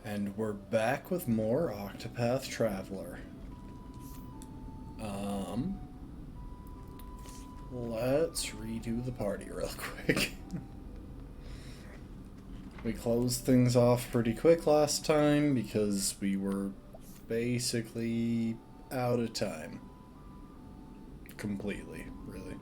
And we're back with more Octopath Traveler. Let's redo the party real quick. We closed things off pretty quick last time because we were basically out of time. Completely, really.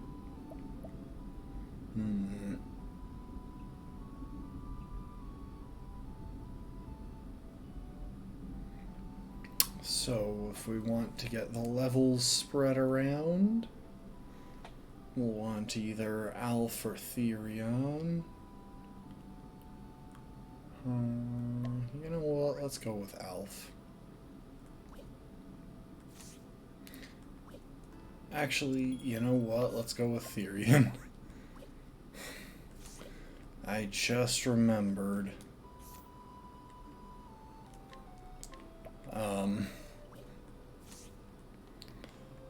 So, if we want to get the levels spread around, we'll want either Alph or Therion. You know what? Let's go with Alph. Actually, you know what? Let's go with Therion. I just remembered.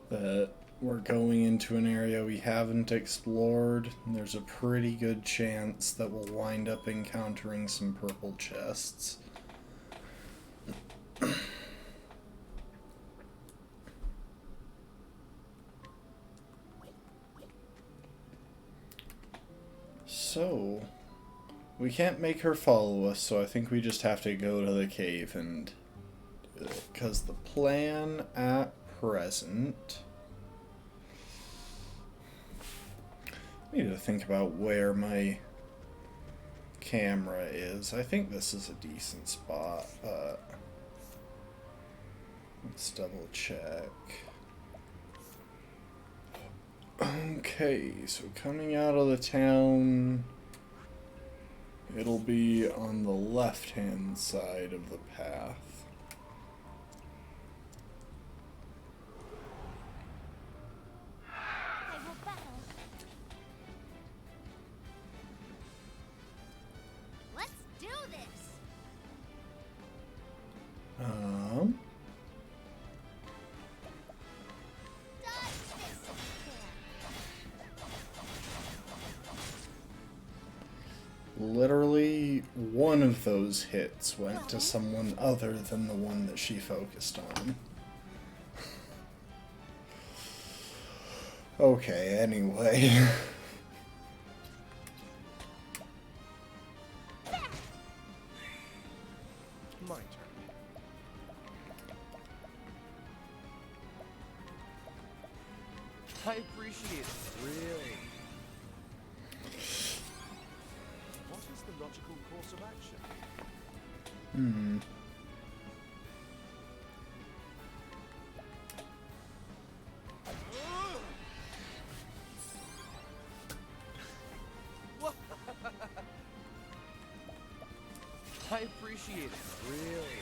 That we're going into an area we haven't explored, and there's a pretty good chance that we'll wind up encountering some purple chests. So, we can't make her follow us, so I think we just have to go to the cave and do it. Because the plan at present... I need to think about where my camera is. I think this is a decent spot, but let's double check. Okay, so coming out of the town, it'll be on the left-hand side of the path. Literally, one of those hits went to someone other than the one that she focused on. Okay, anyway. My turn. I appreciate it, really. What is the logical course of action? I appreciate it, really.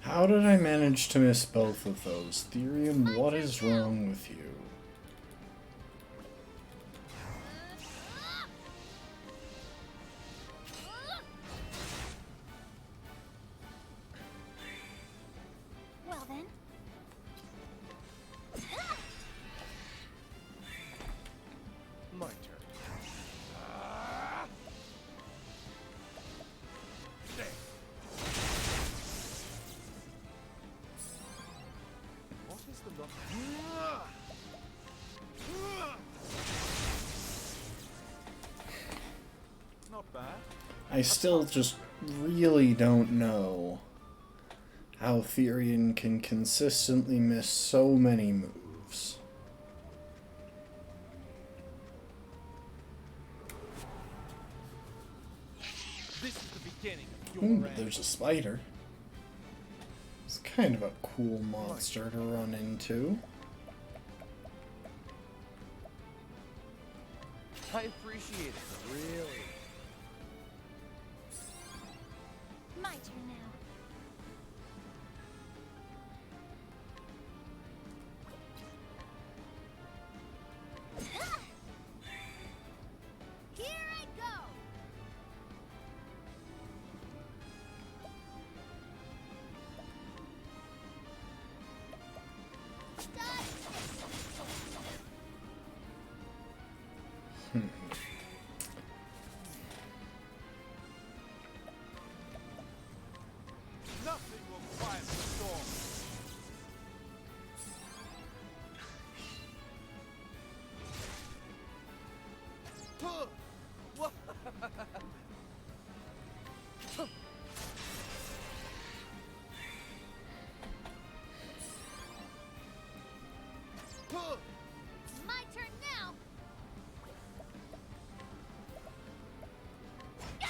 How did I manage to miss both of those? Therion, what is wrong with you? Well then. My turn. What is the Not bad. I still just really don't know how Therion can consistently miss so many moves. This is the beginning of your Ooh, end. there's a spider. It's kind of a cool monster to run into. I appreciate it, really. My turn now. Here I go. Nothing will quiet the storm. Huh. What? Huh. My turn now. Yeah.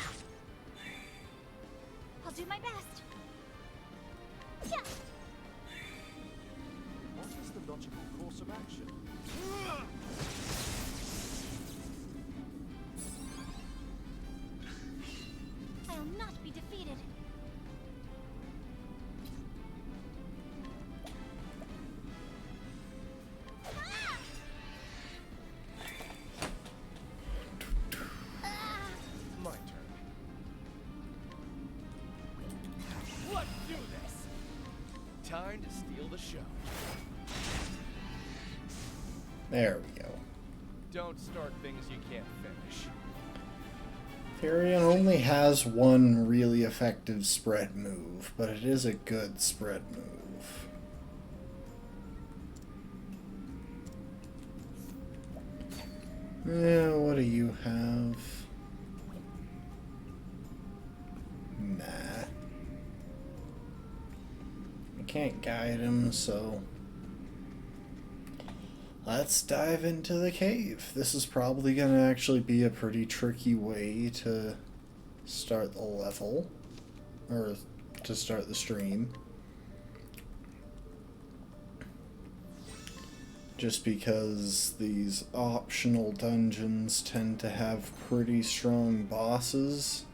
I'll do my best. Yeah. What is the logical course of action? I'll not be defeated. Ah! Ah! My turn. Let's do this. Time to steal the show. There we go. Don't start things you can't finish. Tyrion only has one really effective spread move, but it is a good spread move. Yeah, what do you have? Nah. I can't guide him, so let's dive into the cave. This is probably going to actually be a pretty tricky way to start the level, or to start the stream. Just because these optional dungeons tend to have pretty strong bosses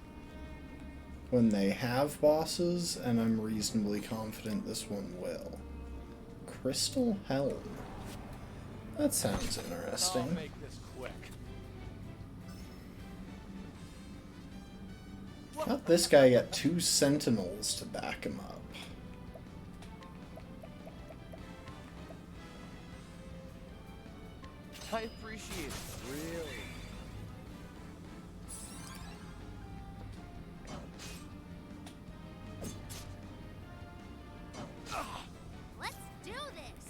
when they have bosses, and I'm reasonably confident this one will. Crystal Helm. That sounds I'll interesting. make this quick. How'd this guy get 2 sentinels to back him up? I appreciate it, really. Let's do this.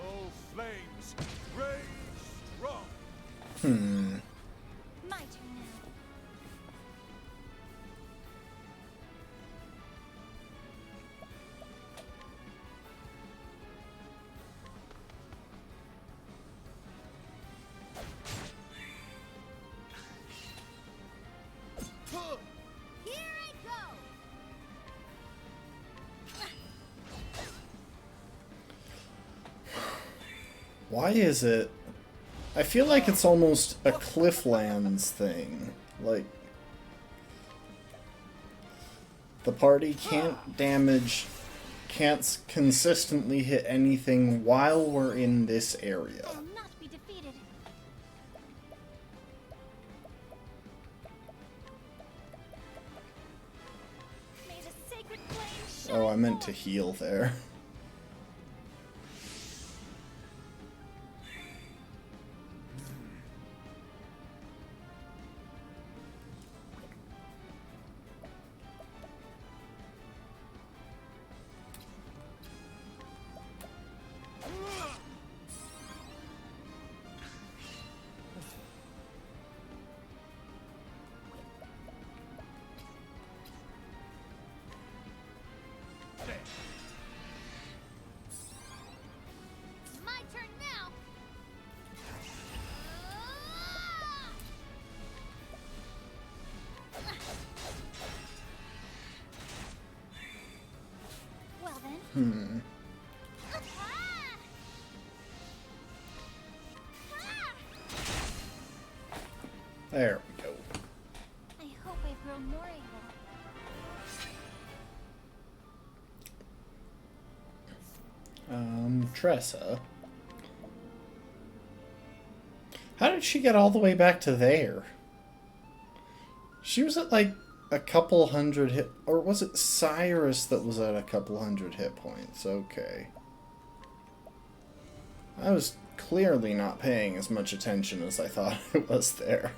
Oh, flames, rage strong. My turn now. Huh. Here I go. Why is it? I feel like it's almost a Clifflands thing. Like, the party can't consistently hit anything while we're in this area. I'll not be defeated. May the sacred flame shine Oh, I meant to forth. heal there. My turn now. Well then. Ah! Ah! There we go. I hope I've grown more able. Tressa. How did she get all the way back to there? She was at, like, a couple hundred hit... Or was it Cyrus that was at a couple hundred hit points? Okay. I was clearly not paying as much attention as I thought it was there.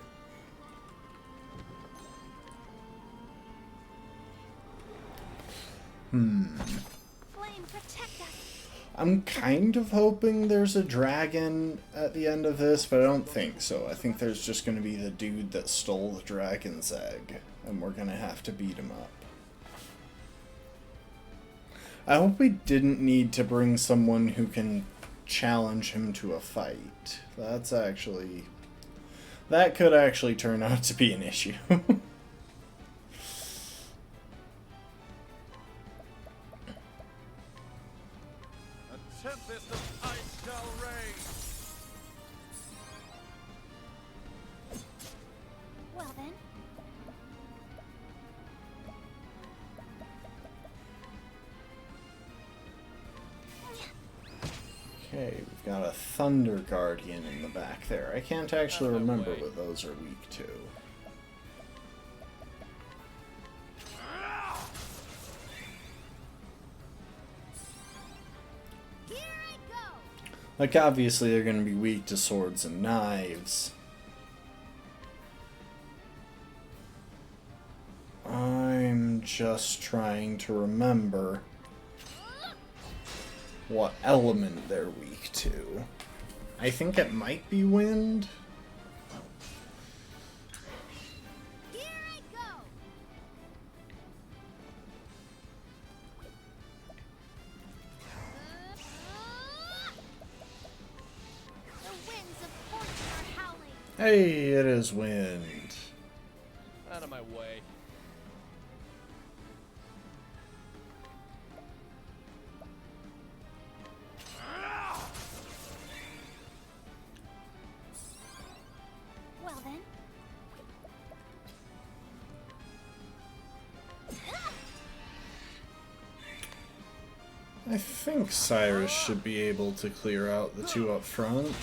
Flame, protect us. I'm kind of hoping there's a dragon at the end of this, but I don't think so. I think there's just going to be the dude that stole the dragon's egg, and we're going to have to beat him up. I hope we didn't need to bring someone who can challenge him to a fight. That's actually... That could actually turn out to be an issue. Tempest of ice shall reign. Well then. Okay, we've got a Thunder Guardian in the back there. I can't actually remember what those are weak to. Here I go. Like, obviously they're going to be weak to swords and knives. I'm just trying to remember what element they're weak to. I think it might be wind. Here I go. The winds of fortune are howling. Hey, it is wind. Out of my way. Well then. I think Cyrus should be able to clear out the two up front.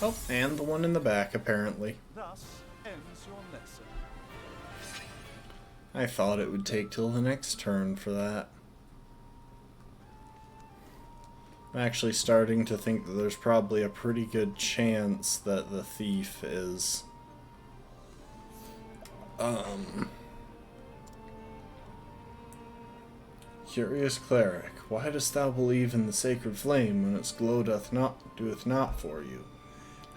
Oh, and the one in the back, apparently. Thus ends your lesson. I thought it would take till the next turn for that. I'm actually starting to think that there's probably a pretty good chance that the thief is... Curious cleric, why dost thou believe in the sacred flame when its glow doeth not for you?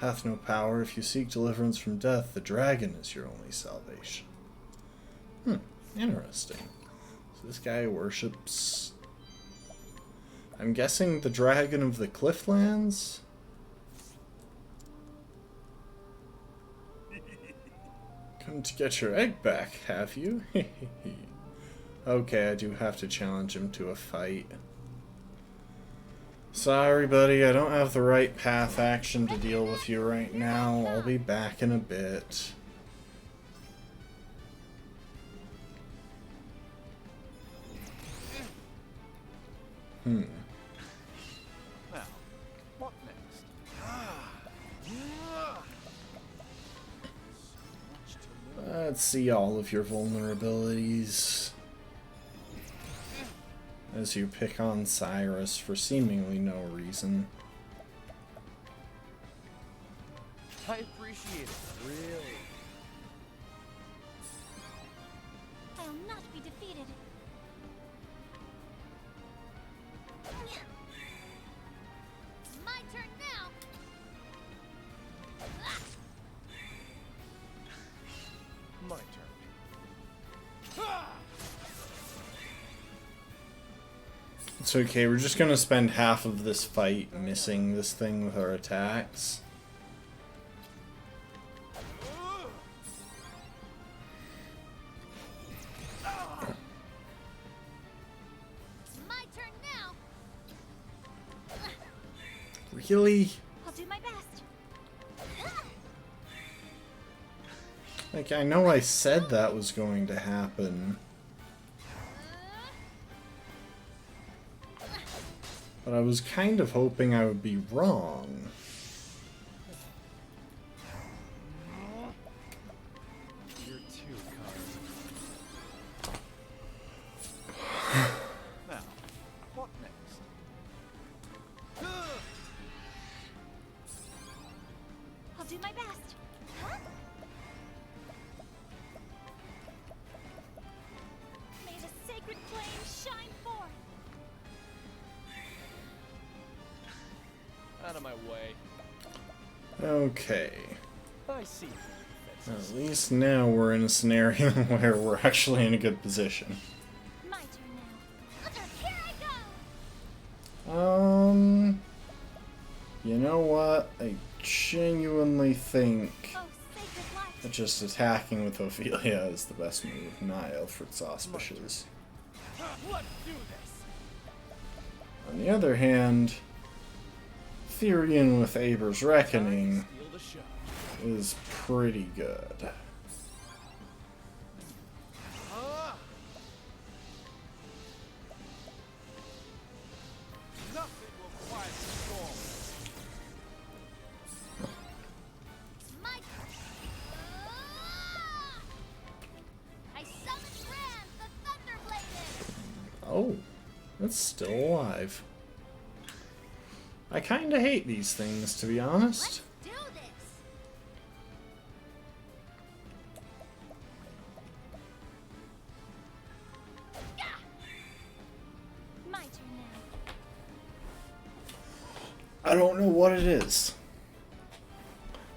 Hath no power. If you seek deliverance from death, the dragon is your only salvation. Interesting. So this guy worships... I'm guessing the dragon of the Clifflands? Come to get your egg back, have you? Okay, I do have to challenge him to a fight. Sorry, buddy, I don't have the right path action to deal with you right now. I'll be back in a bit. Now, what next? So much to learn. Let's see all of your vulnerabilities. As you pick on Cyrus for seemingly no reason. I appreciate it, really. I will not be defeated. My turn now. My turn. It's okay, we're just gonna spend half of this fight missing this thing with our attacks. My turn now. Really? I'll do my best. Like, I know I said that was going to happen. But I was kind of hoping I would be wrong. You're too kind. my way. Okay. I see. At least now we're in a scenario where we're actually in a good position. My turn now. Here I go! You know what? I genuinely think Oh, sacred light. that just attacking with Ophelia is the best move, not Alfred's Auspicious. Let's do this. On the other hand, Therian with Aber's Reckoning Steal the show. is pretty good. Nothing will quiet the storm. My turn. I summon Ran, the Thunderbladed. Oh, it's still alive. I kinda hate these things, to be honest. Let's do this. Gah! My turn now. I don't know what it is.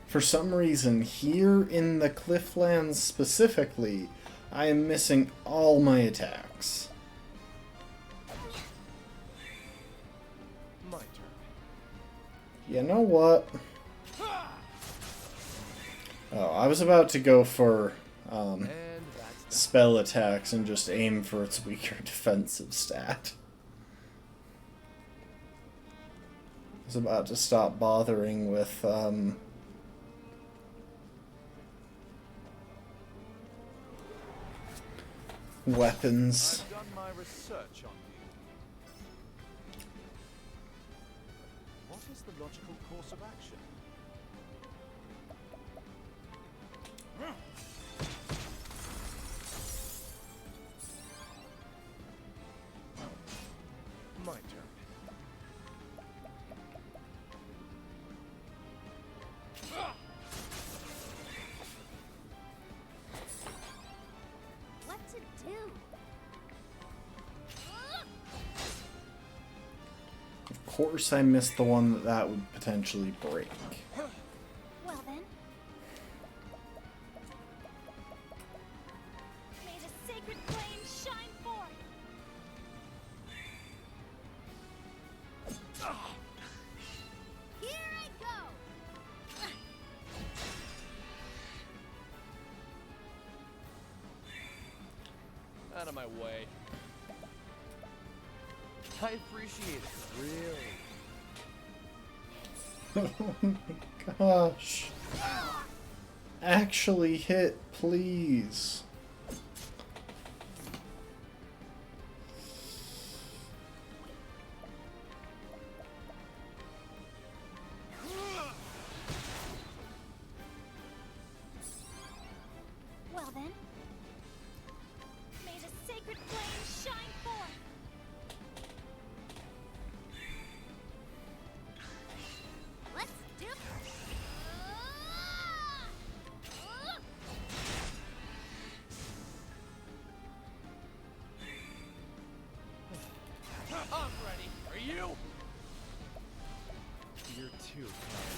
For some reason, here in the Clifflands specifically, I am missing all my attacks. My turn. You know what? Oh, I was about to go for And that's spell attacks and just aim for its weaker defensive stat. I was about to stop bothering with weapons. I've done my research on you. What is the logical course of action? My turn. What to do? Of course I missed the one that would potentially break. Well then. May the sacred flame shine forth. Here I go. Out of my way. I appreciate it, really. Oh my gosh. Actually hit, please. Well then. May the sacred flame shine forth. Let's do it. I'm ready. Are you? You're too kind.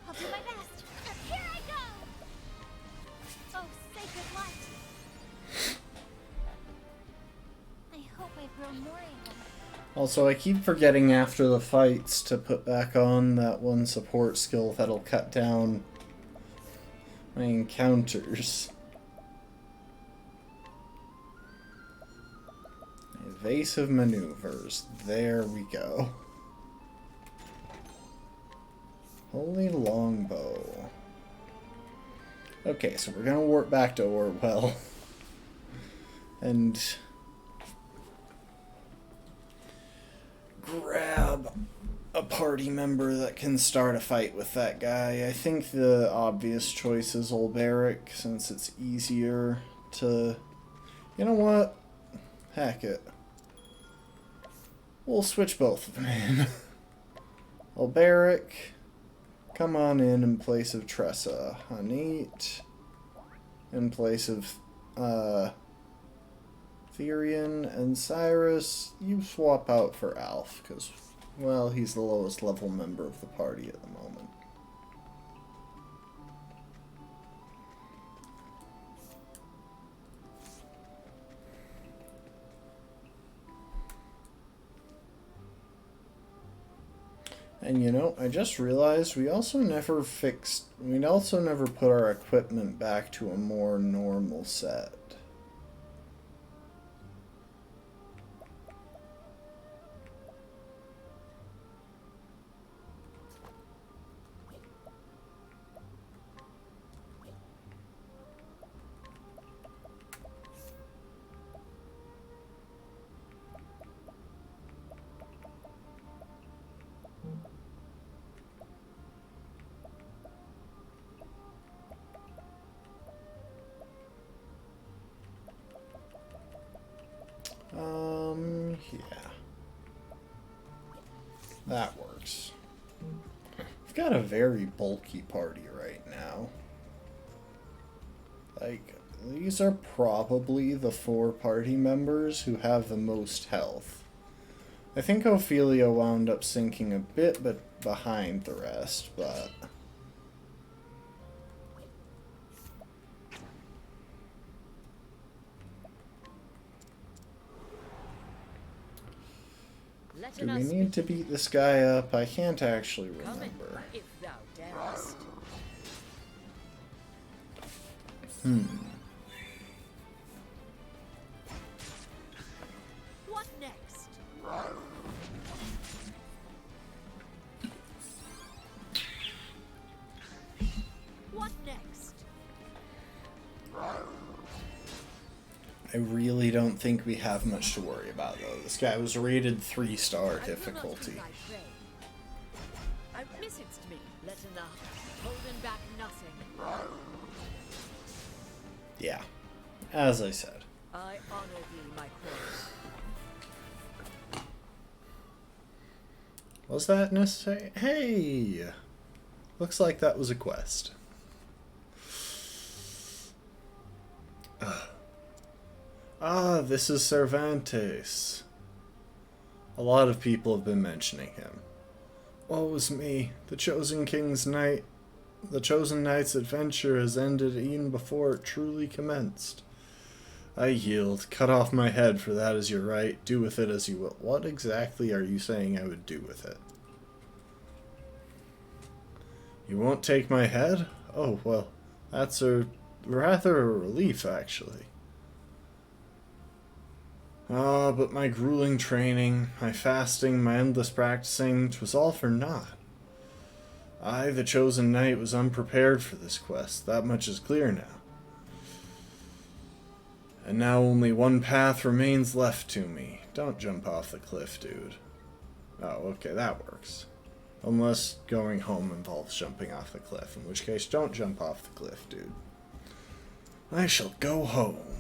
I'll do my best. Here I go. Oh, sacred light. I hope I grow more able. Also, I keep forgetting after the fights to put back on that one support skill that'll cut down my encounters. Evasive maneuvers. There we go. Holy longbow. Okay, so we're gonna warp back to Orwell. And grab a party member that can start a fight with that guy. I think the obvious choice is Olberic, since it's easier to... You know what? Heck it. We'll switch both of them in. Olberic, come on in place of Tressa. Hanit, in place of Therian and Cyrus, you swap out for Alf, because, well, he's the lowest level member of the party at the moment. And you know, I just realized we also never put our equipment back to a more normal set. Yeah. That works. We've got a very bulky party right now. Like, these are probably the 4 party members who have the most health. I think Ophelia wound up sinking a bit but behind the rest, but... Do we need to beat this guy up? I can't actually remember. If thou darest. What next? What next? I really don't think we have much to worry about, though. This guy was rated 3-star difficulty. I missed me. Let enough. Holding back nothing. Yeah, as I said. I honor thee, my queen. Was that necessary? Hey! Looks like that was a quest. Ah, this is Cervantes. A lot of people have been mentioning him. Woe is me, the Chosen Knight's adventure has ended even before it truly commenced. I yield. Cut off my head, for that is your right. Do with it as you will. What exactly are you saying I would do with it? You won't take my head? Oh, well, that's rather a relief, actually. Ah, but my grueling training, my fasting, my endless practicing, 'twas all for naught. I, the Chosen Knight, was unprepared for this quest. That much is clear now. And now only one path remains left to me. Don't jump off the cliff, dude. Oh, okay, that works. Unless going home involves jumping off the cliff, in which case don't jump off the cliff, dude. I shall go home.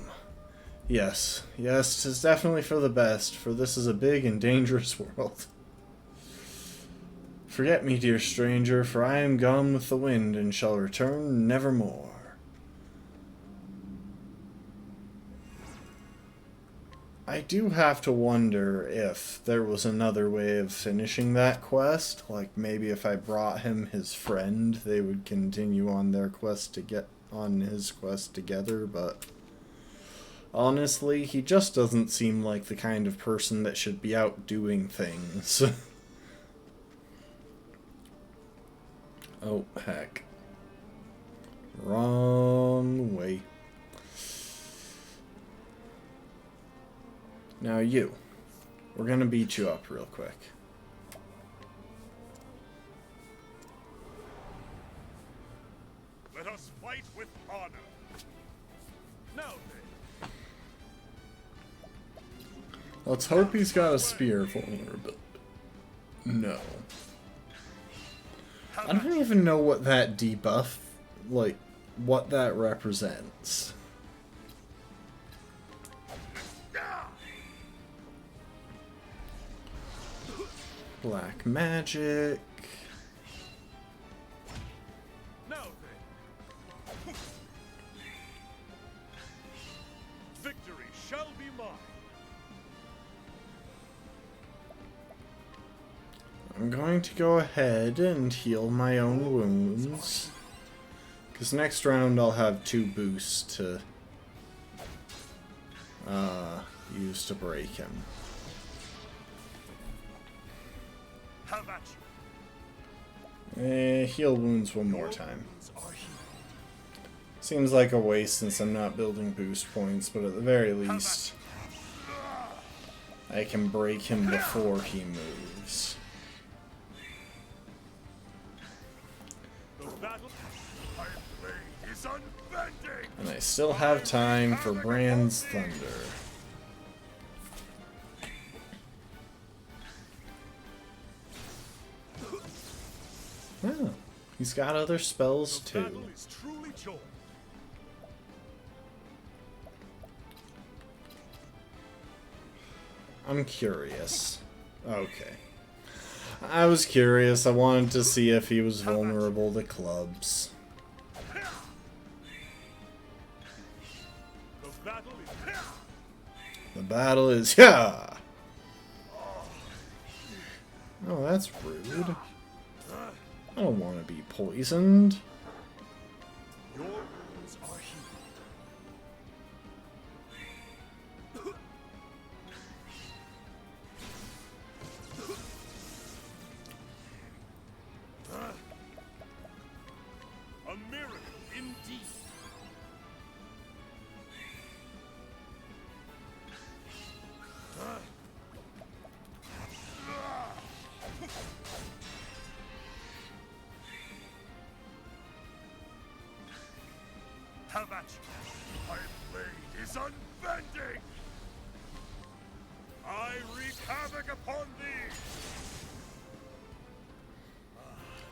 Yes, 'tis definitely for the best, for this is a big and dangerous world. Forget me, dear stranger, for I am gone with the wind and shall return nevermore. I do have to wonder if there was another way of finishing that quest. Like, maybe if I brought him his friend, they would continue on their quest to get on his quest together, but... honestly, he just doesn't seem like the kind of person that should be out doing things. Oh, heck. Wrong way. Now you. We're gonna beat you up real quick. Let us fight with honor. Now then. Let's hope he's got a spear vulnerability. No. I don't even know what that debuff, like, what that represents. Black magic. Now then. Victory shall be mine. I'm going to go ahead and heal my own wounds. Because next round I'll have 2 boosts to use to break him. How about you? Heal wounds one more time. Seems like a waste since I'm not building boost points, but at the very least, I can break him before he moves. The battle I blade is unbending. And I still have time for Brand's Thunder. Oh, he's got other spells The too. battle is truly joy. I'm curious. Okay. I was curious. I wanted to see if he was vulnerable to clubs. The battle is The battle is... Yeah! Oh, that's rude. I don't want to be poisoned. your wounds are healed. A miracle indeed. How about you? My blade is unbending. I wreak havoc upon thee.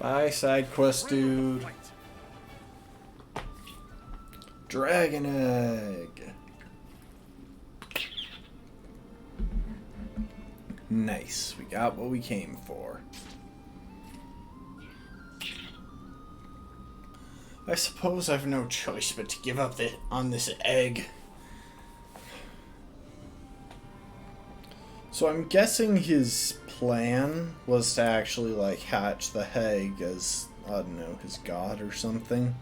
Bye, side quest dude. Fight. Dragon Egg. Nice. We got what we came for. I suppose I've no choice but to give up on this egg. So I'm guessing his plan was to actually, like, hatch the egg as, I don't know, his god or something.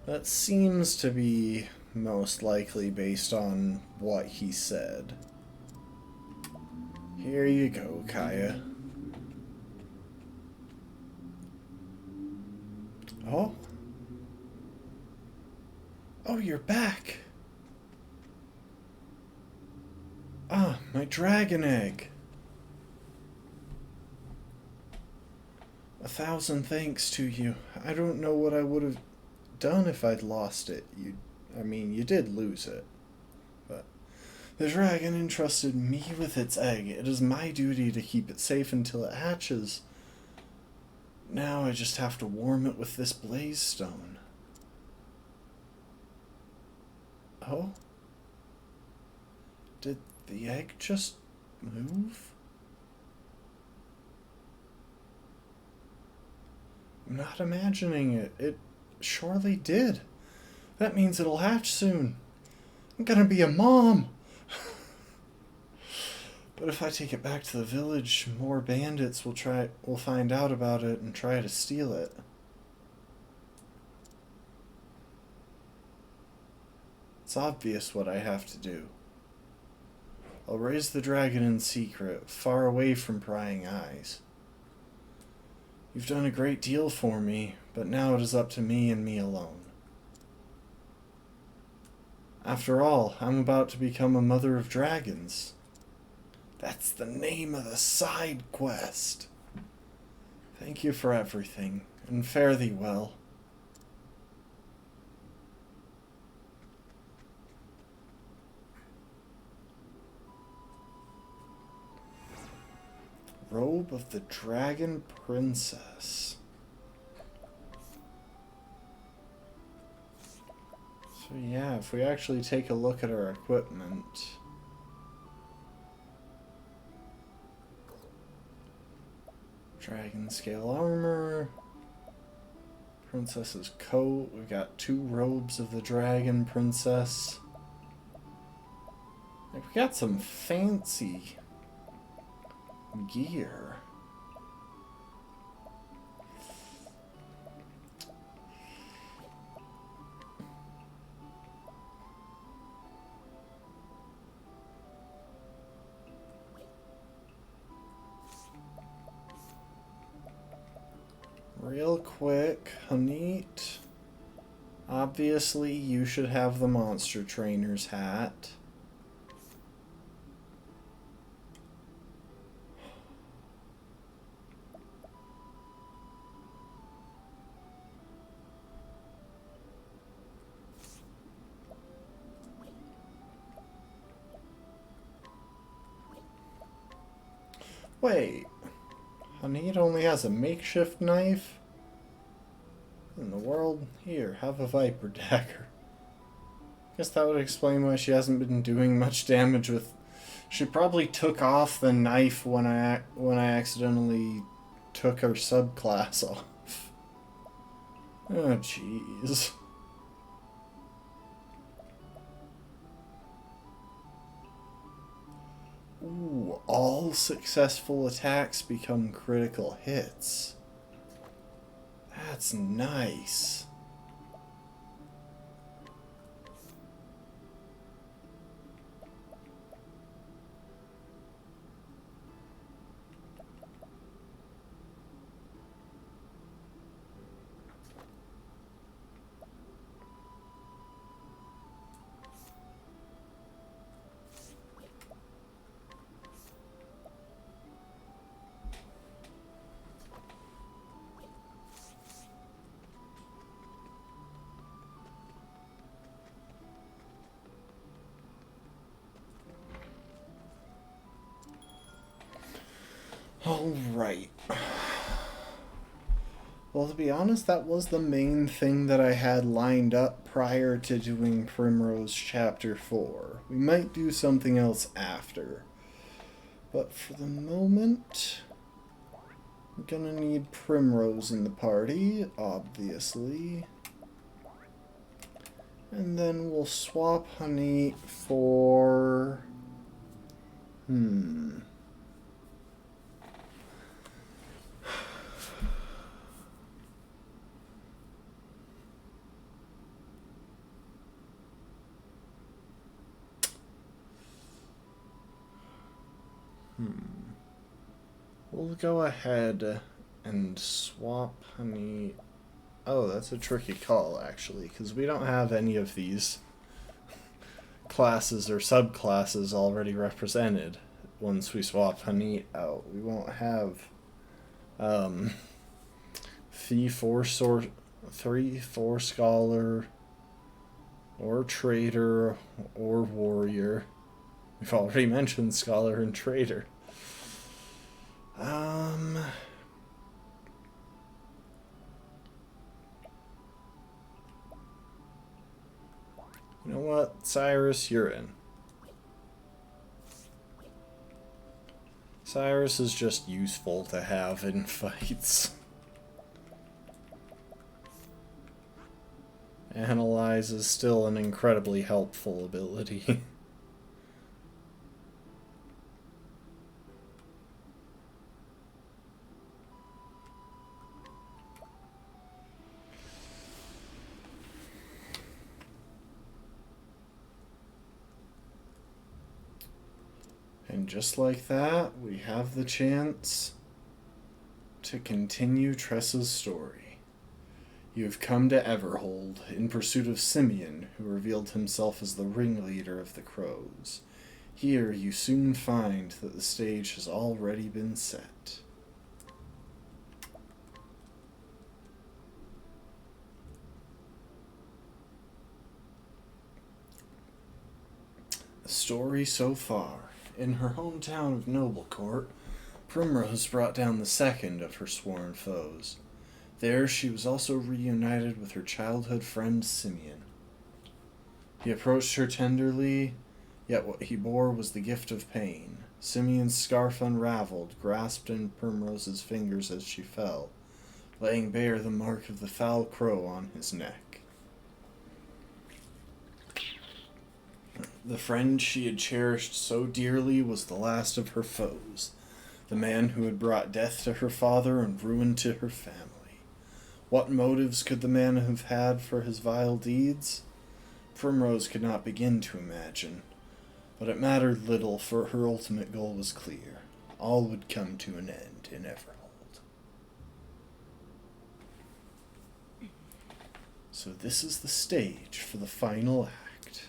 That seems to be most likely based on what he said. Here you go, Kaya. Oh? Oh, you're back! Ah, my dragon egg! 1,000 thanks to you. I don't know what I would have done if I'd lost it. I mean, you did lose it. But the dragon entrusted me with its egg. It is my duty to keep it safe until it hatches. Now I just have to warm it with this blaze stone. Oh? Did the egg just move? I'm not imagining it. It surely did. That means it'll hatch soon. I'm gonna be a mom! But if I take it back to the village, more bandits will find out about it and try to steal it. It's obvious what I have to do. I'll raise the dragon in secret, far away from prying eyes. You've done a great deal for me, but now it is up to me and me alone. After all, I'm about to become a mother of dragons. That's the name of the side quest. Thank you for everything, and fare thee well. Robe of the Dragon Princess. So yeah, if we actually take a look at our equipment... Dragon scale armor, princess's coat, we've got 2 robes of the dragon princess. Like, we got some fancy gear. Real quick, Hanit. Obviously, you should have the Monster Trainer's hat. Wait, Hanit only has a makeshift knife? In the world? Here, have a Viper dagger. Guess that would explain why she hasn't been doing much damage with... She probably took off the knife when I accidentally took her subclass off. Oh, jeez. Ooh, all successful attacks become critical hits. That's nice. Alright. Well, to be honest, that was the main thing that I had lined up prior to doing Primrose Chapter 4. We might do something else after. But for the moment, we're gonna need Primrose in the party, obviously. And then we'll swap Honey for... We'll go ahead and swap Honey. Oh, that's a tricky call, actually, because we don't have any of these classes or subclasses already represented. Once we swap Honey out, we won't have 3/4 Scholar, or Trader, or Warrior. We've already mentioned Scholar and Trader. You know what, Cyrus, you're in. Cyrus is just useful to have in fights. Analyze is still an incredibly helpful ability. And just like that, we have the chance to continue Tressa's story. You have come to Everhold in pursuit of Simeon, who revealed himself as the ringleader of the Crows. Here you soon find that the stage has already been set. The story so far. In her hometown of Noblecourt, Primrose brought down the second of her sworn foes. There she was also reunited with her childhood friend Simeon. He approached her tenderly, yet what he bore was the gift of pain. Simeon's scarf unraveled, grasped in Primrose's fingers as she fell, laying bare the mark of the foul crow on his neck. The friend she had cherished so dearly was the last of her foes, the man who had brought death to her father and ruin to her family. What motives could the man have had for his vile deeds? Primrose could not begin to imagine, but it mattered little, for her ultimate goal was clear. All would come to an end in Everhold. So this is the stage for the final act.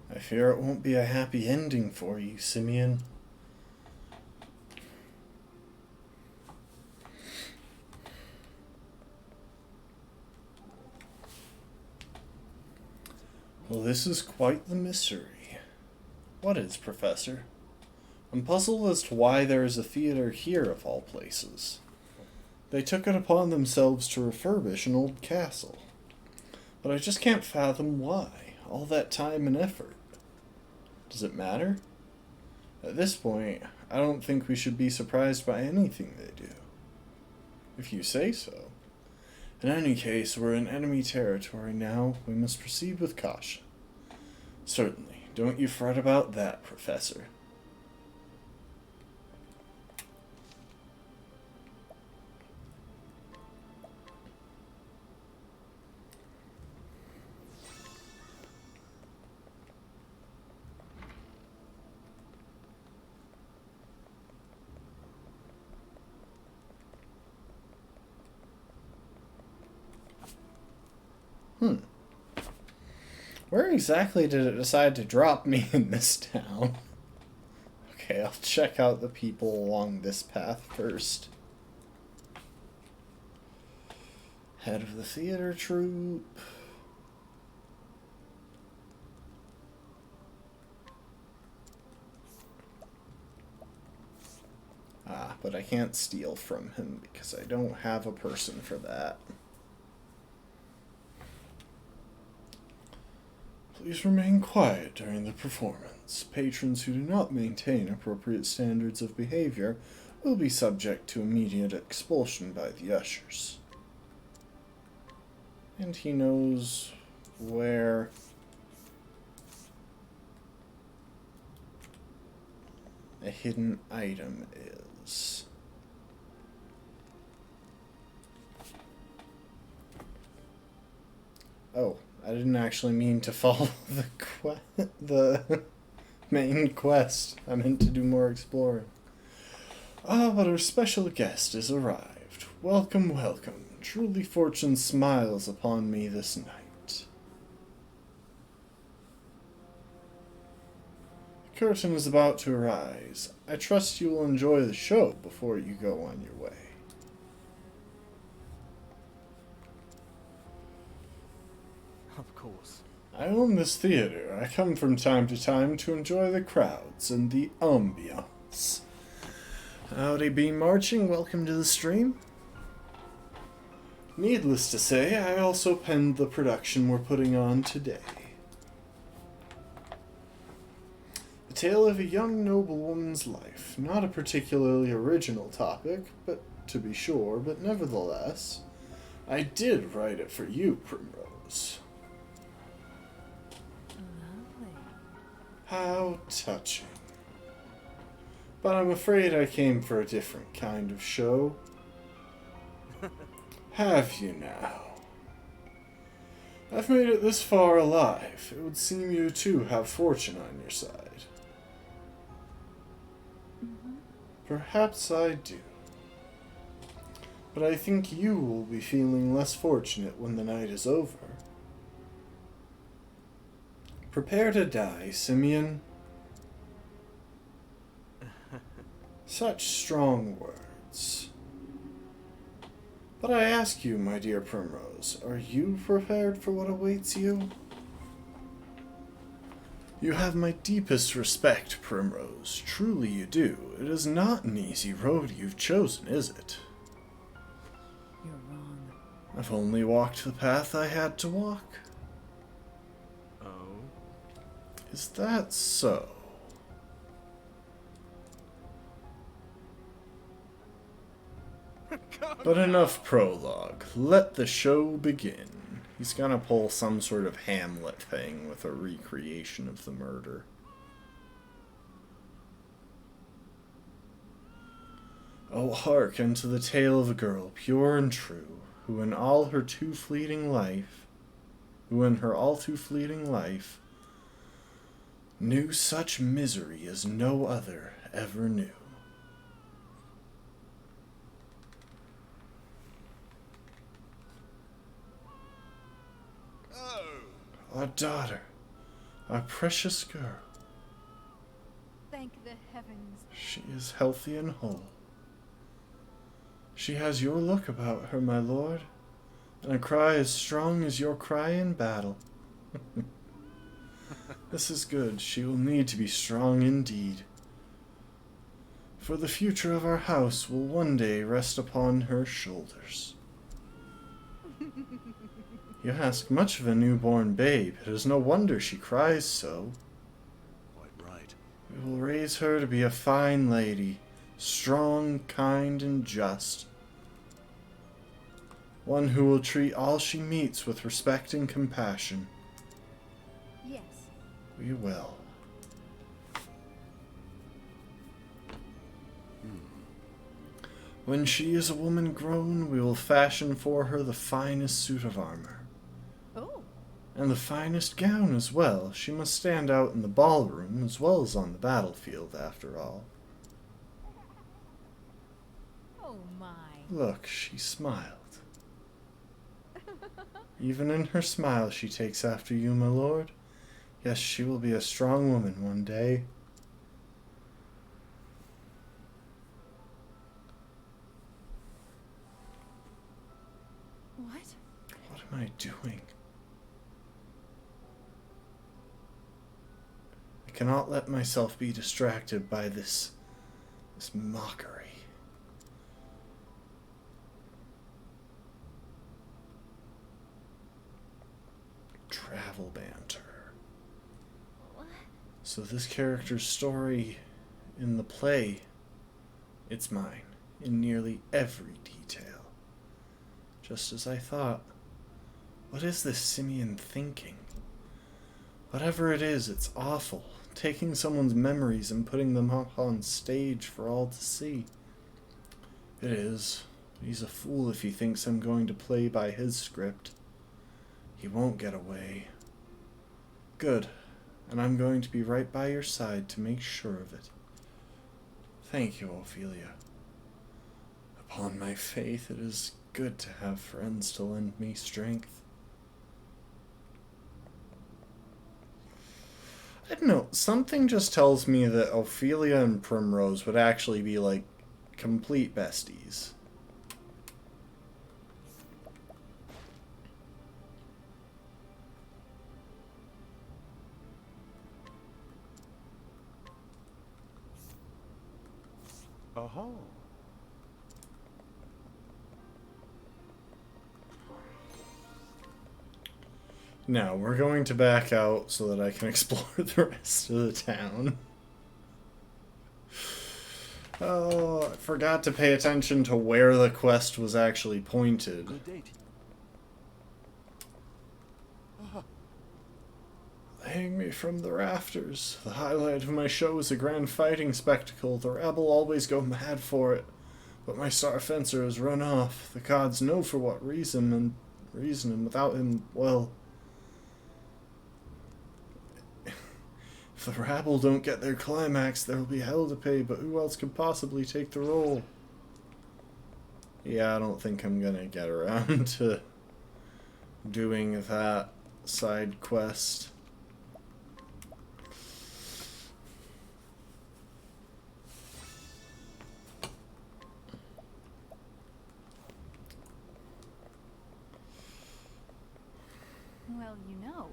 I fear it won't be a happy ending for you, Simeon. Well, this is quite the mystery. What is, Professor? I'm puzzled as to why there is a theater here of all places. They took it upon themselves to refurbish an old castle. But I just can't fathom why. All that time and effort. Does it matter? At this point, I don't think we should be surprised by anything they do. If you say so. In any case, we're in enemy territory now. We must proceed with caution. Certainly. Don't you fret about that, Professor. Where exactly did it decide to drop me in this town? Okay, I'll check out the people along this path first. Head of the theater troupe. Ah, but I can't steal from him because I don't have a person for that. Please remain quiet during the performance. Patrons who do not maintain appropriate standards of behavior will be subject to immediate expulsion by the ushers. And he knows where a hidden item is. Oh. I didn't actually mean to follow the main quest. I meant to do more exploring. Ah, but our special guest has arrived. Welcome, welcome. Truly fortune smiles upon me this night. The curtain is about to rise. I trust you will enjoy the show before you go on your way. Of course. I own this theater. I come from time to time to enjoy the crowds and the ambiance. Howdy, Bean Marching. Welcome to the stream. Needless to say, I also penned the production we're putting on today. The tale of a young noblewoman's life. Not a particularly original topic, but to be sure, but nevertheless, I did write it for you, Primrose. How touching. But I'm afraid I came for a different kind of show. Have you now? I've made it this far alive. It would seem you too have fortune on your side. Perhaps I do. But I think you will be feeling less fortunate when the night is over. Prepare to die, Simeon. Such strong words. But I ask you, my dear Primrose, are you prepared for what awaits you? You have my deepest respect, Primrose. Truly you do. It is not an easy road you've chosen, is it? You're wrong. I've only walked the path I had to walk. Is that so? But enough prologue. Let the show begin. He's gonna pull some sort of Hamlet thing with a recreation of the murder. Oh, hark unto the tale of a girl, pure and true, who in her all too fleeting life, knew such misery as no other ever knew. Oh, Our daughter, our precious girl, Thank the heavens. she is healthy and whole. She has your look about her, my lord, and a cry as strong as your cry in battle. This is good. She will need to be strong indeed. For the future of our house will one day rest upon her shoulders. You ask much of a newborn babe. It is no wonder she cries so. quite right. We will raise her to be a fine lady, strong, kind, and just. One who will treat all she meets with respect and compassion. Yes. We will. When she is a woman grown, we will fashion for her the finest suit of armor. Oh. And the finest gown as well. She must stand out in the ballroom as well as on the battlefield, after all. Oh my. Look, she smiled. Even in her smile she takes after you, my lord. Yes, she will be a strong woman one day. What? What am I doing? I cannot let myself be distracted by this mockery. Travel banter. What? So this character's story in the play, it's mine in nearly every detail. Just as I thought. What is this simian thinking? Whatever it is, it's awful. Taking someone's memories and putting them up on stage for all to see. It is. He's a fool if he thinks I'm going to play by his script. He won't get away. Good. And I'm going to be right by your side to make sure of it. Thank you, Ophelia. Upon my faith, it is good to have friends to lend me strength. I don't know, something just tells me that Ophelia and Primrose would actually be like complete besties. Oh. Now, we're going to back out so that I can explore the rest of the town. Oh, I forgot to pay attention to where the quest was actually pointed. Good date. Hang me from the rafters. The highlight of my show is a grand fighting spectacle. The rabble always go mad for it. But my star fencer has run off. The gods know for what reason, and without him, well... If the rabble don't get their climax, there will be hell to pay, but who else could possibly take the role? Yeah, I don't think I'm gonna get around to doing that side quest. Well, you know.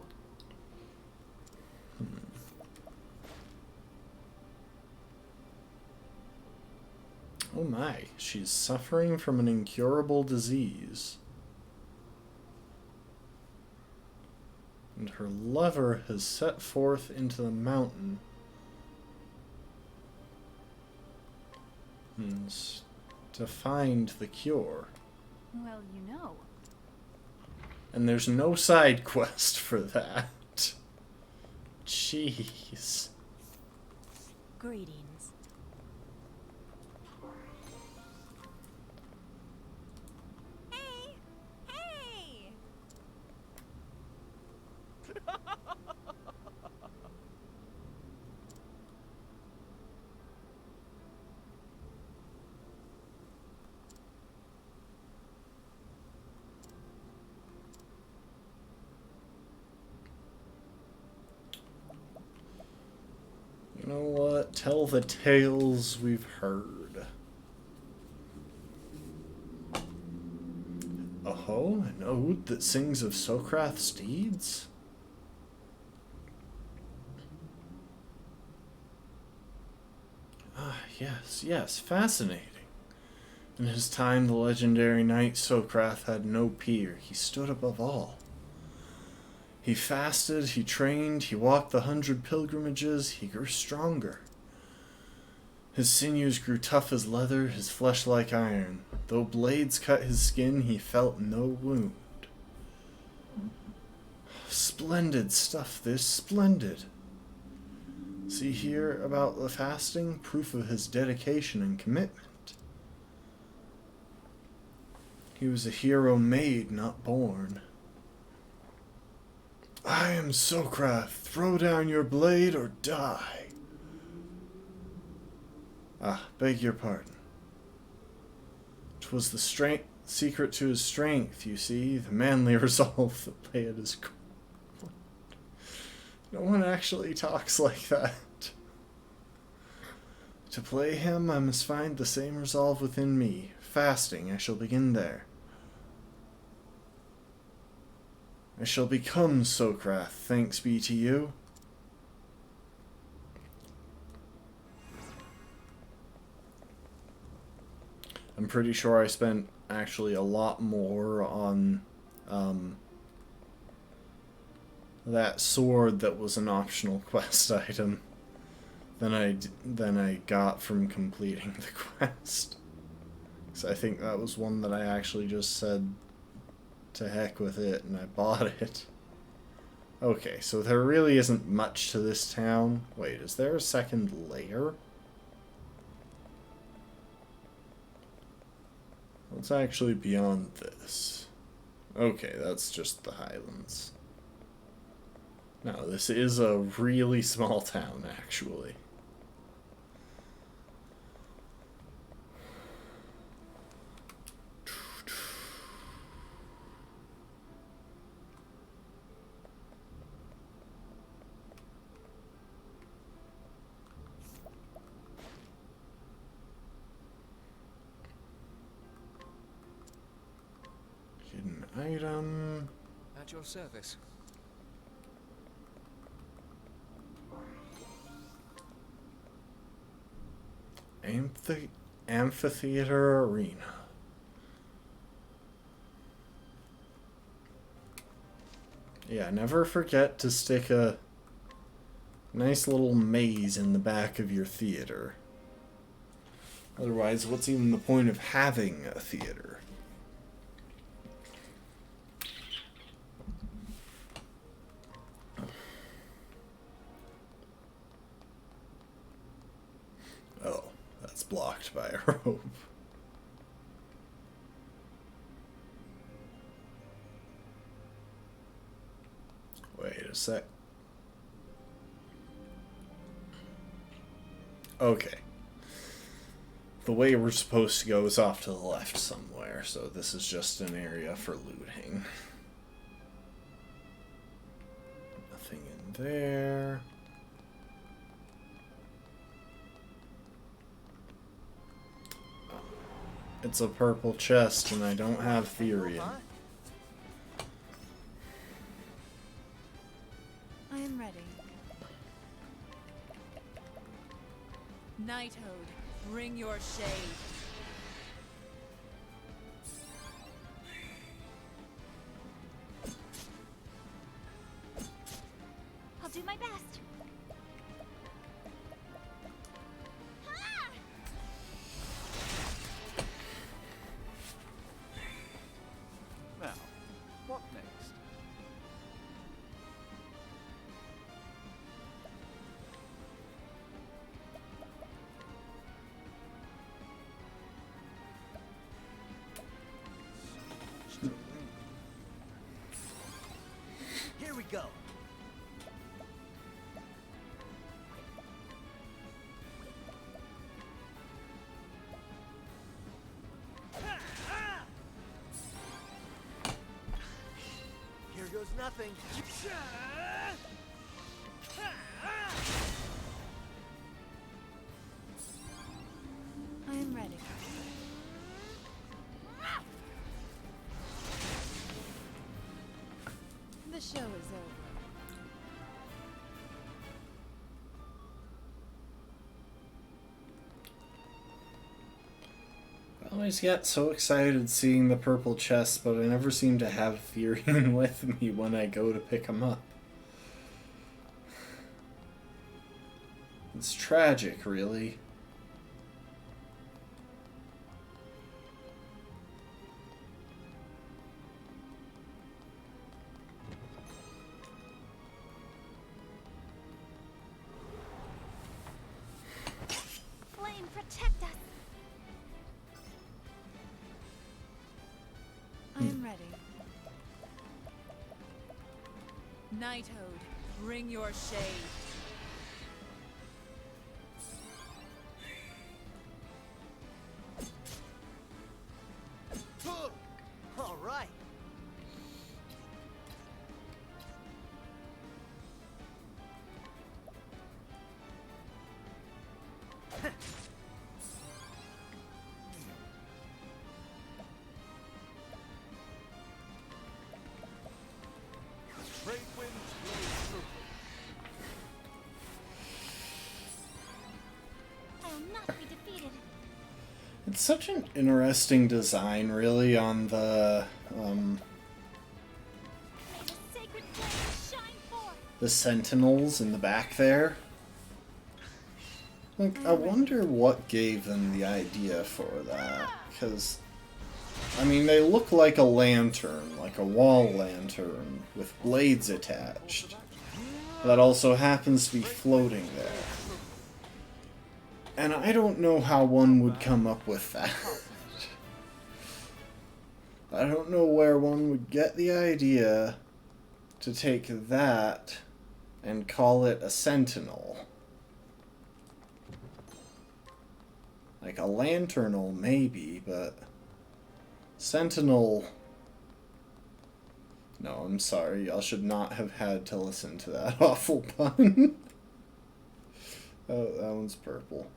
Oh my, she's suffering from an incurable disease. and her lover has set forth into the mountain to find the cure. Well, you know. And there's no side quest for that. Jeez. Greetings. Hey! Hey! You know what? Tell the tales we've heard. Oh, an ode that sings of Sokrath's deeds? Ah, yes, fascinating. In his time, the legendary knight Sokrath had no peer. He stood above all. He fasted, he trained, he walked the 100 pilgrimages, he grew stronger. His sinews grew tough as leather, his flesh like iron. Though blades cut his skin, he felt no wound. Splendid stuff this, splendid. See here about the fasting, proof of his dedication and commitment. He was a hero made, not born. I am Sokrath. Throw down your blade or die. Ah, beg your pardon. 'Twas the secret to his strength, you see, the manly resolve that lay at his core. No one actually talks like that. To play him, I must find the same resolve within me. Fasting, I shall begin there. I shall become Sokrath, thanks be to you. I'm pretty sure I spent actually a lot more on that sword that was an optional quest item than I got from completing the quest. So I think that was one that I actually just said to heck with it, and I bought it. Okay, so there really isn't much to this town. Wait, is there a second layer? What's actually beyond this? Okay, that's just the Highlands. No, this is a really small town, actually. Hidden item. At your service. Amphitheater Arena. Yeah, never forget to stick a nice little maze in the back of your theater. Otherwise, what's even the point of having a theater? Oh, that's blocked by a rope. Wait a sec. Okay. The way we're supposed to go is off to the left somewhere, so this is just an area for looting. Nothing in there. It's a purple chest, and I don't have Therian. I am ready. Knighthood, bring your shade. go. Here goes nothing. I am ready. The show is over. I always get so excited seeing the purple chests, but I never seem to have Therian with me when I go to pick them up. It's tragic, really. Flame, protect us. I am ready. Nighthode, bring your shade. All right. Trade winds blow through. I will not be defeated. It's such an interesting design, really, on the May the sacred flame shine forth. the sentinels in the back there. Like, I wonder what gave them the idea for that, because, I mean, they look like a lantern, like a wall lantern, with blades attached, that also happens to be floating there. And I don't know how one would come up with that. I don't know where one would get the idea to take that and call it a sentinel. Like a lanternal, maybe, but sentinel... No, I'm sorry. Y'all should not have had to listen to that awful pun. Oh, that one's purple.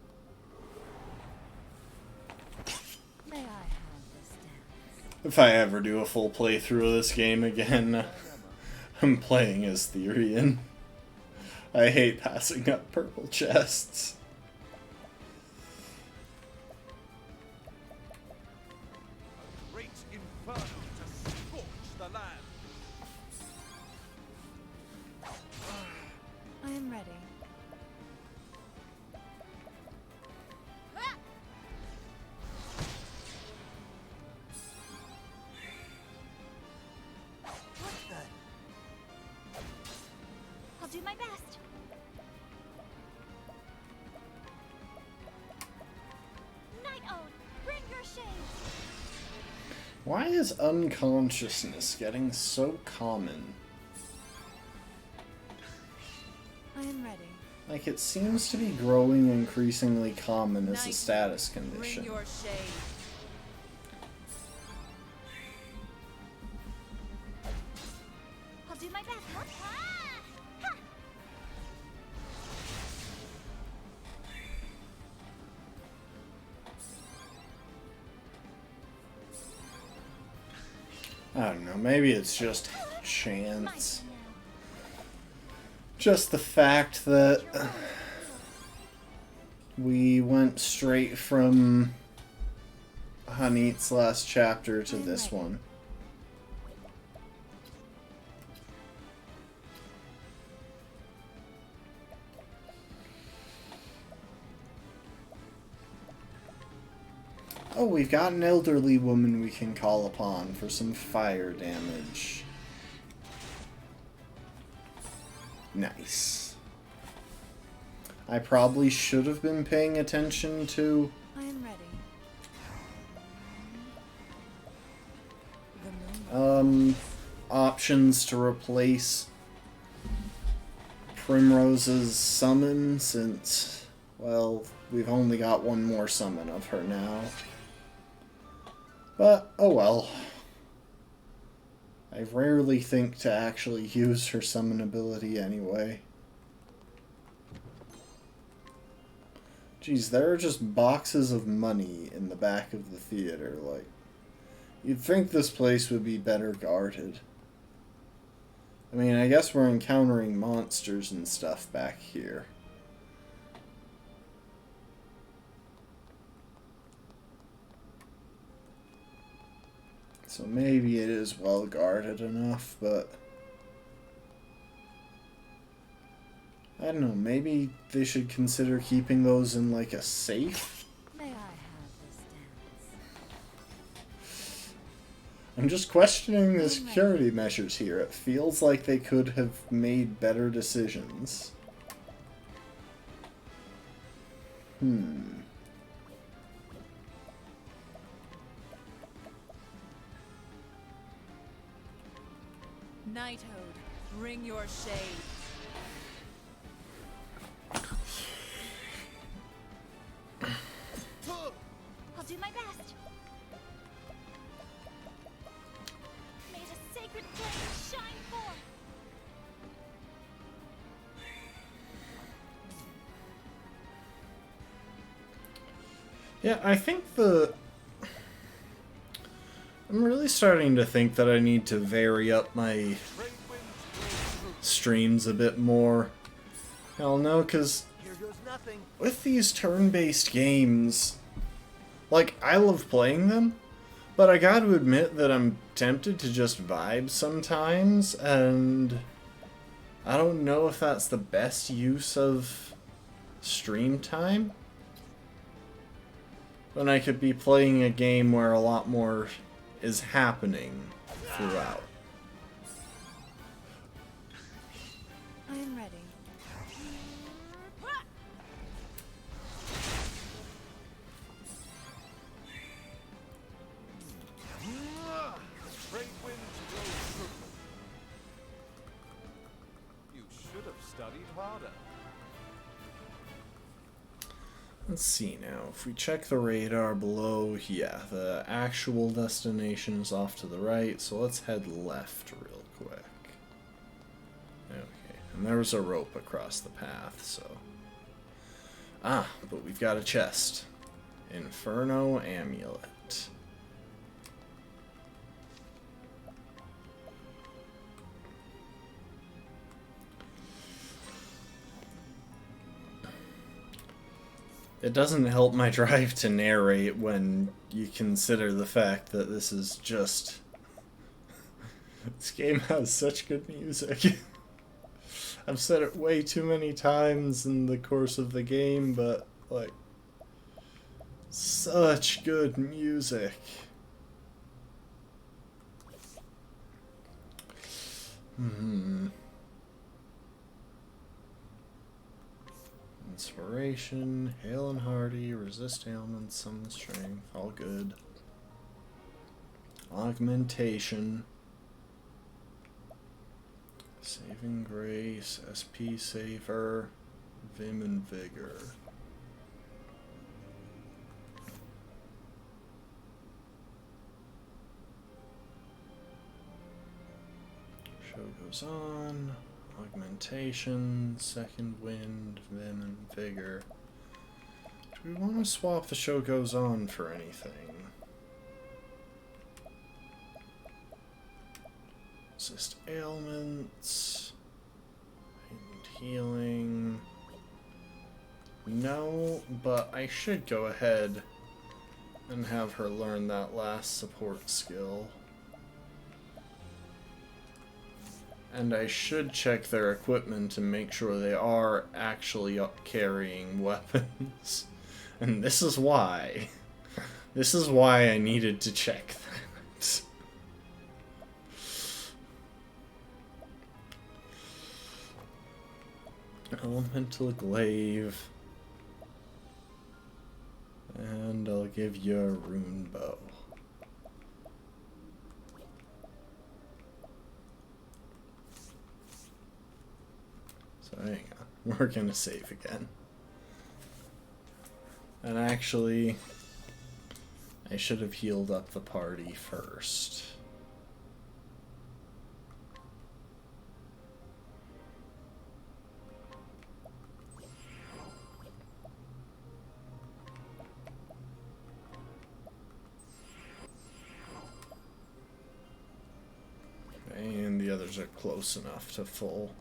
May I have this dance? If I ever do a full playthrough of this game again, I'm playing as Therian. I hate passing up purple chests. Great inferno to scorch the land. I am ready. What the? I'll do my best. Night Ode, bring your shade. Why is unconsciousness getting so common? I am ready. Like, it seems to be growing increasingly common as a status Bring condition. your shade. I'll do my best. Ah! Ha! I don't know, maybe it's just chance. Mighty now. Just the fact that we went straight from Hanit's last chapter to this one. Oh, we've got an elderly woman we can call upon for some fire damage. Nice. I probably should have been paying attention to I am ready. The moon. options to replace Primrose's summon since, well, we've only got one more summon of her now. But, oh well. I rarely think to actually use her summon ability anyway. Geez, there are just boxes of money in the back of the theater, like, you'd think this place would be better guarded. I mean, I guess we're encountering monsters and stuff back here. So maybe it is well guarded enough, but I don't know, maybe they should consider keeping those in like a safe? May I have this dance? I'm just questioning the security measures here. It feels like they could have made better decisions. Knighthood, bring your shade. I'll do my best. May the sacred flame shine forth. Yeah, I think I'm really starting to think that I need to vary up my streams a bit more. Hell no, because Here goes nothing. with these turn-based games, like, I love playing them, but I gotta admit that I'm tempted to just vibe sometimes, and I don't know if that's the best use of stream time. When I could be playing a game where a lot more is happening throughout. I am ready. Trade winds blow crooked. You should have studied harder. Let's see now, if we check the radar below, yeah, the actual destination is off to the right, so let's head left real quick. Okay, and there was a rope across the path, so... Ah, but we've got a chest. Inferno Amulet. It doesn't help my drive to narrate when you consider the fact that this is just... This game has such good music. I've said it way too many times in the course of the game, but, like, such good music. Inspiration, hale and hearty, resist ailments, summon strength, all good. Augmentation. Saving grace, SP saver, vim and vigor. Show goes on. Augmentation, second wind, vim and vigor. Do we want to swap the show goes on for anything? Resist ailments. Heightened healing. No, but I should go ahead and have her learn that last support skill. And I should check their equipment and make sure they are actually carrying weapons. And this is why. This is why I needed to check that. Elemental glaive. And I'll give you a rune bow. So hang on. We're gonna save again. And actually, I should have healed up the party first. And the others are close enough to full.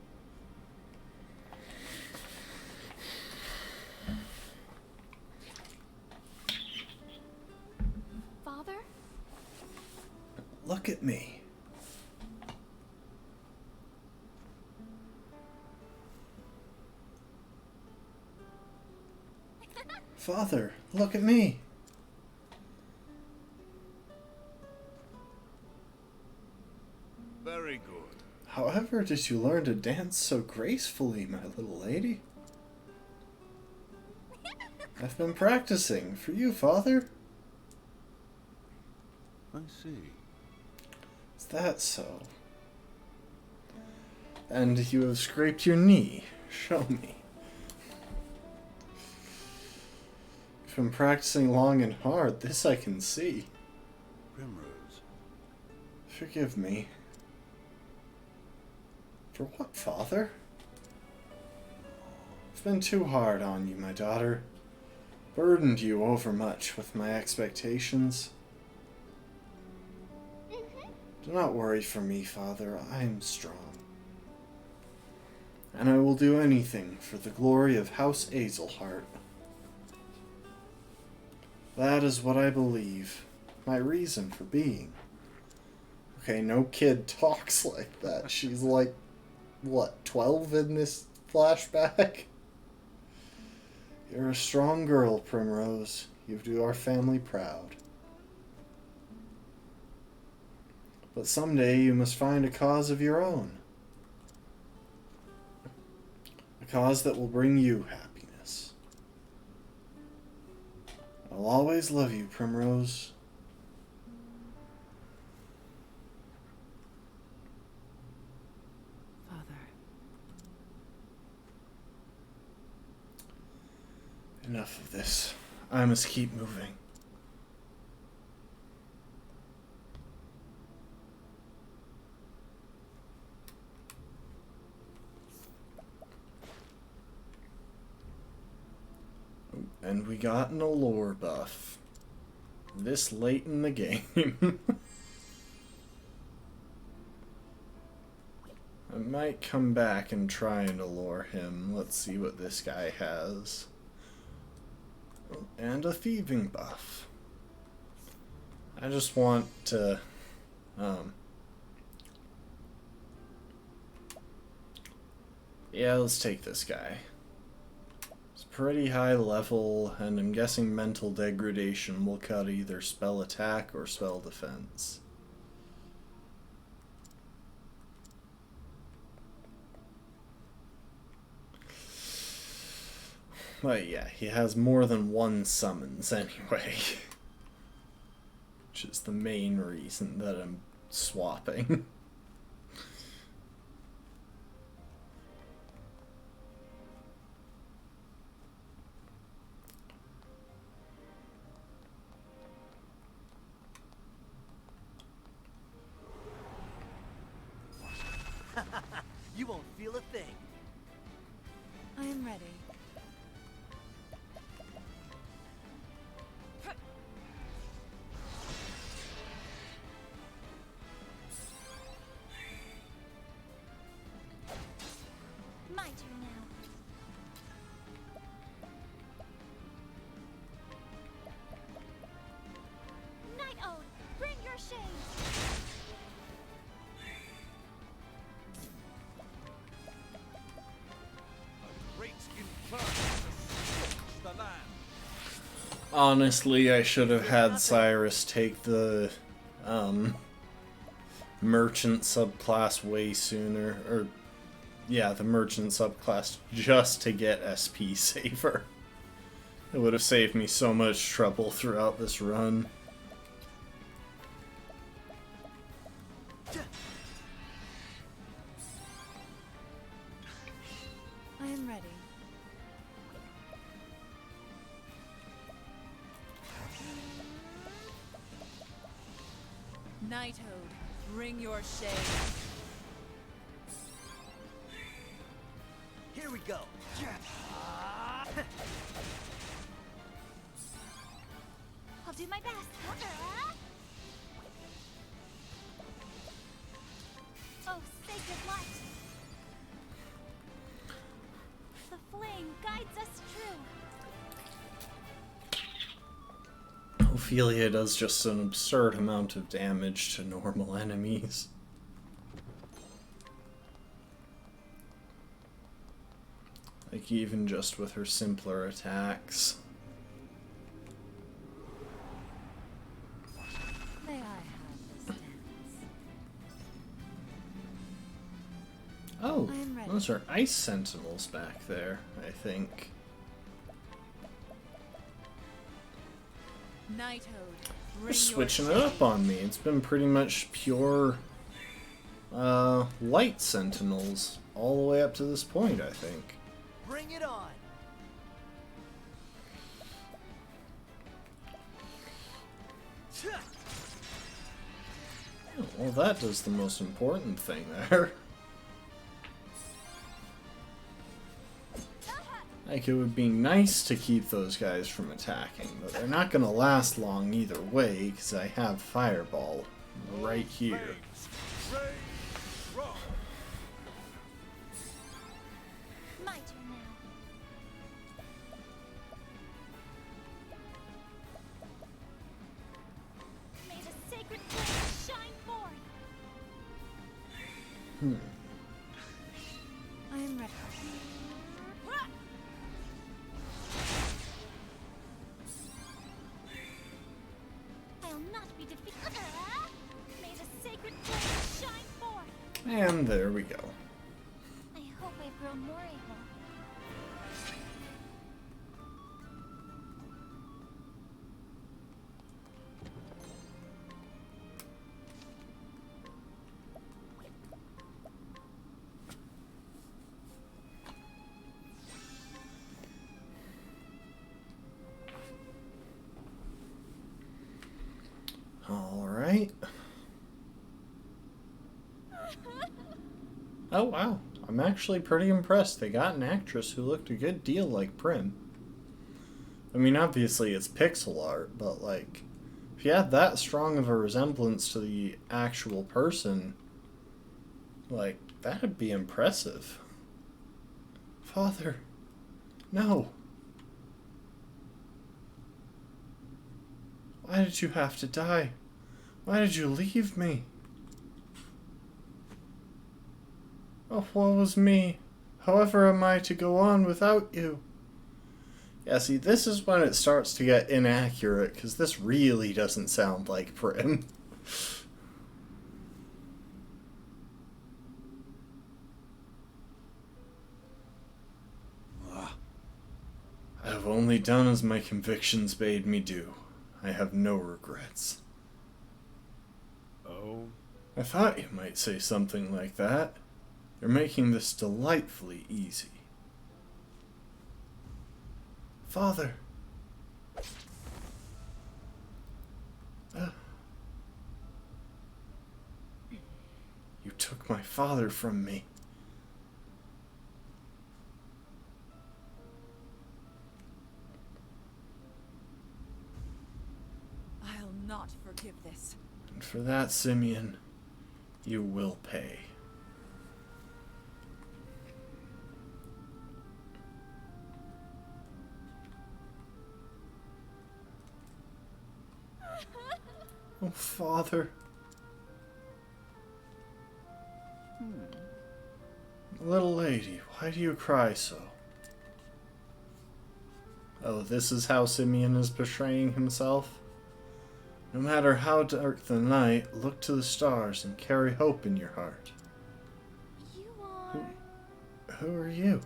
Father? Look at me. Father, look at me. Very good. However did you learn to dance so gracefully, my little lady? I've been practicing for you, Father. I see. Is that so? And you have scraped your knee. Show me. You've been practicing long and hard. This I can see. Primrose. Forgive me. For what, Father? I've been too hard on you, my daughter. Burdened you overmuch with my expectations. Do not worry for me, Father. I am strong. And I will do anything for the glory of House Azelhart. That is what I believe. My reason for being. Okay, no kid talks like that. She's like, what, 12 in this flashback? You're a strong girl, Primrose. You do our family proud. But someday you must find a cause of your own. A cause that will bring you happiness. I'll always love you, Primrose. Father. Enough of this. I must keep moving. And we got an allure buff. This late in the game. I might come back and try and allure him. Let's see what this guy has. And a thieving buff. I just want to yeah, let's take this guy. It's pretty high level, and I'm guessing mental degradation will cut either spell attack or spell defense. But yeah, he has more than one summons anyway. Which is the main reason that I'm swapping. You won't feel a thing. I am ready. My turn now. Night Own, bring your shades. Great inferno to scorch the land. Honestly, I should have had Cyrus take the merchant subclass way sooner. Or, yeah, the merchant subclass just to get SP Saver. It would have saved me so much trouble throughout this run. Knighthood, bring your shade. Here we go. I'll do my best. Oh, sacred light. The flame guides us true. Ophelia does just an absurd amount of damage to normal enemies. Like, even just with her simpler attacks. May I have this dance? Oh, I am ready. those are ice sentinels back there, I think. Knighthood, bring They're switching your it up on me. It's been pretty much pure light sentinels all the way up to this point, I think. Bring it on. Well, that does the most important thing there. Like, it would be nice to keep those guys from attacking, but they're not going to last long either way, because I have Fireball right here. Rain, rock. My turn now. May the sacred flame shine forth. I am ready. I'll not be defeated. May the sacred flame shine forth. And there we go. I hope I've grown more able. Alright. Oh wow, I'm actually pretty impressed. They got an actress who looked a good deal like Prim. I mean, obviously it's pixel art, but like, if you had that strong of a resemblance to the actual person, like, that'd be impressive. Father, no. Why did you have to die? Why did you leave me? Oh, woe is me. However am I to go on without you? Yeah, see, this is when it starts to get inaccurate, because this really doesn't sound like Prim. I have only done as my convictions bade me do. I have no regrets. Oh, I thought you might say something like that. You're making this delightfully easy. Father. You took my father from me. I'll not forgive this. And for that, Simeon, you will pay. Oh, Father. Little lady, why do you cry so? Oh, this is how Simeon is portraying himself? No matter how dark the night, look to the stars and carry hope in your heart. You are... Who are you?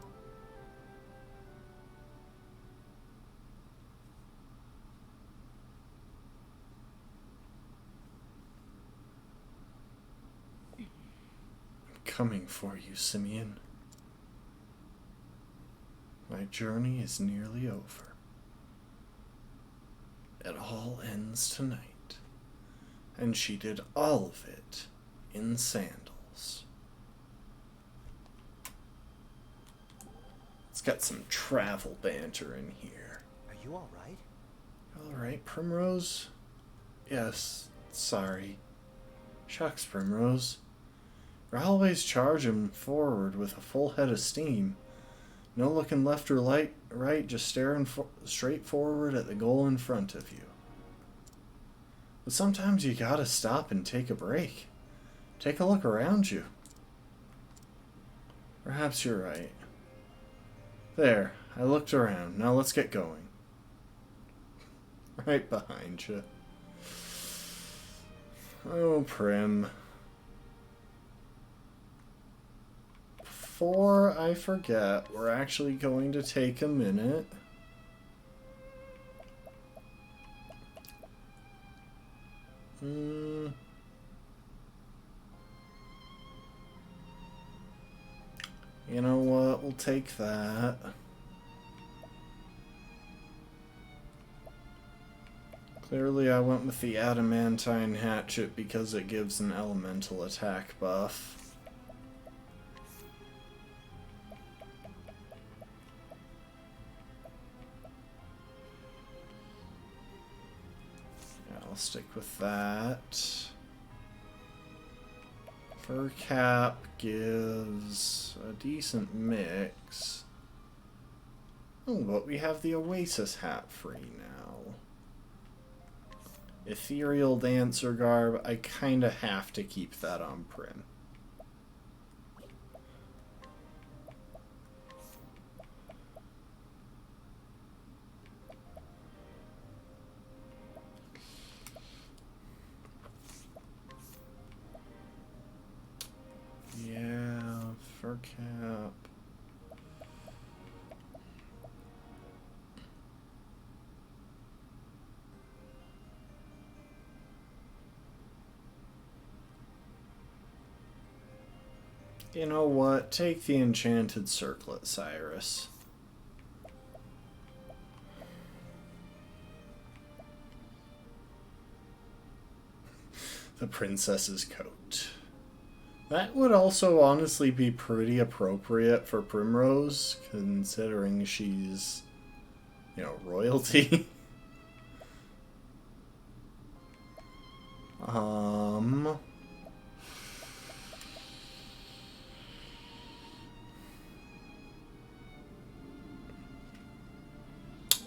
I'm coming for you, Simeon. My journey is nearly over. It all ends tonight, And she did all of it in sandals. Let's get some travel banter in here. Are you alright? Alright, Primrose? Yes, sorry. Shucks, Primrose. You're always charging forward with a full head of steam. No looking left or right, just staring straight forward at the goal in front of you. But sometimes you gotta stop and take a break. Take a look around you. Perhaps you're right. There, I looked around. Now let's get going. Right behind you. Oh, Prim. Before I forget, we're actually going to take a minute. You know what? We'll take that. Clearly I went with the adamantine hatchet because it gives an elemental attack buff. Yeah, I'll stick with that. Fur cap gives a decent mix. Oh, but we have the Oasis hat free now. Ethereal Dancer Garb, I kinda have to keep that on Prim. Yeah, fur cap. You know what? Take the enchanted circlet, Cyrus. The princess's coat. That would also honestly be pretty appropriate for Primrose, considering she's, you know, royalty.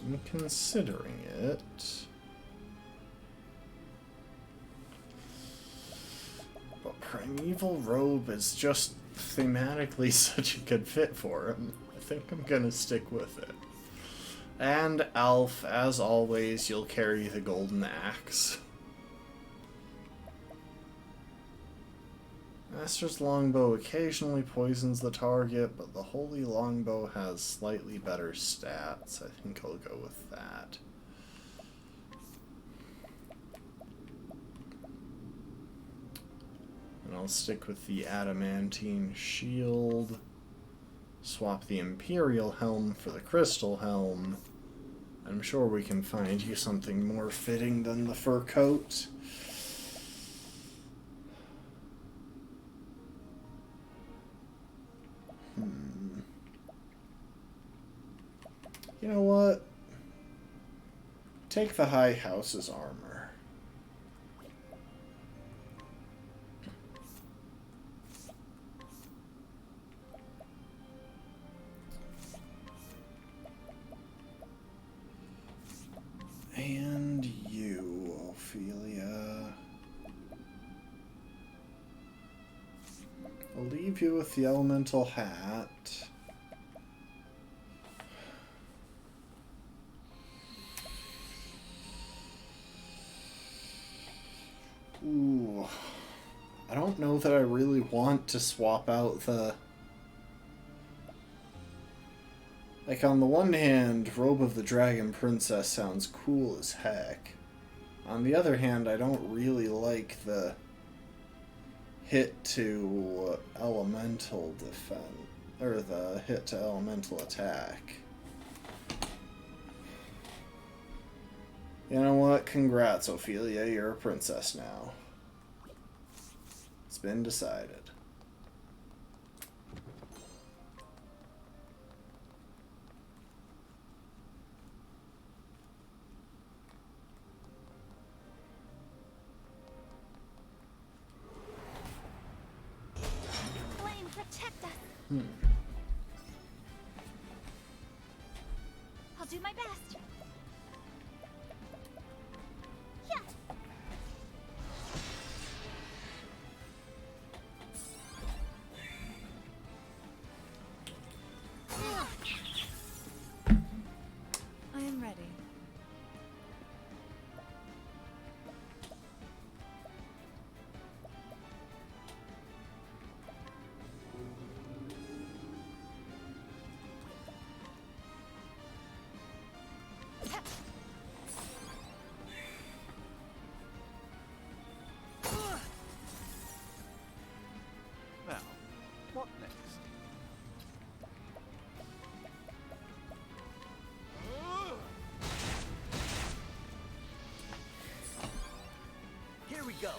I'm considering it. But Primeval Robe is just thematically such a good fit for him. I think I'm gonna stick with it. And Alf, as always, you'll carry the golden axe. Master's Longbow occasionally poisons the target, but the Holy Longbow has slightly better stats. I think I'll go with that. And I'll stick with the Adamantine Shield. Swap the Imperial Helm for the Crystal Helm. I'm sure we can find you something more fitting than the fur coat. You know what? Take the High House's armor. And you, Ophelia. I'll leave you with the elemental hat. Ooh, I don't know that I really want to swap out the... Like, on the one hand, Robe of the Dragon Princess sounds cool as heck. On the other hand, I don't really like the hit to elemental defense, or the hit to elemental attack. You know what? Congrats, Ophelia. You're a princess now. It's been decided. Flame, protect us. I'll do my best. Yeah. I am ready. Now, what next? Here we go.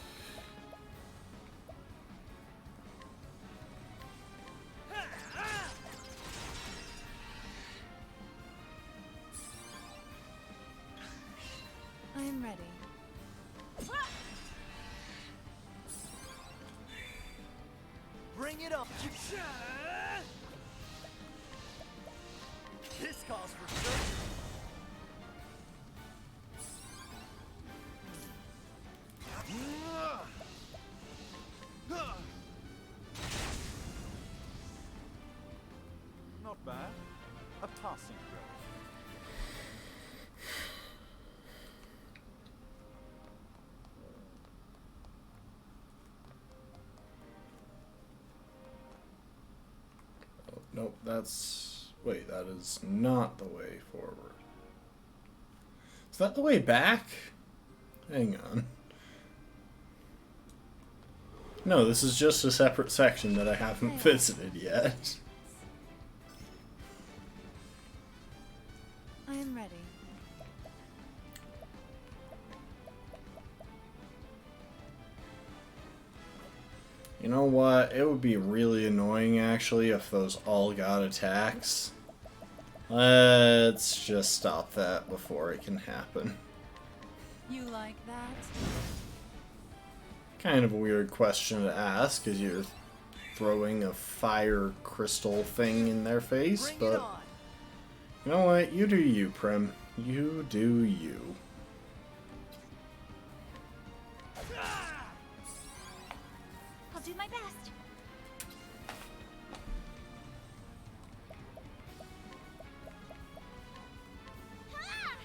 I am ready. Bring it up. This calls for surgery. Not bad. A tossing throw. Oh, nope, that's... Wait, that is not the way forward. Is that the way back? Hang on. No, this is just a separate section that I haven't visited yet. I am ready. You know what? It would be really annoying, actually, if those all got attacks. Let's just stop that before it can happen. You like that? Kind of a weird question to ask, because you're throwing a fire crystal thing in their face, Bring it but... on. You know what? You do you, Prim. You do you. I'll do my best. Ah!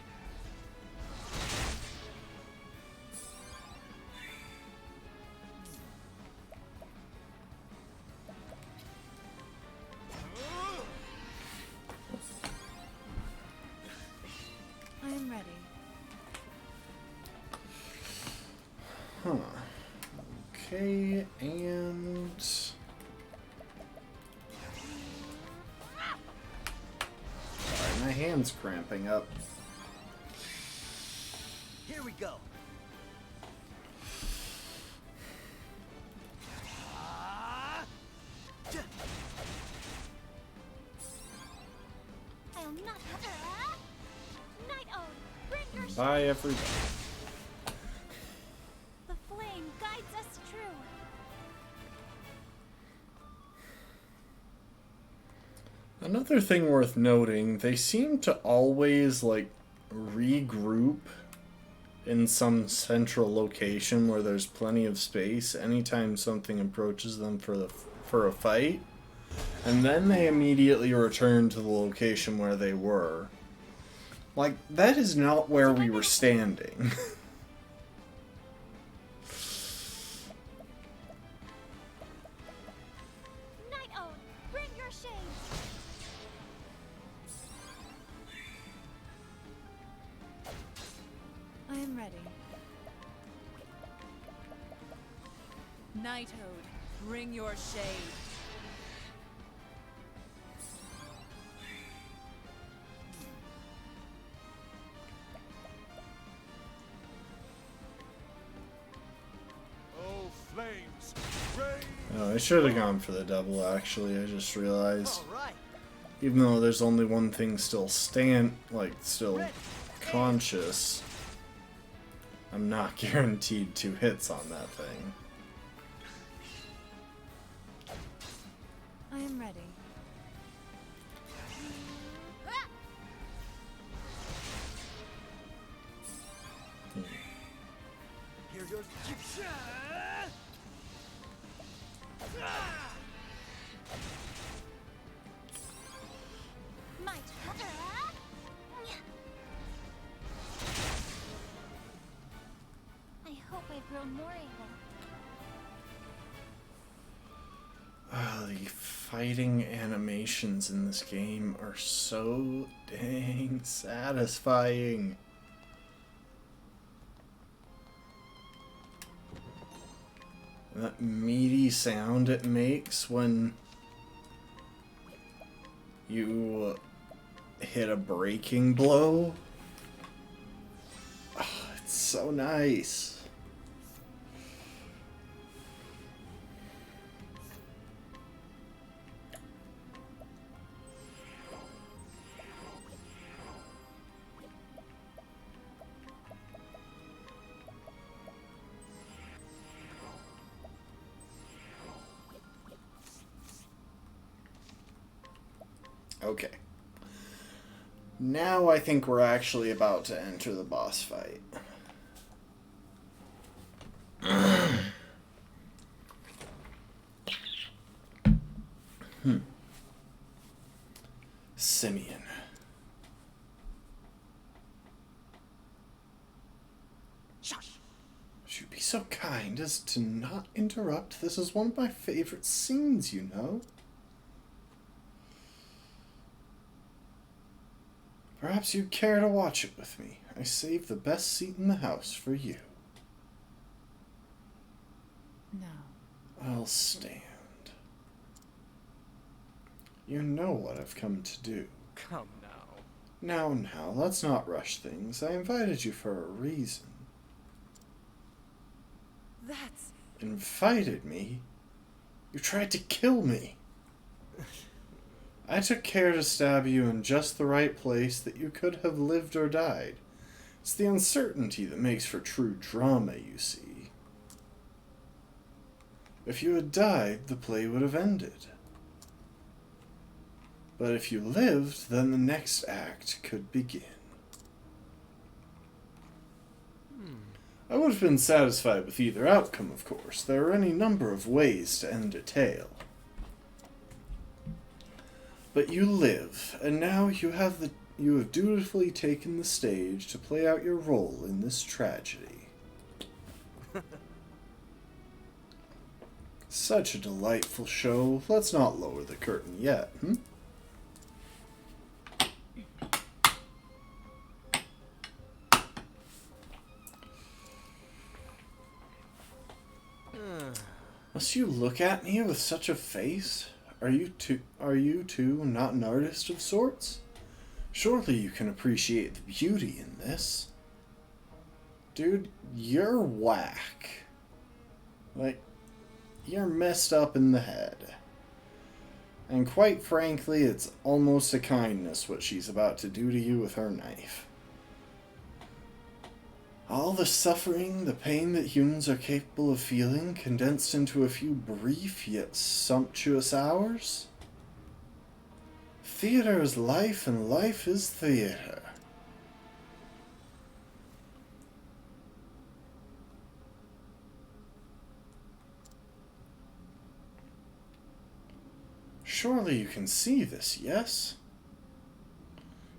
I am ready. Huh. Okay, and... Sorry, my hand's cramping up. Here we go. I'll not have... Night Ode, bring your Bye, everybody. The flame guides us true. Another thing worth noting, they seem to always, like, regroup in some central location where there's plenty of space anytime something approaches them for a fight. And then they immediately return to the location where they were. Like, that is not where we were standing. Night Ode, bring your shade. I am ready. Night Ode, bring your shade. Oh, I should have gone for the double, actually. I just realized. All right. Even though there's only one thing still still conscious, I'm not guaranteed 2 hits on that thing. I am ready. Here goes. My turn. I hope I've grown more able. The fighting animations in this game are so dang satisfying. That meaty sound it makes when you hit a breaking blow. Oh, it's so nice. Okay. Now I think we're actually about to enter the boss fight. Simeon. Shush. Would you be so kind as to not interrupt? This is one of my favorite scenes, you know. Perhaps you'd care to watch it with me. I saved the best seat in the house for you. No. I'll stand. You know what I've come to do. Come now. Now, let's not rush things. I invited you for a reason. That's... Invited me? You tried to kill me. I took care to stab you in just the right place that you could have lived or died. It's the uncertainty that makes for true drama, you see. If you had died, the play would have ended. But if you lived, then the next act could begin. I would have been satisfied with either outcome, of course. There are any number of ways to end a tale. But you live, and now you have dutifully taken the stage to play out your role in this tragedy. Such a delightful show. Let's not lower the curtain yet, hmm? Must you look at me with such a face? Are you two not an artist of sorts? Surely you can appreciate the beauty in this. Dude, you're whack. Like, you're messed up in the head. And quite frankly, it's almost a kindness what she's about to do to you with her knife. All the suffering, the pain that humans are capable of feeling, condensed into a few brief yet sumptuous hours? Theater is life, and life is theater. Surely you can see this, yes?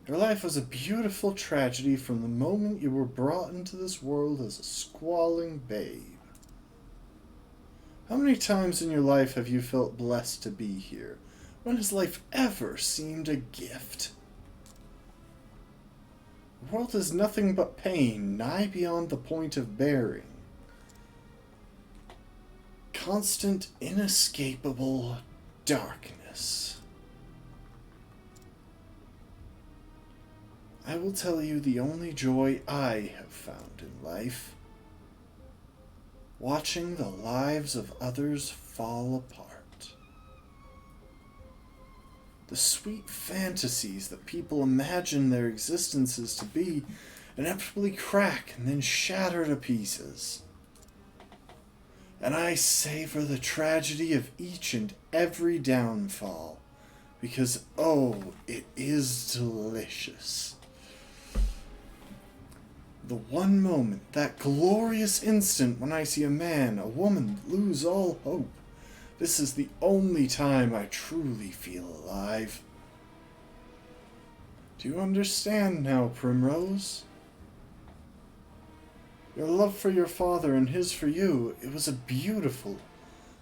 Your life was a beautiful tragedy from the moment you were brought into this world as a squalling babe. How many times in your life have you felt blessed to be here? When has life ever seemed a gift? The world is nothing but pain, nigh beyond the point of bearing. Constant, inescapable darkness. I will tell you the only joy I have found in life. watching the lives of others fall apart. The sweet fantasies that people imagine their existences to be inevitably crack and then shatter to pieces. And I savor the tragedy of each and every downfall, because, oh, it is delicious. The one moment, that glorious instant when I see a man, a woman lose all hope. This is the only time I truly feel alive. Do you understand now, Primrose? Your love for your father and his for you, it was a beautiful,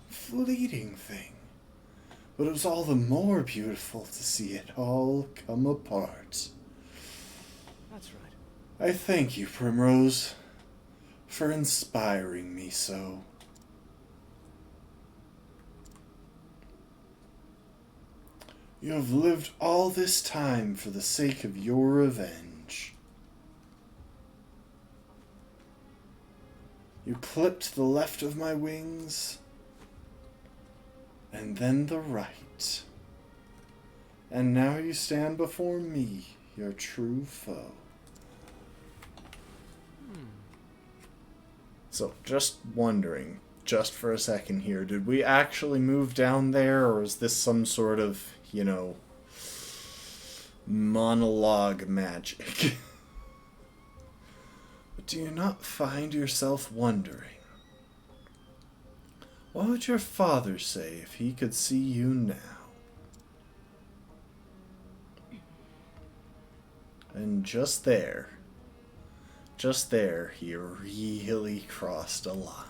fleeting thing. But it was all the more beautiful to see it all come apart. That's right. I thank you, Primrose, for inspiring me so. You have lived all this time for the sake of your revenge. You clipped the left of my wings, and then the right. And now you stand before me, your true foe. So, just wondering, just for a second here, did we actually move down there, or is this some sort of, monologue magic? But do you not find yourself wondering, what would your father say if he could see you now? And just there, he really crossed a line.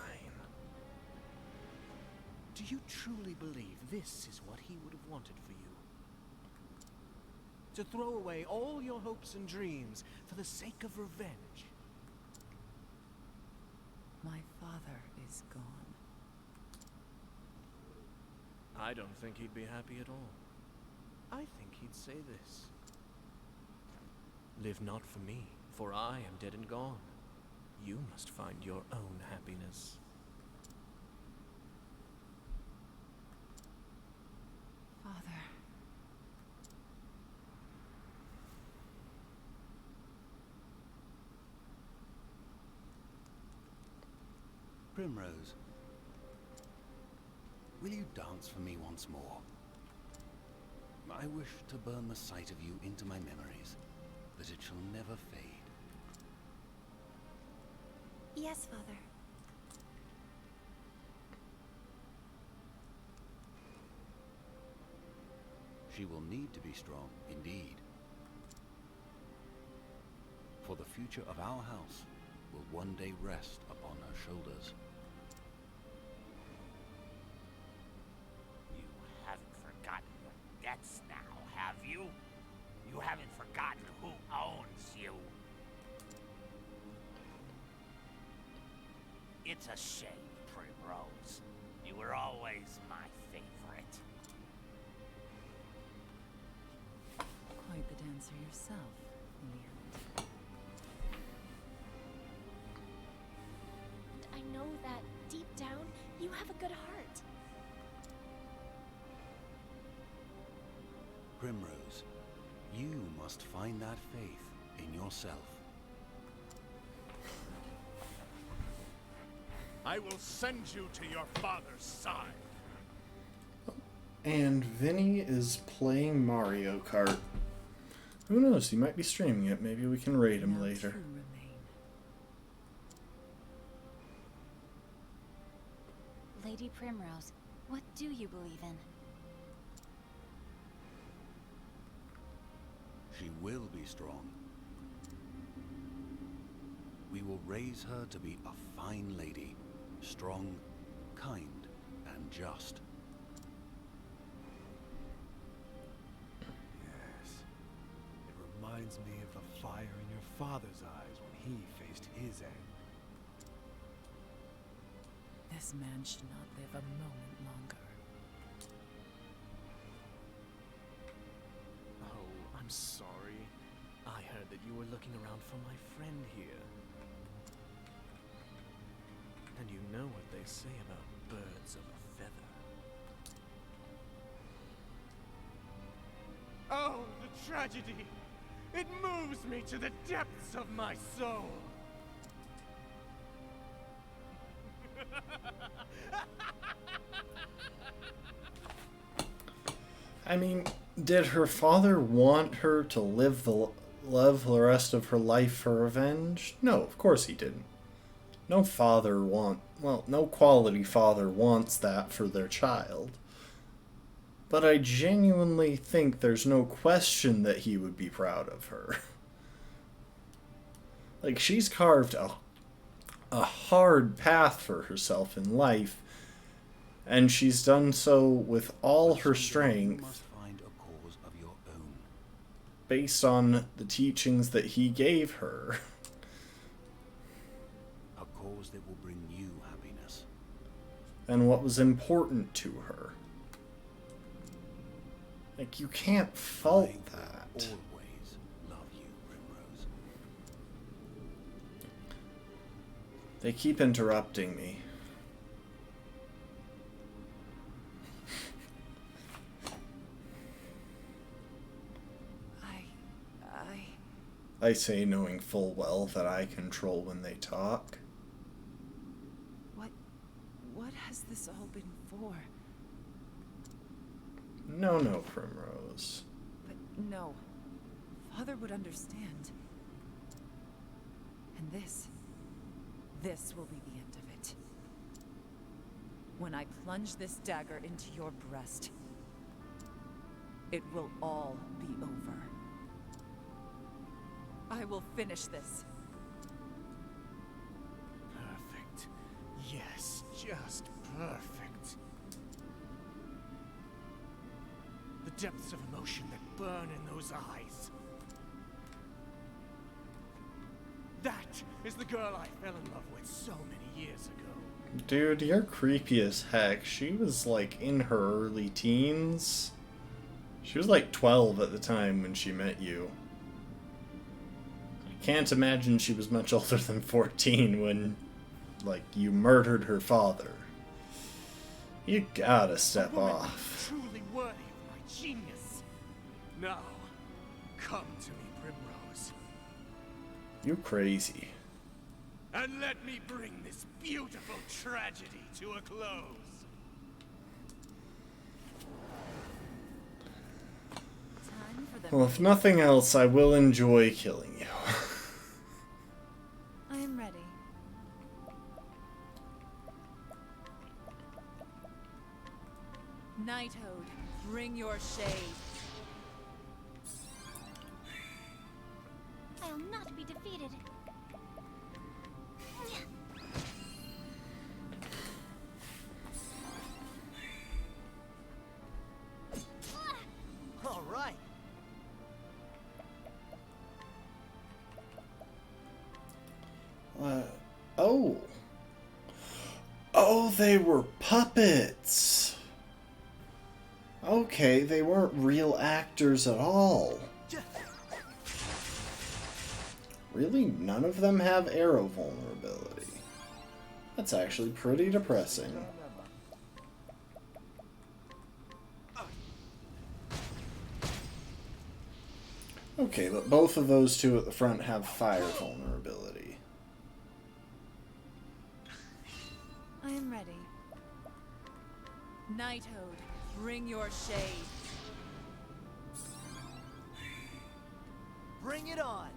Do you truly believe this is what he would have wanted for you? To throw away all your hopes and dreams for the sake of revenge? My father is gone. I don't think he'd be happy at all. I think he'd say this. Live not for me, for I am dead and gone. You must find your own happiness. Father. Primrose, will you dance for me once more? I wish to burn the sight of you into my memories, that it shall never fade. Yes, Father. She will need to be strong, indeed. For the future of our house will one day rest upon her shoulders. You haven't forgotten your debts now, have you? You haven't forgotten who owns you. It's a shame, Primrose. You were always my favorite. Quite the dancer yourself, in the end. And I know that, deep down, you have a good heart. Primrose, you must find that faith in yourself. I will send you to your father's side. And Vinny is playing Mario Kart. Who knows, he might be streaming it. Maybe we can raid him Now later. two remain. Lady Primrose, what do you believe in? She will be strong. We will raise her to be a fine lady, strong, kind, and just. Yes. It reminds me of the fire in your father's eyes when he faced his end. This man should not live a moment longer. Oh, I'm sorry. I heard that you were looking around for my friend here. And you know what they say about birds of a feather. Oh, the tragedy! It moves me to the depths of my soul! I mean, did her father want her to live the rest of her life for revenge? No, of course he didn't. No quality father wants that for their child. But I genuinely think there's no question that he would be proud of her. Like, she's carved a hard path for herself in life, and she's done so with all her strength, You must find a cause of your own. based on the teachings that he gave her. A cause that will bring you happiness. And what was important to her. Like, you can't fault I that. will always love you, Primrose. They keep interrupting me. I say, knowing full well that I control when they talk. What has this all been for? No, Primrose. But no. Father would understand. And this will be the end of it. When I plunge this dagger into your breast, it will all be over. I will finish this. Perfect. Yes, just perfect. The depths of emotion that burn in those eyes. That is the girl I fell in love with so many years ago. Dude, you're creepy as heck. She was like in her early teens. She was like 12 at the time when she met you. I can't imagine she was much older than 14 when, like, you murdered her father. You gotta step A woman off. truly worthy of my genius. Now, come to me, Primrose, You crazy. and let me bring this beautiful tragedy to a close. Time for the Well, if nothing else, I will enjoy killing you. I am ready. Nighthode, bring your shade. I'll not be defeated. All right. Oh. Oh, they were puppets. Okay, they weren't real actors at all. Really? None of them have arrow vulnerability. That's actually pretty depressing. Okay, but both of those two at the front have fire vulnerability. I am ready. Nighthode, bring your shade. Bring it on.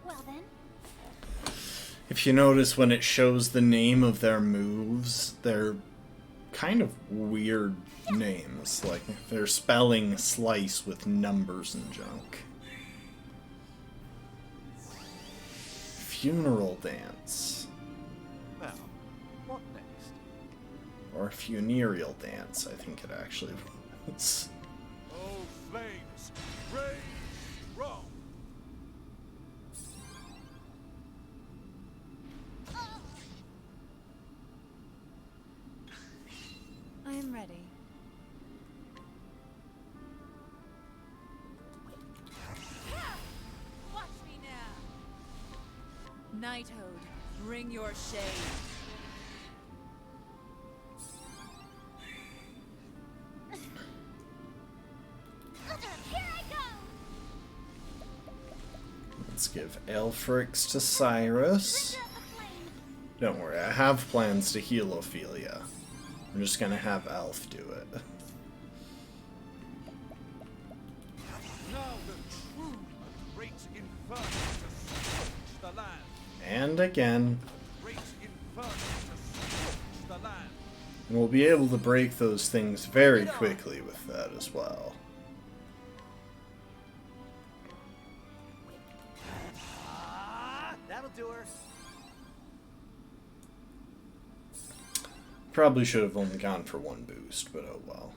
Well then, If you notice when it shows the name of their moves, they're kind of weird names. Like, they're spelling slice with numbers and junk. Funeral dance. Now, what next? Or funereal dance, I think it actually was. Oh, flames, rage, Rome. I am ready. Watch me now. Knighthood, bring your shade. Here I go! Let's give Aelfric's to Cyrus. Render up the flame. Don't worry, I have plans to heal Ophelia. I'm just gonna have Alf do it. Now the true great inferno to scorch the land. And again. Great inferno to scorch the land. And we'll be able to break those things very quickly with that as well. That'll do her. Probably should have only gone for one boost, but oh well.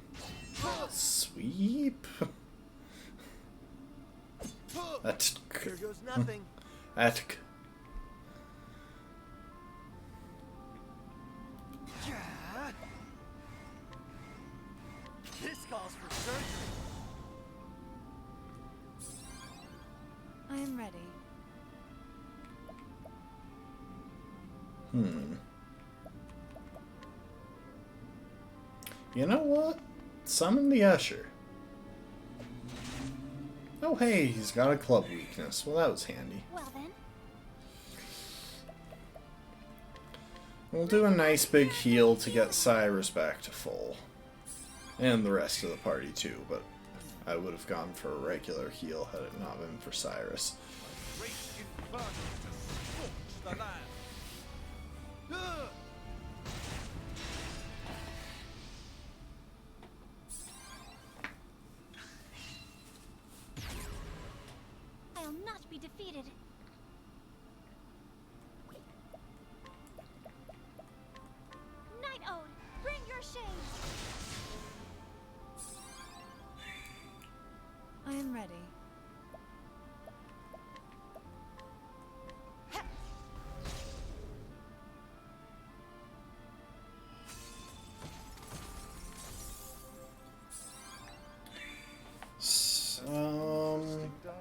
Sweep. Here goes nothing. Atk. This calls for surgery. I am ready. You know what? Summon the Usher. Oh hey, he's got a club weakness. Well, that was handy. Well then, We'll do a nice big heal to get Cyrus back to full. And the rest of the party too, but I would have gone for a regular heal had it not been for Cyrus. Great inferno to scorch the land. Ugh! I'll not be defeated. Night Ode, bring your shade. I am ready.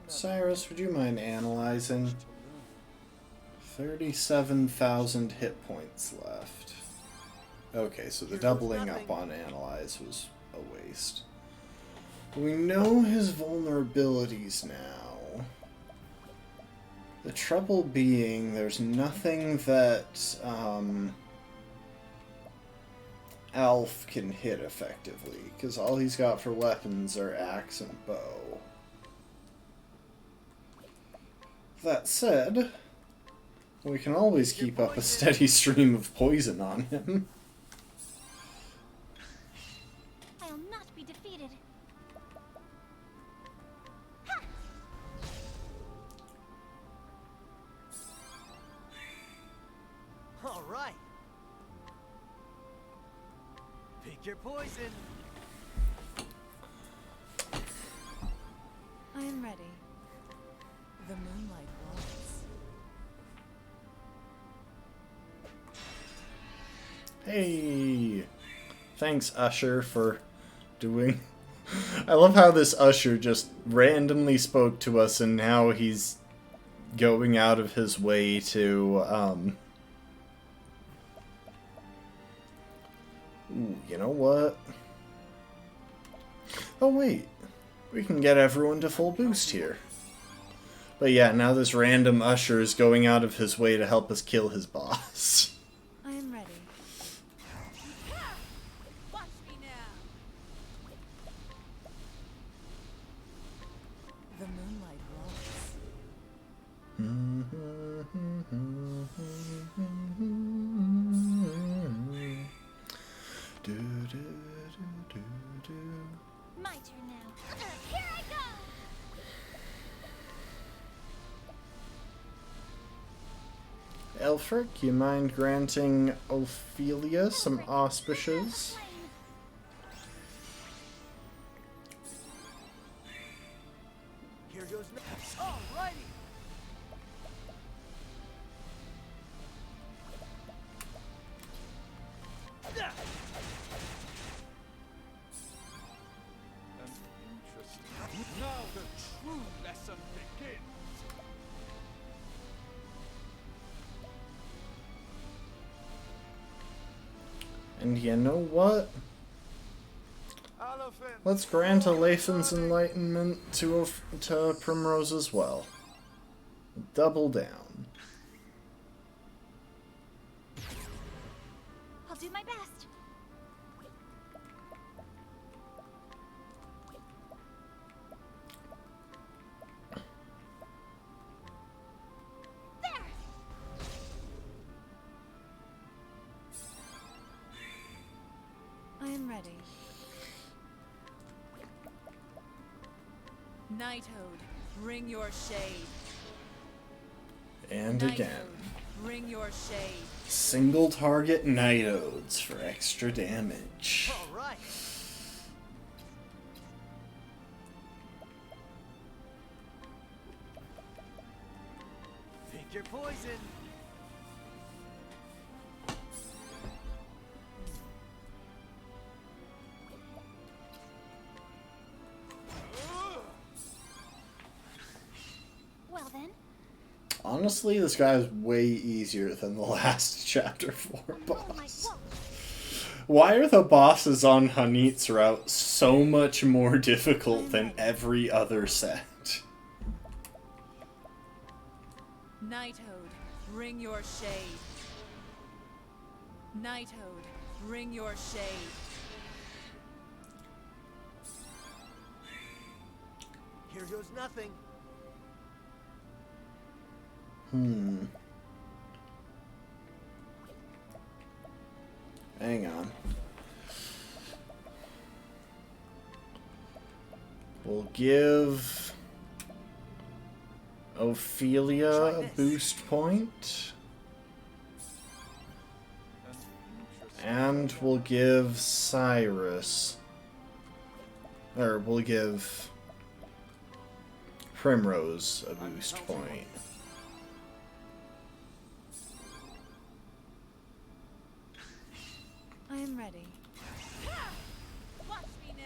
Cyrus, would you mind analyzing? 37,000 hit points left. Okay, so the doubling up on analyze was a waste. We know his vulnerabilities now. The trouble being, there's nothing that Alf can hit effectively, because all he's got for weapons are axe and bow. That said, we can always keep up a steady stream of poison on him. I'll not be defeated. All right. Pick your poison. I am ready. The moonlight walks. Hey! Thanks, Usher, for doing... I love how this Usher just randomly spoke to us and now he's going out of his way to, Ooh, you know what? Oh wait, we can get everyone to full boost here. But yeah, now this random Usher is going out of his way to help us kill his boss. I am ready. Watch me now. The moonlight walks. My turn now. Here I go. Aelfric, you mind granting Ophelia some auspices? Here goes next. Alrighty. lesson begins. And you know what? Let's grant Alephan's enlightenment to Primrose as well. Double down. I'll do my best. There. I am ready. Nightode, bring your shade. And Nightode, again. bring your shade. Single target Nightodes for extra damage. All right. Pick your poison. Well then, Honestly, this guy is way easier than the last Chapter 4 roll my boss. quote. Why are the bosses on Hanit's route so much more difficult than every other set? Nightode, bring your shade. Nightode, bring your shade. Here goes nothing. Hang on. We'll give Ophelia a boost point. And we'll give Cyrus. Or we'll give Primrose a boost point. I am ready. Watch me now.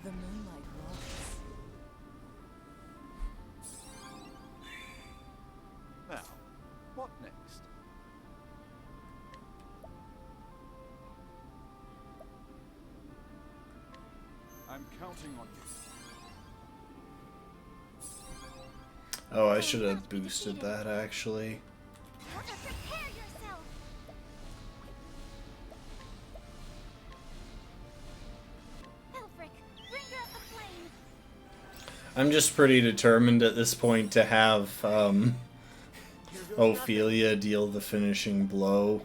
The moonlight walks. Now, what next? I'm counting on you. Oh, I should have boosted that actually. Prepare yourself. Elfric, bring her up the flame. I'm just pretty determined at this point to have Ophelia deal the finishing blow.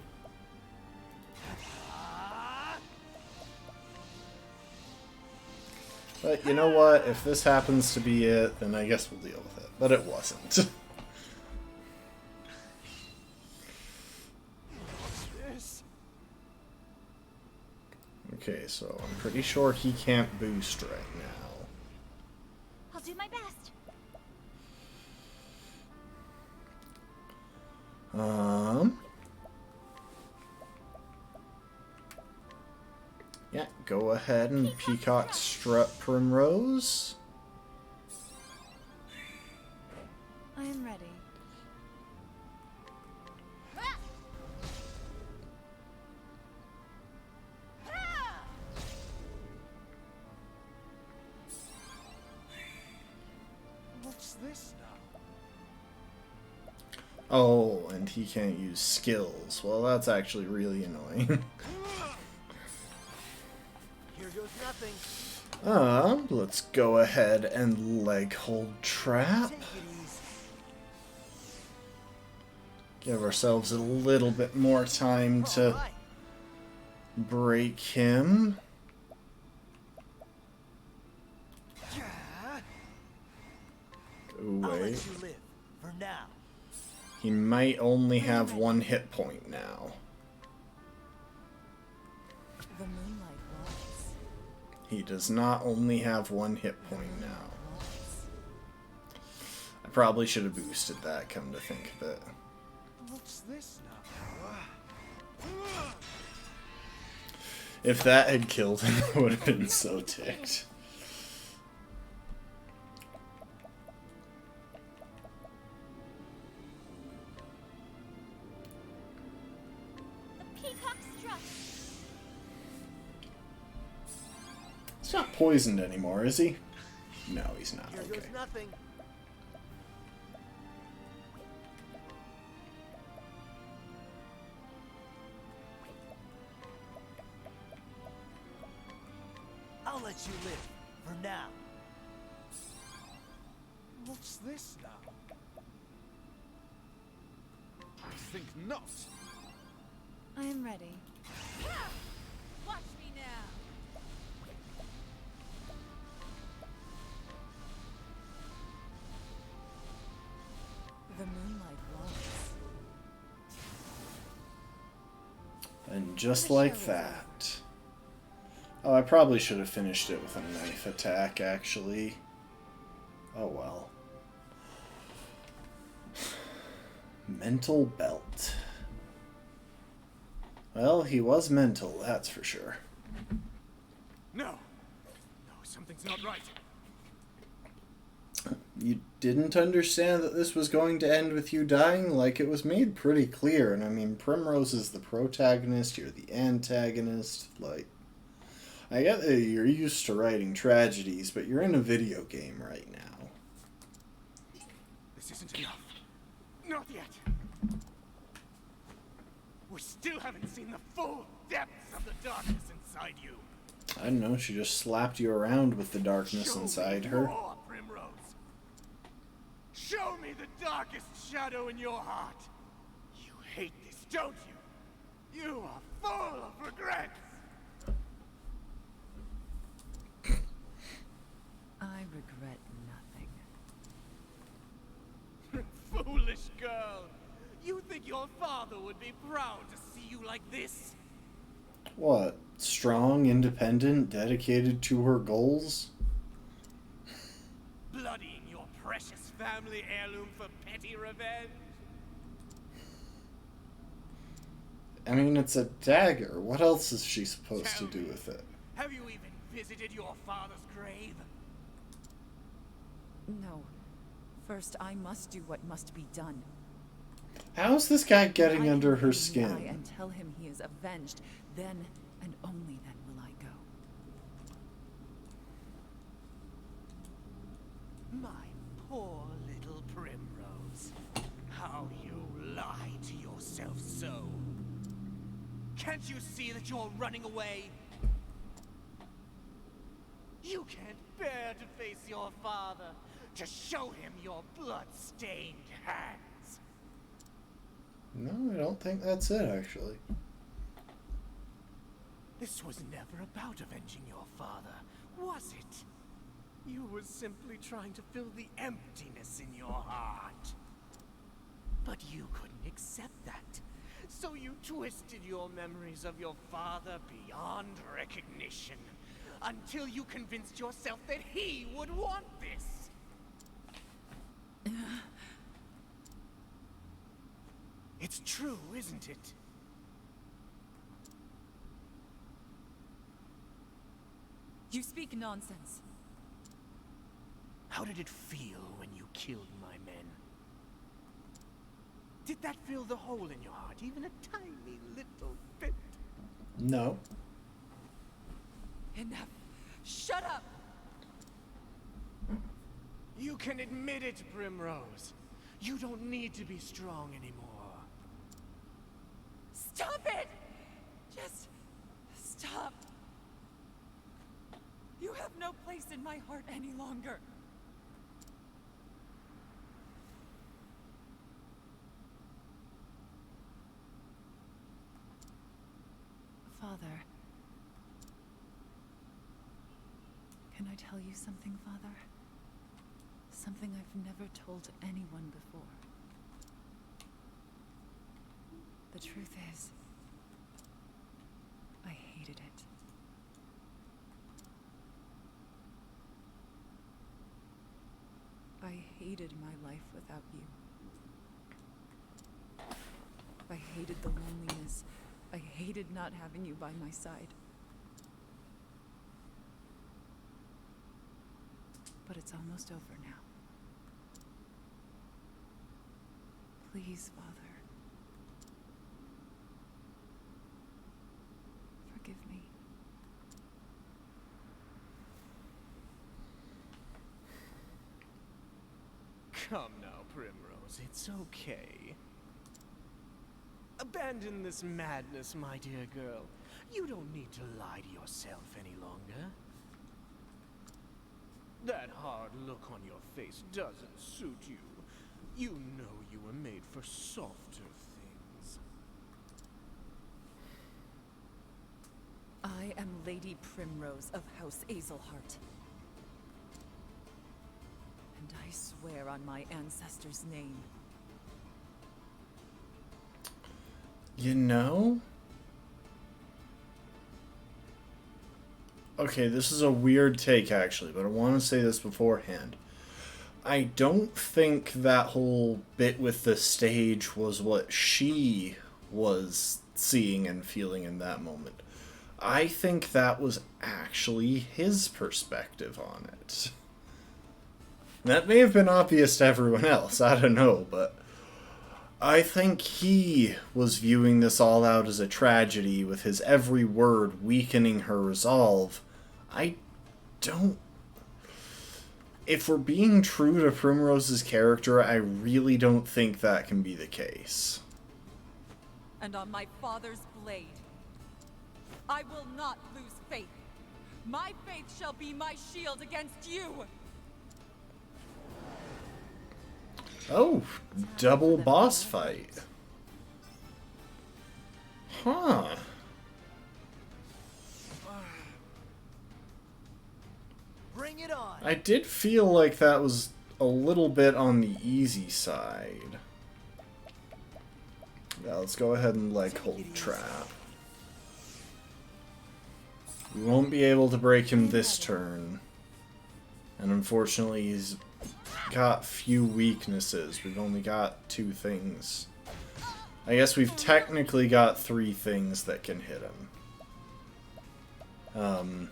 But you know what? If this happens to be it, then I guess we'll deal with it. But it wasn't. This? Okay, so I'm pretty sure he can't boost right now. I'll do my best. Yeah, go ahead and Peacock Strut Primrose. I am ready. What's this now? Oh, and he can't use skills. Well, that's actually really annoying. Here goes nothing. Let's go ahead and leg hold trap. Take it easy. Give ourselves a little bit more time All to right. break him. Ooh, I'll let wait. you live for now. He might only have one hit point now. The moonlight walks. He does not only have one hit point now. I probably should have boosted that, come to think of it. What's this now? If that had killed him, I would have been so ticked. The peacock struck. He's not poisoned anymore, is he? No, he's not. Here Okay. goes nothing. I'll let you live, for now. What's this now? I think not. I am ready. Watch me now. The moonlight glows. And just like that. Oh, I probably should have finished it with a knife attack, actually. Oh well. Mental belt. Well, he was mental, that's for sure. No! No, something's not right. You didn't understand that this was going to end with you dying? Like, it was made pretty clear. And I mean, Primrose is the protagonist, you're the antagonist. Like, I get that you're used to writing tragedies, but you're in a video game right now. This isn't enough. Not yet. We still haven't seen the full depths of the darkness inside you. I don't know, she just slapped you around with the darkness Show inside me her. more, Primrose. Show me the darkest shadow in your heart. You hate this, don't you? You are full of regrets. I regret nothing. Foolish girl. You think your father would be proud to see you like this? What? Strong, independent, dedicated to her goals? Bloodying your precious family heirloom for petty revenge? I mean, it's a dagger. What else is she supposed Tell to do me, with it? have you even visited your father's grave? No. First, I must do what must be done. How's this guy getting I under can her eye skin? and tell him he is avenged. Then, and only then, will I go. My poor little Primrose. How you lie to yourself so. Can't you see that you're running away? You can't bear to face your father, to show him your blood-stained hands. No, I don't think that's it, actually. This was never about avenging your father, was it? You were simply trying to fill the emptiness in your heart. But you couldn't accept that, so you twisted your memories of your father beyond recognition, until you convinced yourself that he would want this. It's true, isn't it? You speak nonsense. How did it feel when you killed my men? Did that fill the hole in your heart, even a tiny little bit? No. Enough. Shut up! You can admit it, Primrose. You don't need to be strong anymore. Stop it! Just stop. You have no place in my heart any longer. Father. Can I tell you something, Father? Something I've never told anyone before. The truth is, I hated it. I hated my life without you. I hated the loneliness. I hated not having you by my side. but it's almost over now. Please, Father. Forgive me. Come now, Primrose, it's okay. Abandon this madness, my dear girl. You don't need to lie to yourself any longer. That hard look on your face doesn't suit you. You know you were made for softer things. I am Lady Primrose of House Azelheart. And I swear on my ancestors' name. You know? Okay, this is a weird take, actually, but I want to say this beforehand. I don't think that whole bit with the stage was what she was seeing and feeling in that moment. I think that was actually his perspective on it. That may have been obvious to everyone else, I don't know, but I think he was viewing this all out as a tragedy, with his every word weakening her resolve. I don't... If we're being true to Primrose's character, I really don't think that can be the case. And on my father's blade, I will not lose faith. My faith shall be my shield against you. Oh, double boss fight. Huh. Bring it on. I did feel like that was a little bit on the easy side. Yeah, let's go ahead and leg hold trap. We won't be able to break him this turn. And unfortunately, he's got few weaknesses. We've only got 2 things. I guess we've technically got 3 things that can hit him.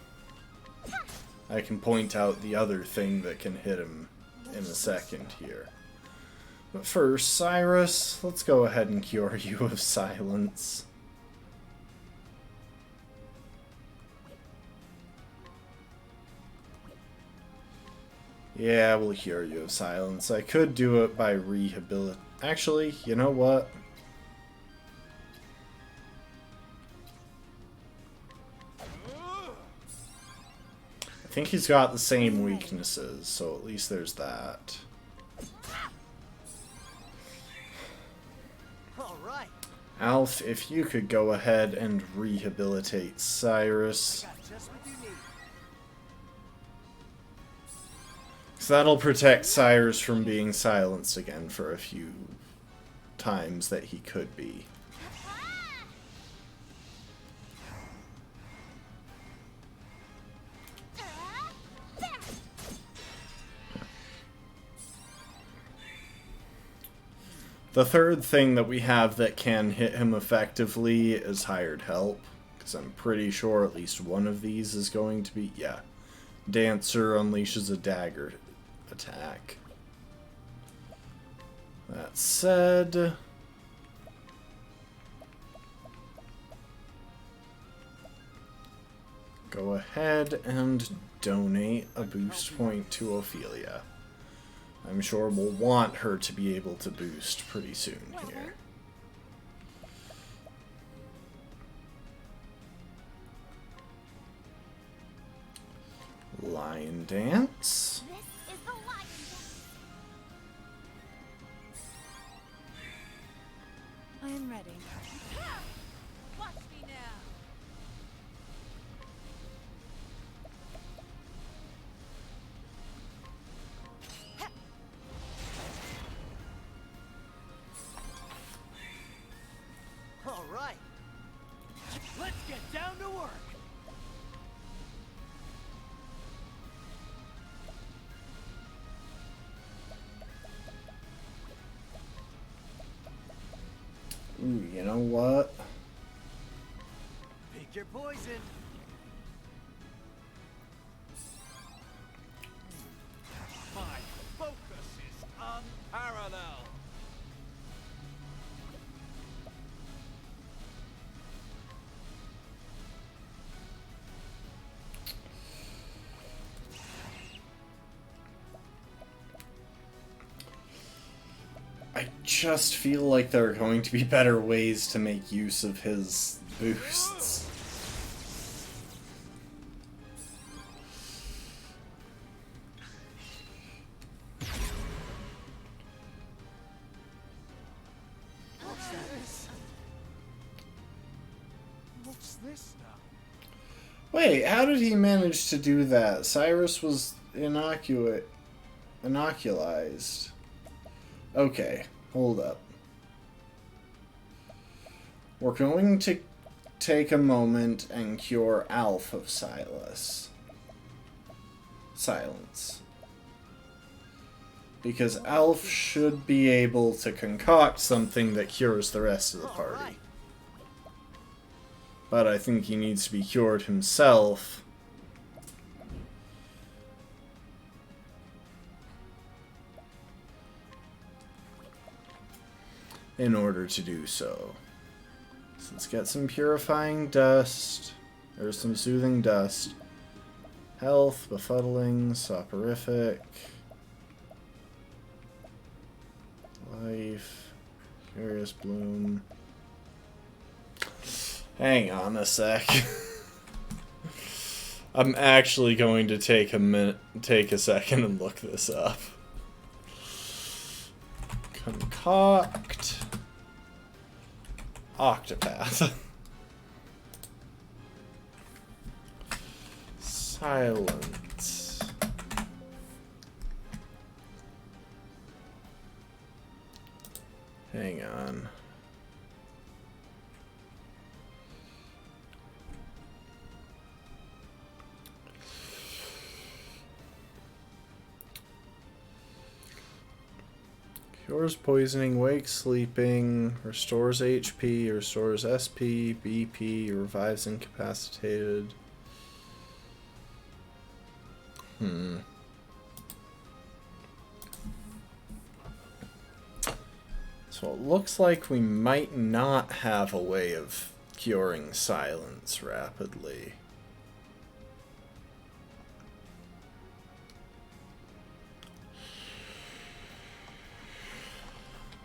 I can point out the other thing that can hit him in a second here. But first, Cyrus, let's go ahead and cure you of silence. Yeah, we'll cure you of silence. I could do it by rehabilit... Actually, you know what? I think he's got the same weaknesses, so at least there's that. All right. Alf, if you could go ahead and rehabilitate Cyrus. Got just what you need. So that'll protect Cyrus from being silenced again for a few times that he could be. The third thing that we have that can hit him effectively is hired help, because I'm pretty sure at least one of these is going to be, yeah. Dancer unleashes a dagger attack. That said, go ahead and donate a boost point to Ophelia. I'm sure we'll want her to be able to boost pretty soon here. Lion dance. This is the lion dance. I am ready. Watch me now. All right. Let's get down to work. Ooh, you know what? Pick your poison. Infernal! I just feel like there are going to be better ways to make use of his boosts. What's this now? Wait, how did he manage to do that? Cyrus was inoculized. Okay, hold up. We're going to take a moment and cure Alf of Silence. Because Alf should be able to concoct something that cures the rest of the party. But I think he needs to be cured himself. In order to do so. So let's get some purifying dust, or some soothing dust. Health, befuddling, soporific. Life, curious bloom. Hang on a sec. I'm actually going to take a second and look this up. Concoct Octopath. Silence. Hang on. Cures poisoning, wakes sleeping, restores HP, restores SP, BP, revives incapacitated. So it looks like we might not have a way of curing silence rapidly.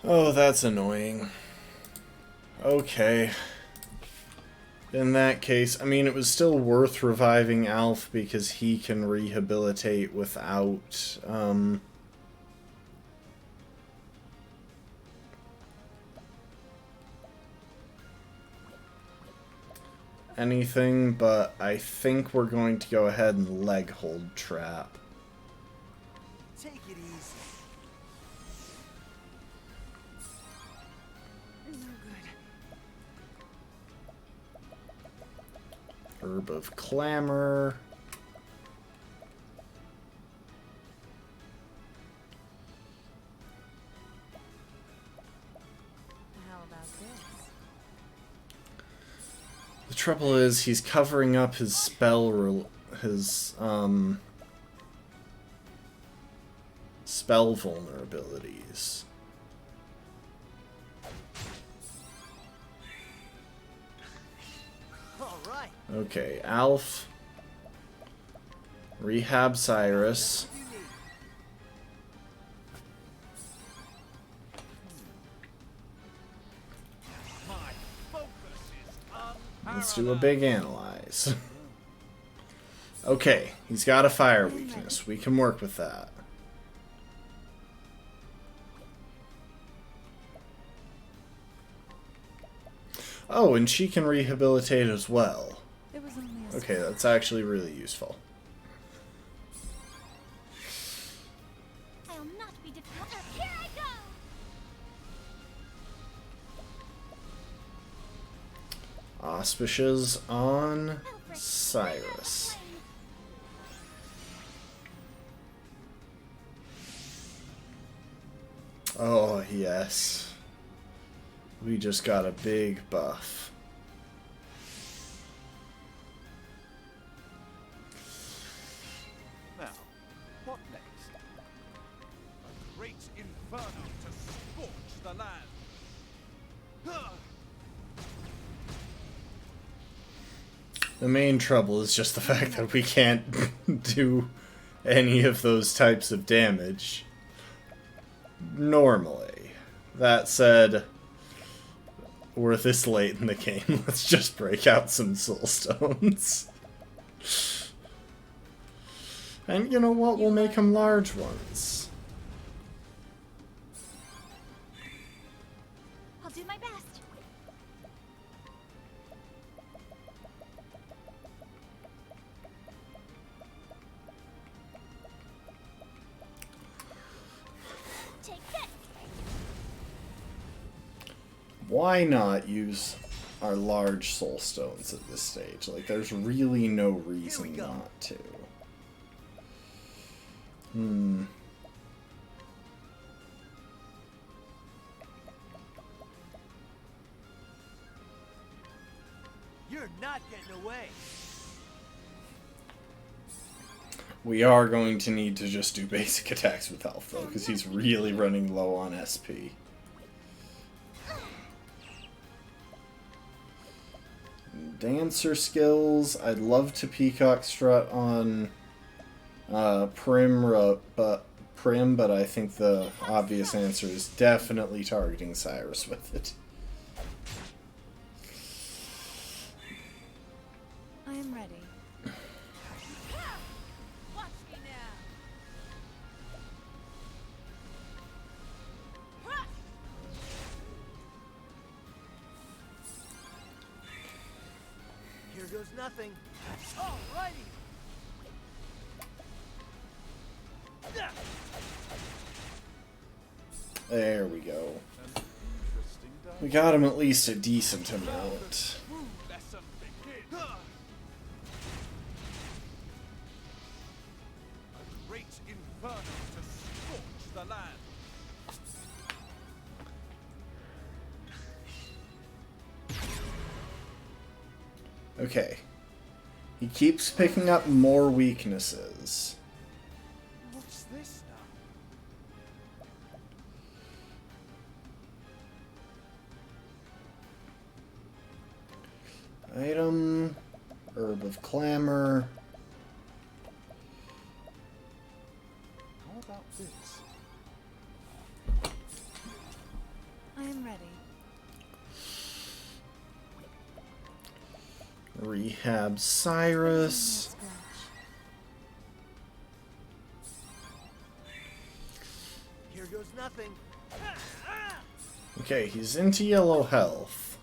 Oh, that's annoying. Okay. In that case, I mean, it was still worth reviving Alf because he can rehabilitate without, anything, but I think we're going to go ahead and leg hold trap. Take it easy. Herb of Clamor. How about this? The trouble is, he's covering up his spell vulnerabilities. Okay, Alf. Rehab Cyrus. Let's do a big analyze. Okay, he's got a fire weakness. We can work with that. Oh, and she can rehabilitate as well. It was only a Okay, that's actually really useful. I'll not be defeated. Here I go! Auspicious on Cyrus. Oh, yes. We just got a big buff. Now, what next? A great inferno to The main trouble is just the fact that we can't do any of those types of damage normally. That said, we're this late in the game. Let's just break out some soul stones. And you know what? We'll make them large ones. I'll do my best. Take this. Why not use our large soul stones at this stage? Like, there's really no reason not to. You're not getting away. We are going to need to just do basic attacks with health, though, because he's really running low on SP. Dancer skills. I'd love to peacock strut on Prim, but I think the obvious answer is definitely targeting Cyrus with it. I am ready. Watch me now. Here goes nothing. Alrighty. There we go. We got him at least a decent amount. A great inferno to scorch the land. Okay. He keeps picking up more weaknesses. What's this now? Item. Herb of Clamor. How about this? I am ready. Rehab Cyrus. Here goes nothing. Okay, he's into yellow health.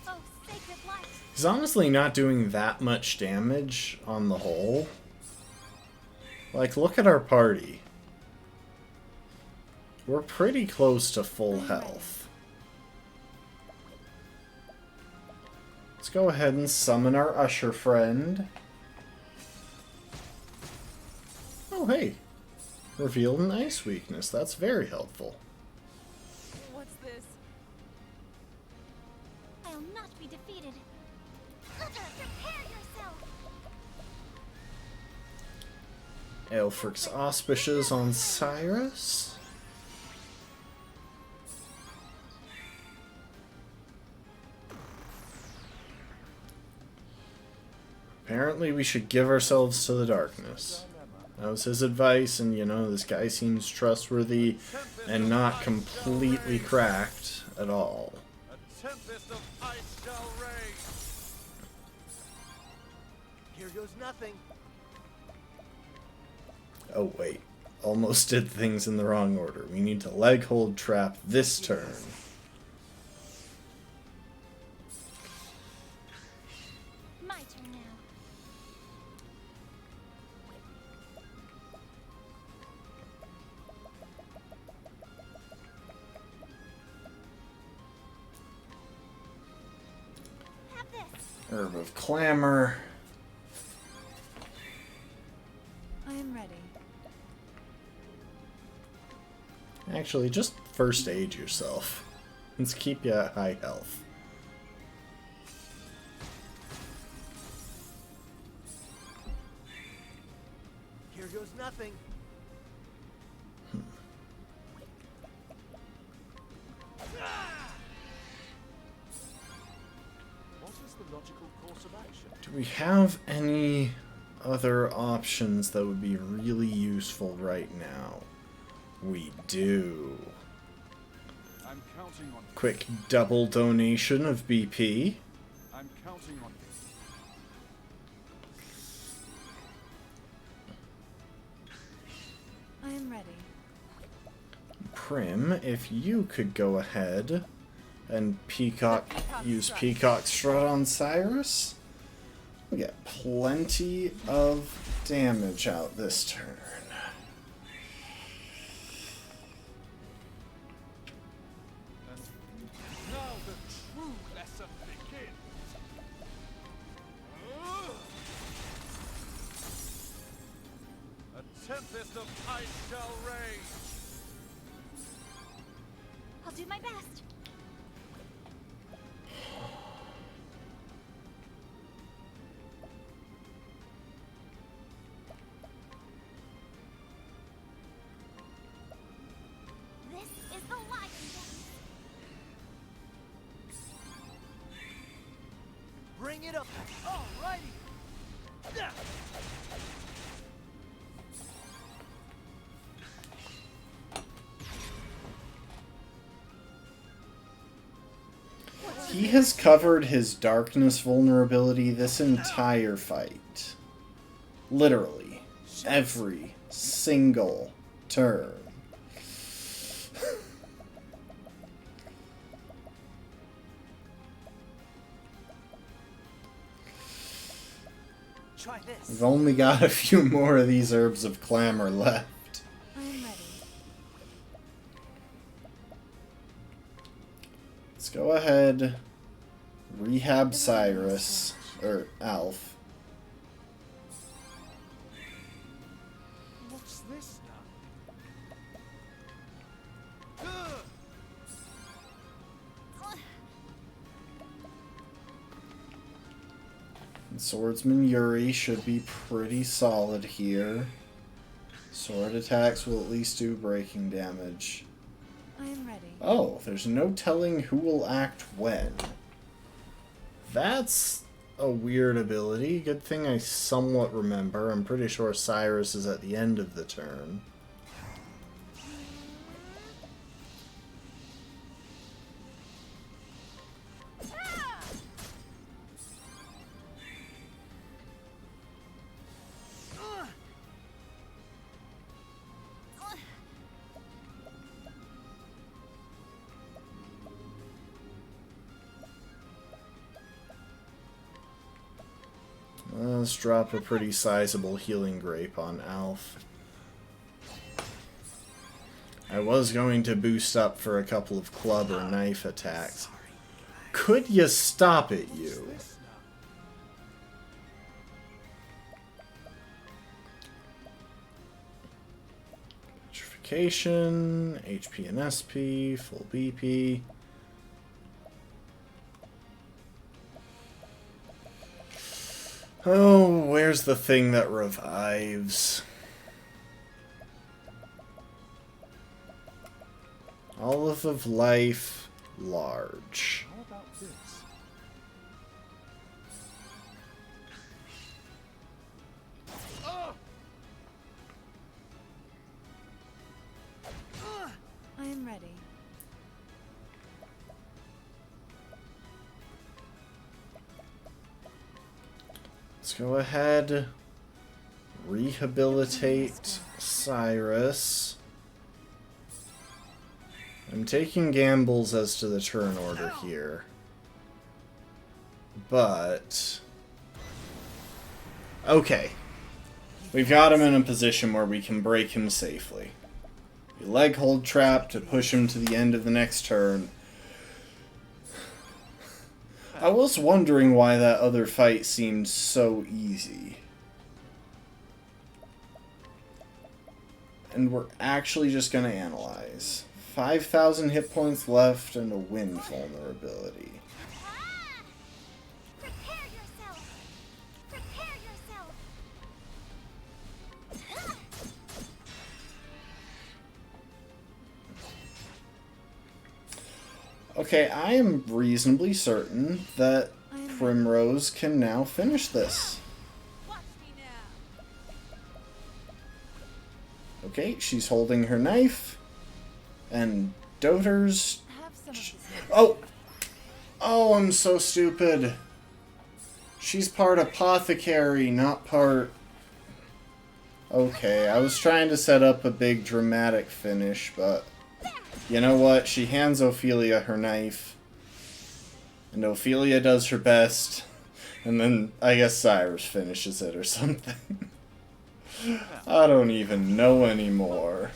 Oh, sacred light. He's honestly not doing that much damage on the whole. Like, look at our party. We're pretty close to full health. Let's go ahead and summon our Usher friend. Oh, hey. Revealed an ice weakness. That's very helpful. What's this? I'll not be defeated. Prepare yourself. Aelfric's Auspicious on Cyrus. Apparently we should give ourselves to the darkness. That was his advice, and you know, this guy seems trustworthy and not completely cracked at all. A tempest of ice shall rage. Here goes nothing. Oh wait, almost did things in the wrong order. We need to leg hold trap this turn. My turn now. Have this. Herb of Clamor. I am ready. Actually, just first aid yourself. Let's keep you at high health. Here goes nothing. logical course of action. Do we have any other options that would be really useful right now? We do. I'm counting on you. Quick double donation of BP. I'm counting on you. I am ready. Prim, if you could go ahead and use Peacock Strut on Cyrus, we get plenty of damage out this turn. And now the true lesson begins. A tempest of ice shall rage. I'll do my best. This is the life dance. Bring it up. Alrighty. Yeah. He has covered his darkness vulnerability this entire fight. Literally. Every single turn. Try this. We've only got a few more of these Herbs of Clamor left. I am ready. Let's go ahead. Rehab Cyrus. Or Alf. What's this now? And Swordsman Yuri should be pretty solid here. Sword attacks will at least do breaking damage. I am ready. Oh, there's no telling who will act when. That's a weird ability. Good thing I somewhat remember. I'm pretty sure Cyrus is at the end of the turn. Let's drop a pretty sizable healing grape on Alf. I was going to boost up for a couple of club or knife attacks. Could you stop it, you? Petrification, HP and SP, full BP. Oh, where's the thing that revives? Olive of Life, large. How about this? I am ready. Let's go ahead, rehabilitate Cyrus. I'm taking gambles as to the turn order here. But... okay. We've got him in a position where we can break him safely. We leg hold trap to push him to the end of the next turn. I was wondering why that other fight seemed so easy. And we're actually just going to analyze. 5,000 hit points left and a wind vulnerability. Prepare yourself. Prepare yourself. Okay, I am reasonably certain that Primrose can now finish this. Watch me now. Okay, she's holding her knife. And Doter's... Have some of this. Oh! Oh, I'm so stupid. She's part apothecary, not part... Okay, I was trying to set up a big dramatic finish, but... You know what? She hands Ophelia her knife. And Ophelia does her best. And then, I guess Cyrus finishes it or something. I don't even know anymore.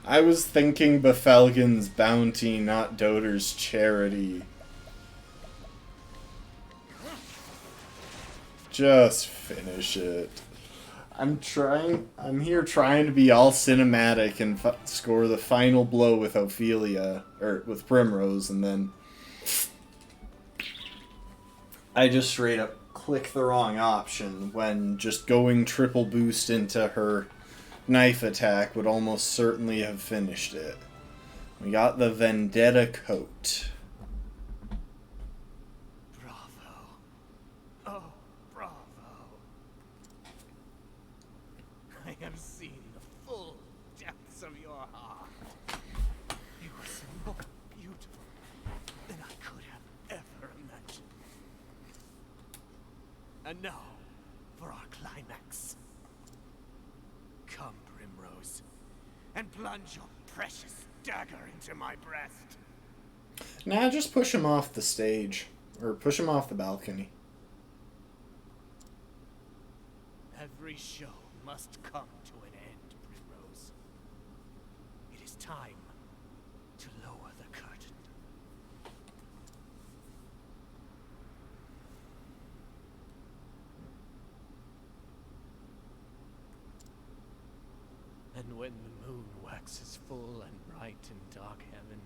I was thinking Befelgen's bounty, not Doter's charity. Just finish it. I'm here trying to be all cinematic and score the final blow with Ophelia, or with Primrose, and then I just straight up click the wrong option when just going triple boost into her knife attack would almost certainly have finished it. We got the Vendetta coat. I have seen the full depths of your heart. You are so more beautiful than I could have ever imagined. And now, for our climax. Come, Primrose, and plunge your precious dagger into my breast. Nah, just push him off the stage. Or push him off the balcony. Every show must come to an end, Primrose. It is time to lower the curtain. And when the moon waxes full and bright in dark heaven,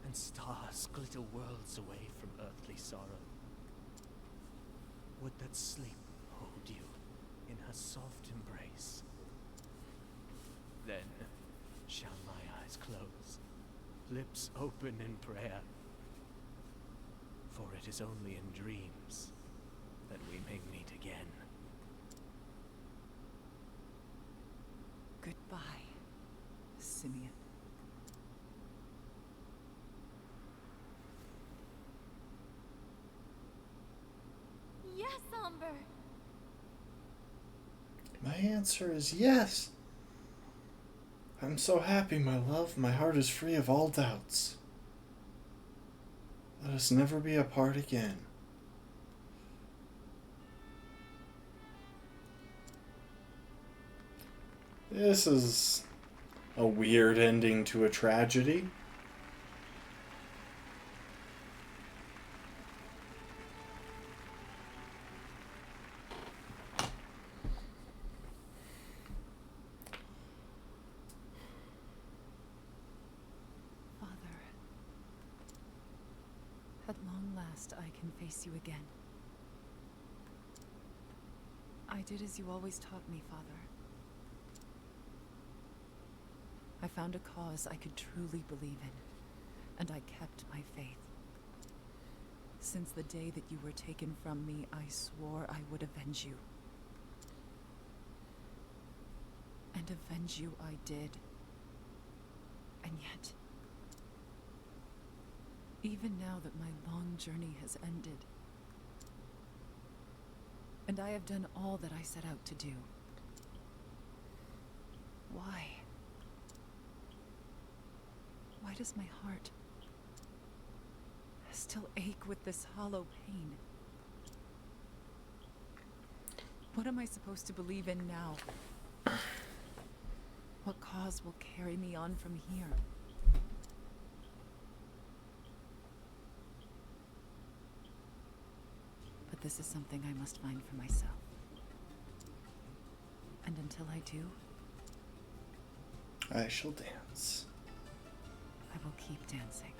and stars glitter worlds away from earthly sorrow, would that sleep hold you in her soft embrace? Then shall my eyes close, lips open in prayer, for it is only in dreams that we may meet again. Goodbye, Simeon. Yes, Umber. My answer is yes. I'm so happy, my love. My heart is free of all doubts. Let us never be apart again. This is a weird ending to a tragedy. Father, at long last I can face you again. I did as you always taught me, Father. I found a cause I could truly believe in, and I kept my faith. Since the day that you were taken from me, I swore I would avenge you. And avenge you I did. And yet, even now that my long journey has ended, and I have done all that I set out to do, why? Why does my heart still ache with this hollow pain? What am I supposed to believe in now? What cause will carry me on from here? But this is something I must find for myself. And until I do, I shall dance. I will keep dancing.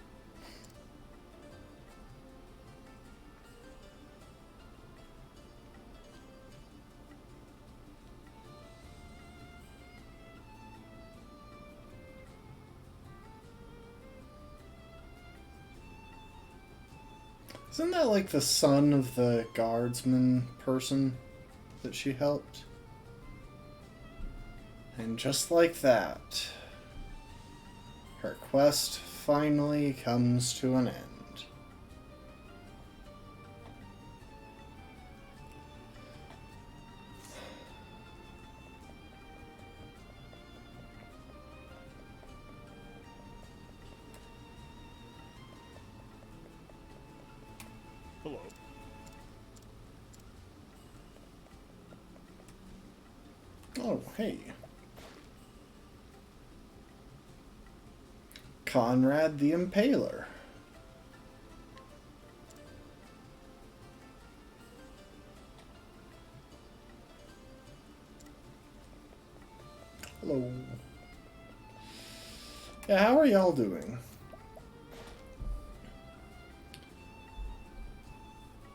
Isn't that like the son of the guardsman person that she helped? And just like that, her quest finally comes to an end. Hello. Oh, hey. Conrad the Impaler. Hello. Yeah, how are y'all doing?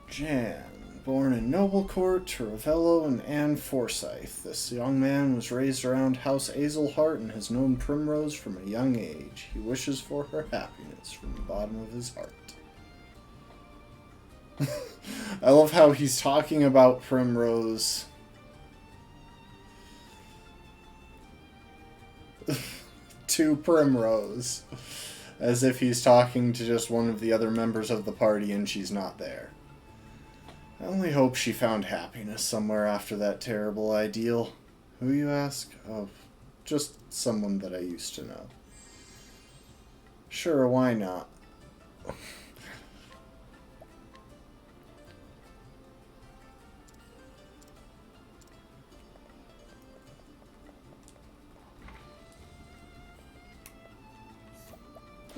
Jan, born in Noble Court to Ravello and Anne Forsyth, this young man was raised around House Azelhart and has known Primrose from a young age. He wishes for her happiness from the bottom of his heart. I love how he's talking about Primrose to Primrose, as if he's talking to just one of the other members of the party and she's not there. I only hope she found happiness somewhere after that terrible ideal. Who, you ask? Oh, just someone that I used to know. Sure, why not?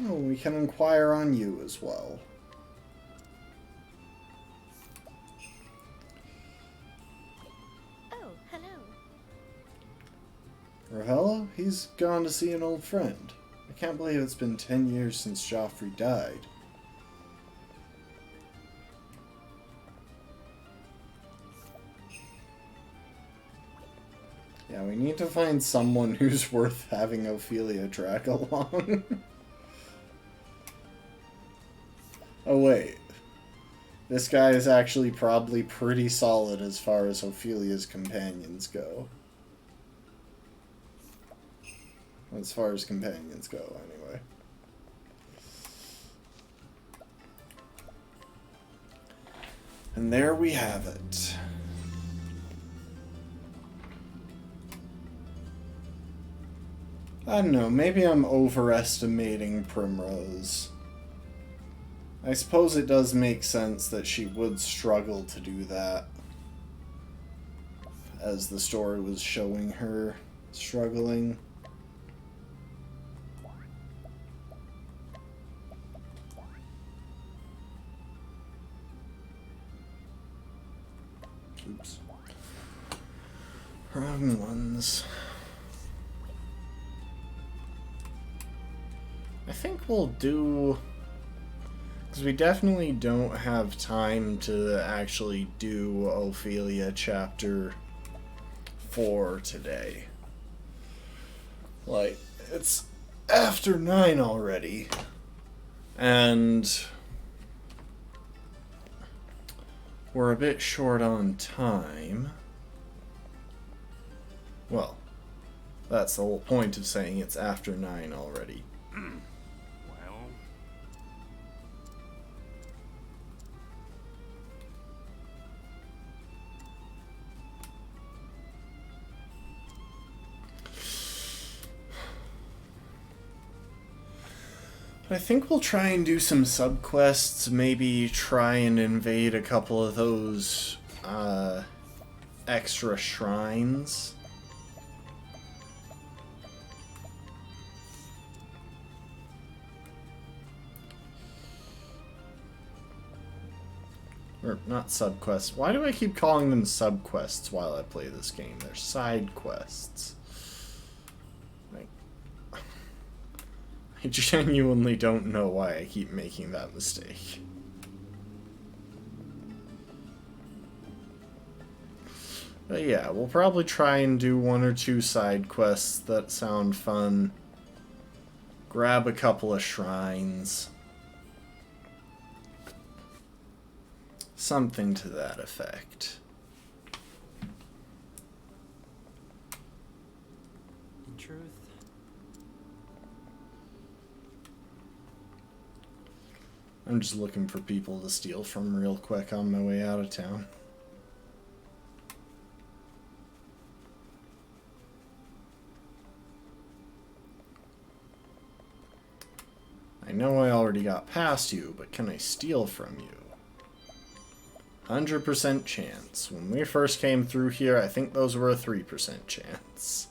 Oh, we can inquire on you as well. Oh, hello. Ravello? He's gone to see an old friend. I can't believe it's been 10 years since Joffrey died. Yeah, we need to find someone who's worth having Ophelia drag along. Oh wait. This guy is actually probably pretty solid as far as Ophelia's companions go. As far as companions go, anyway. And there we have it. I don't know, maybe I'm overestimating Primrose. I suppose it does make sense that she would struggle to do that, as the story was showing her struggling. Oops. Wrong ones. I think we'll do... because we definitely don't have time to actually do Ophelia Chapter 4 today. Like, it's after 9 already. And... we're a bit short on time. Well, that's the whole point of saying it's after 9 already. Well, I think we'll try and do some subquests, maybe try and invade a couple of those extra shrines. Or not subquests. Why do I keep calling them subquests while I play this game? They're side quests. I genuinely don't know why I keep making that mistake. But yeah, we'll probably try and do 1 or 2 side quests that sound fun. Grab a couple of shrines. Something to that effect. In truth, I'm just looking for people to steal from real quick on my way out of town. I know I already got past you, but can I steal from you? 100% chance. When we first came through here, I think those were a 3% chance.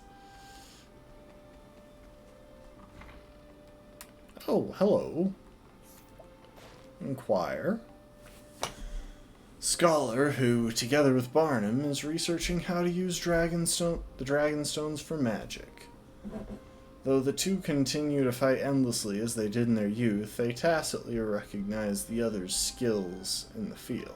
Oh, hello. Inquire. Scholar who, together with Barnum, is researching how to use the Dragonstones for magic. Though the two continue to fight endlessly as they did in their youth, they tacitly recognize the other's skills in the field.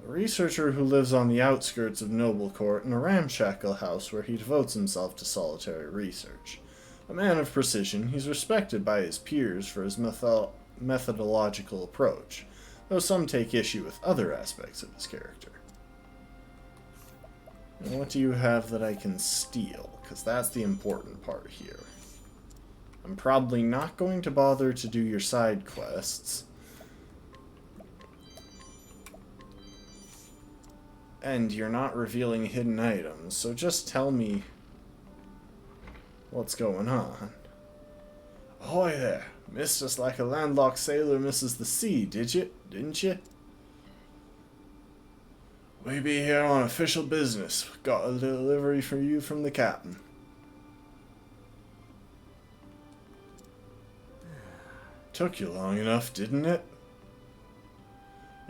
A researcher who lives on the outskirts of Noble Court in a ramshackle house where he devotes himself to solitary research. A man of precision, he's respected by his peers for his methodological approach, though some take issue with other aspects of his character. And what do you have that I can steal? Because that's the important part here. I'm probably not going to bother to do your side quests. And you're not revealing hidden items, so just tell me what's going on. Ahoy there! Missed us like a landlocked sailor misses the sea, didn't you? We be here on official business. Got a delivery for you from the captain. Took you long enough, didn't it?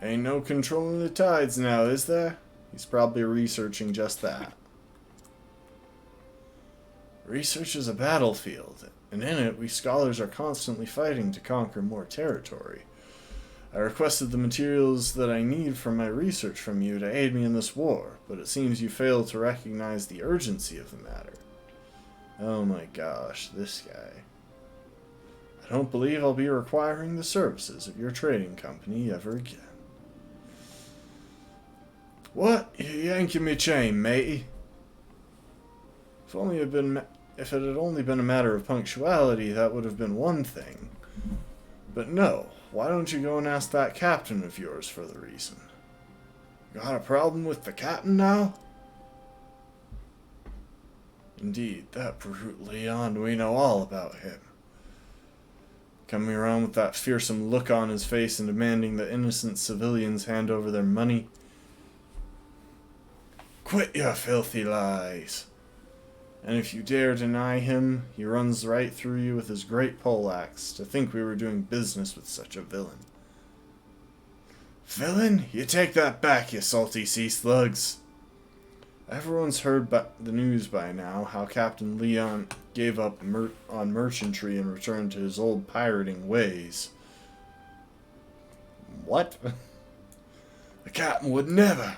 Ain't no controlling the tides now, is there? He's probably researching just that. Research is a battlefield, and in it we scholars are constantly fighting to conquer more territory. I requested the materials that I need from my research from you to aid me in this war, but it seems you fail to recognize the urgency of the matter. Oh my gosh, this guy. I don't believe I'll be requiring the services of your trading company ever again. What? You yanking me chain, matey? If it had only been a matter of punctuality, that would have been one thing. But no, why don't you go and ask that captain of yours for the reason? Got a problem with the captain now? Indeed, that brute Leon, we know all about him. Coming around with that fearsome look on his face and demanding that innocent civilians hand over their money. Quit your filthy lies. And if you dare deny him, he runs right through you with his great poleaxe. To think we were doing business with such a villain. Villain? You take that back, you salty sea slugs. Everyone's heard the news by now, how Captain Leon gave up on merchantry and returned to his old pirating ways. What? The captain would never.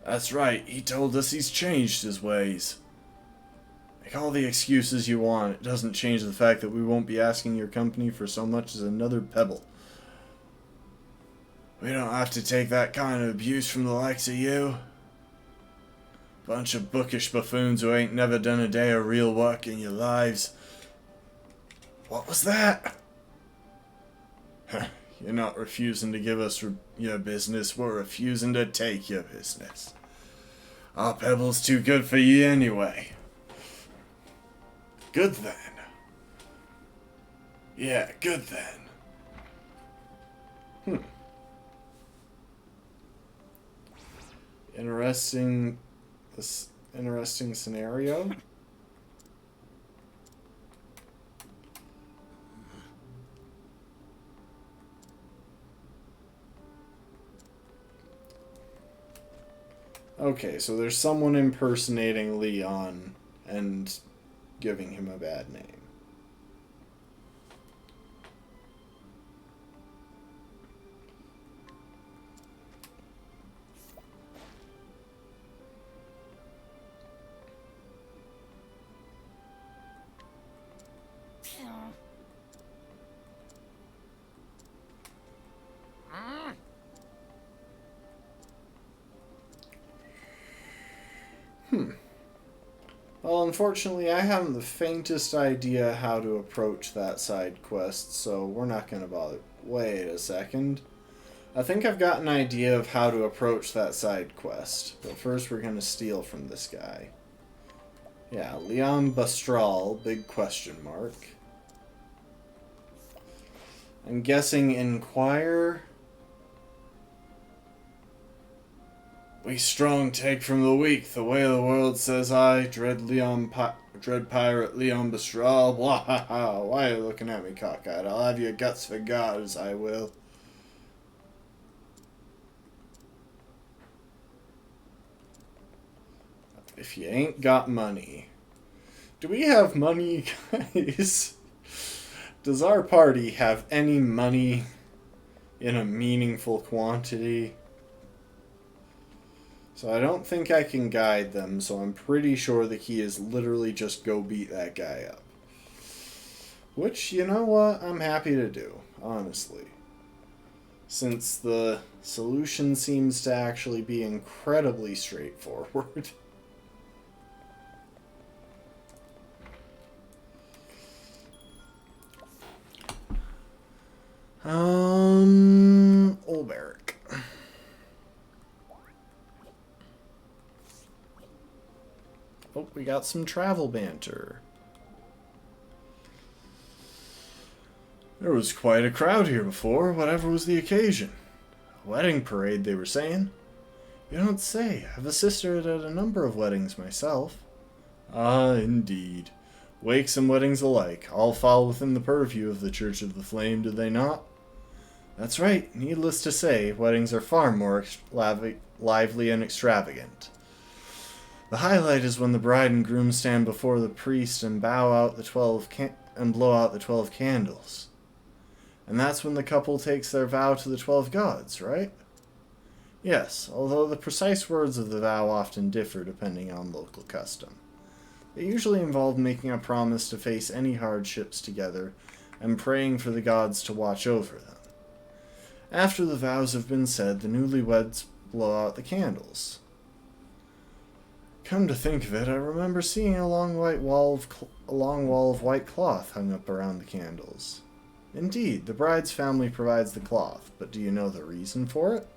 That's right, he told us he's changed his ways. Make all the excuses you want, it doesn't change the fact that we won't be asking your company for so much as another pebble. We don't have to take that kind of abuse from the likes of you. Bunch of bookish buffoons who ain't never done a day of real work in your lives. What was that? You're not refusing to give us your business, we're refusing to take your business. Our pebble's too good for you anyway. Good then. Yeah, good then. Interesting scenario. Okay, so there's someone impersonating Leon and giving him a bad name. Well, unfortunately, I haven't the faintest idea how to approach that side quest, so we're not going to bother. Wait a second. I think I've got an idea of how to approach that side quest, but first we're going to steal from this guy. Yeah, Leon Bastral, big question mark. I'm guessing inquire. We strong take from the weak, the way of the world, says I. Dread pirate Leon Bastral. Blah, why are you looking at me cockeyed? I'll have your guts for gods, I will. If you ain't got money. Do we have money, guys? Does our party have any money in a meaningful quantity? So I don't think I can guide them, so I'm pretty sure the key is literally just go beat that guy up. Which, you know what, I'm happy to do, honestly. Since the solution seems to actually be incredibly straightforward. Olberic. Oh, we got some travel banter. There was quite a crowd here before, whatever was the occasion. A wedding parade, they were saying. You don't say. I've assisted at a number of weddings myself. Ah, indeed. Wakes and weddings alike, all fall within the purview of the Church of the Flame, do they not? That's right. Needless to say, weddings are far more lively and extravagant. The highlight is when the bride and groom stand before the priest and blow out the 12 candles. And that's when the couple takes their vow to the 12 gods, right? Yes, although the precise words of the vow often differ depending on local custom. They usually involve making a promise to face any hardships together and praying for the gods to watch over them. After the vows have been said, the newlyweds blow out the candles. Come to think of it, I remember seeing a long wall of white cloth hung up around the candles. Indeed, the bride's family provides the cloth, but do you know the reason for it?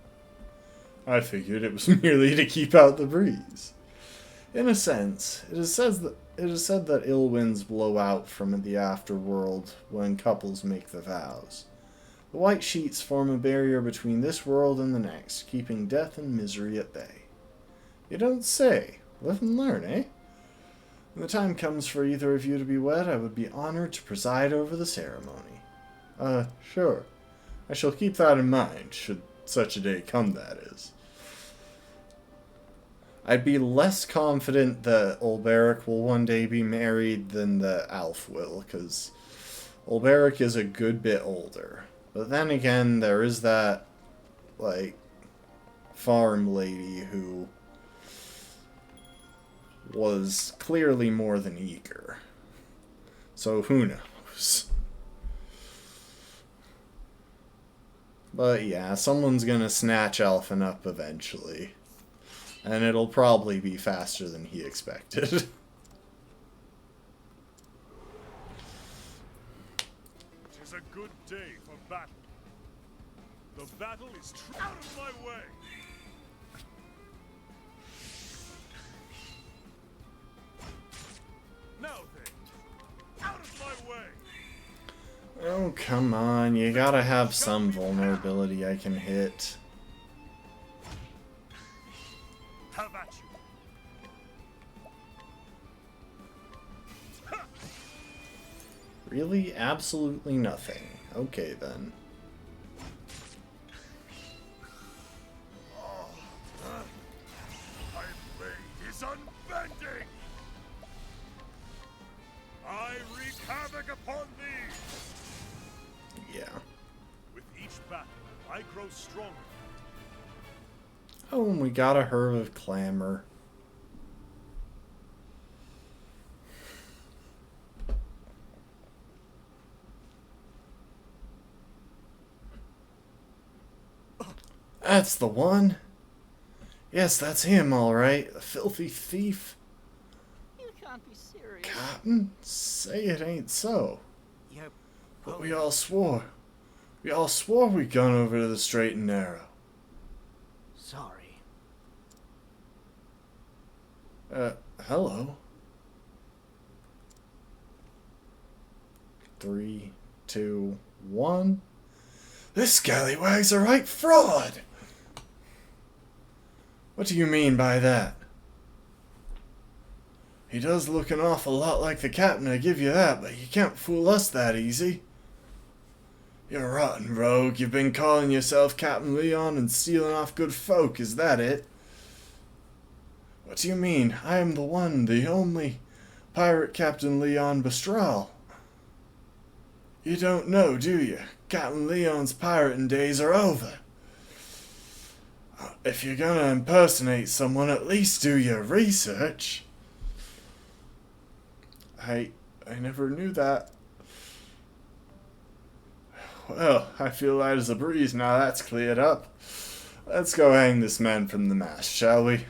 I figured it was merely to keep out the breeze. In a sense, it is said that ill winds blow out from the afterworld when couples make the vows. The white sheets form a barrier between this world and the next, keeping death and misery at bay. You don't say. Live and learn, eh? When the time comes for either of you to be wed, I would be honored to preside over the ceremony. Sure. I shall keep that in mind, should such a day come, that is. I'd be less confident that Olberic will one day be married than that Alf will, because Olberic is a good bit older. But then again, there is that, farm lady who was clearly more than eager. So who knows? But yeah, someone's gonna snatch Alphen up eventually. And it'll probably be faster than he expected. It is a good day for battle. The battle is out of my way. Now then, out of my way. Oh, come on. You gotta have some vulnerability I can hit. How about you? Really? Absolutely nothing. Okay, then. My blade is unbending. I wreak havoc upon thee. Yeah. With each battle, I grow stronger. Oh, and we got a Herb of Clamor. That's the one. Yes, that's him, all right. The filthy thief. You can't be serious. Captain, say it ain't so. You're But we all swore. We all swore we'd gone over to the straight and narrow. sorry. Hello. 3, 2, 1. This scallywag's a right fraud! What do you mean by that? He does look an awful lot like the captain, I give you that, but you can't fool us that easy. You rotten rogue, you've been calling yourself Captain Leon and stealing off good folk, is that it? What do you mean? I am the one, the only pirate Captain Leon Bestral. You don't know, do you? Captain Leon's pirating days are over. If you're gonna impersonate someone, at least do your research. I never knew that. Well, I feel light as a breeze now that's cleared up. Let's go hang this man from the mast, shall we?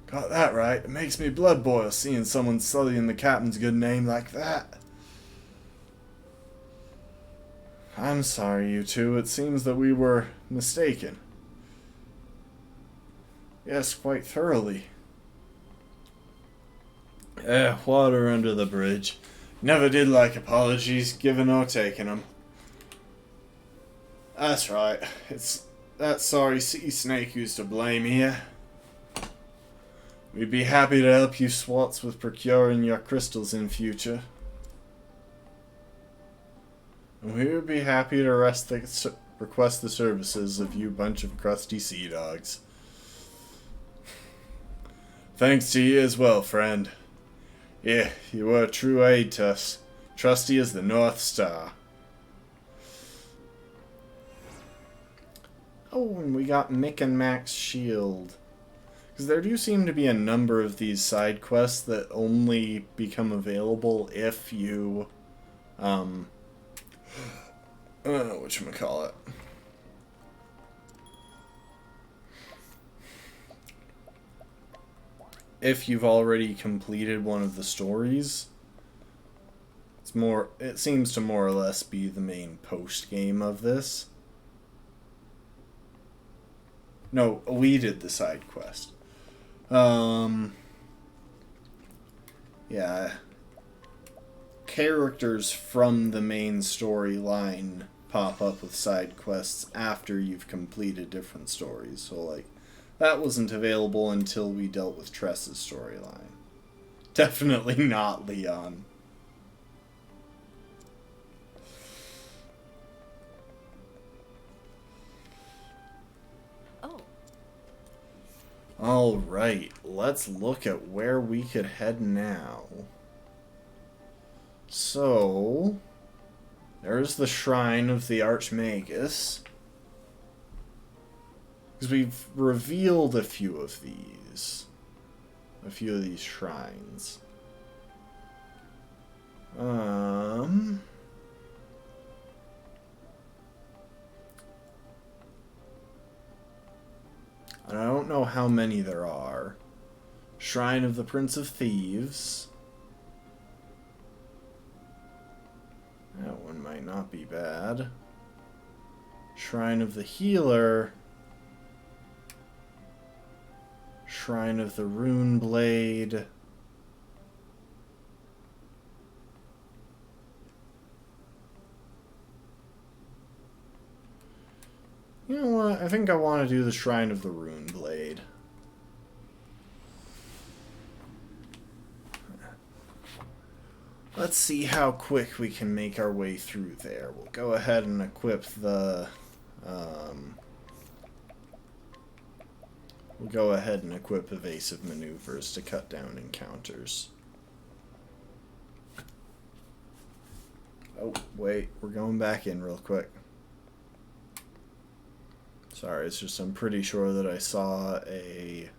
Got that right. It makes me blood boil seeing someone sullying the captain's good name like that. I'm sorry, you two. It seems that we were mistaken. Yes, quite thoroughly. Water under the bridge. Never did like apologies, giving or taking them. That's right. It's that sorry sea snake who's to blame here. We'd be happy to help you swats with procuring your crystals in future. And we would be happy to request the services of you bunch of crusty sea dogs. Thanks to you as well, friend. Yeah, you were a true aid to us. Trusty as the North Star. Oh, and we got Mick and Mac's shield. Because there do seem to be a number of these side quests that only become available if you, whatchamacallit. If you've already completed one of the stories. It seems to more or less be the main post game of this. No, we did the side quest. Yeah. Characters from the main storyline pop up with side quests after you've completed different stories. So, like, that wasn't available until we dealt with Tress's storyline. Definitely not Leon. Oh. Alright, let's look at where we could head now. So, there's the Shrine of the Archmagus. Because we've revealed a few of these. A few of these shrines. I don't know how many there are. Shrine of the Prince of Thieves. That one might not be bad. Shrine of the Healer. Shrine of the Rune Blade. You know what? I think I want to do the Shrine of the Rune Blade. Let's see how quick we can make our way through there. We'll go ahead and equip the... We'll go ahead and equip evasive maneuvers to cut down encounters. Oh, wait. We're going back in real quick. Sorry, it's just I'm pretty sure that I saw a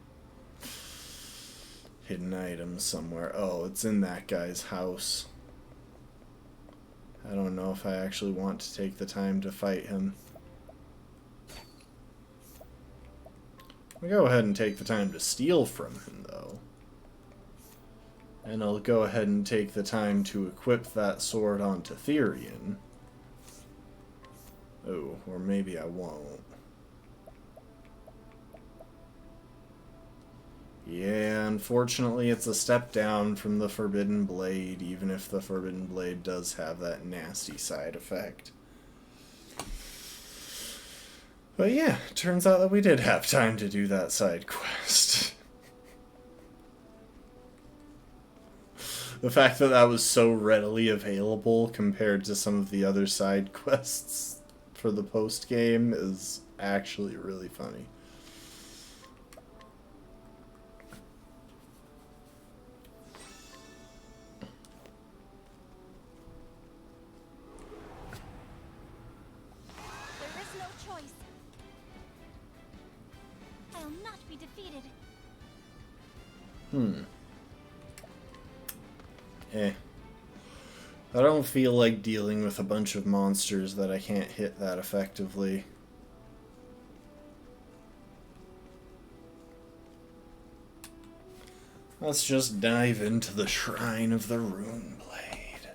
hidden item somewhere. Oh, it's in that guy's house. I don't know if I actually want to take the time to fight him. We'll go ahead and take the time to steal from him, though. And I'll go ahead and take the time to equip that sword onto Therion. Oh, or maybe I won't. Yeah, unfortunately it's a step down from the Forbidden Blade, even if the Forbidden Blade does have that nasty side effect. But yeah, turns out that we did have time to do that side quest. The fact that that was so readily available compared to some of the other side quests for the post-game is actually really funny. There is no choice. I'll not be defeated. I don't feel like dealing with a bunch of monsters that I can't hit that effectively. Let's just dive into the Shrine of the Rune Blade.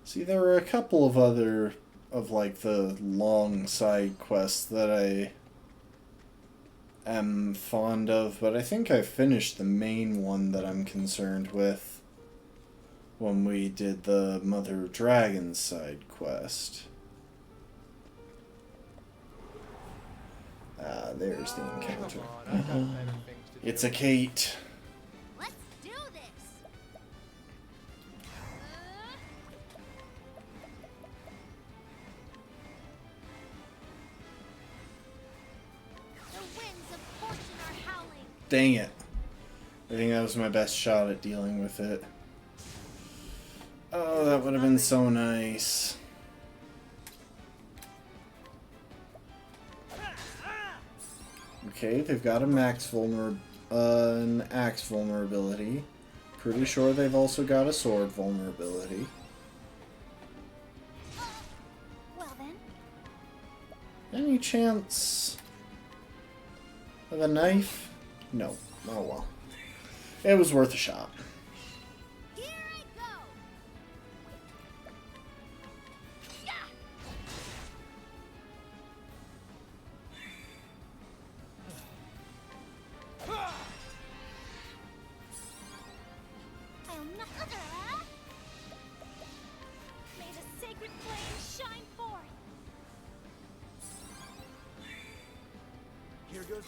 See, there were a couple of other like the long side quests that I am fond of, but I think I finished the main one that I'm concerned with when we did the Mother Dragon side quest. Ah, there's the encounter. It's a Kate. Let's do this. The winds of fortune are howling. Dang it. I think that was my best shot at dealing with it. Oh, that would have been so nice. Okay, they've got a an axe vulnerability. Pretty sure they've also got a sword vulnerability. Well then, Any chance of a knife? No. Oh well. It was worth a shot. here I go. Yeah. I'll not. May the sacred flame shine forth. Here goes.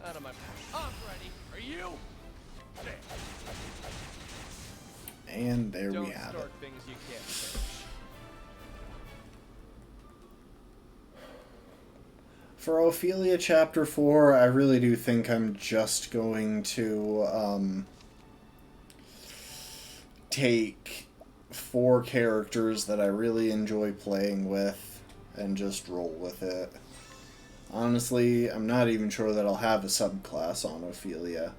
Out of my path. I'm ready. Are you? There. And there Don't we have start it. things you can't finish. For Ophelia Chapter 4, I really do think I'm just going to take 4 characters that I really enjoy playing with and just roll with it. Honestly, I'm not even sure that I'll have a subclass on Ophelia.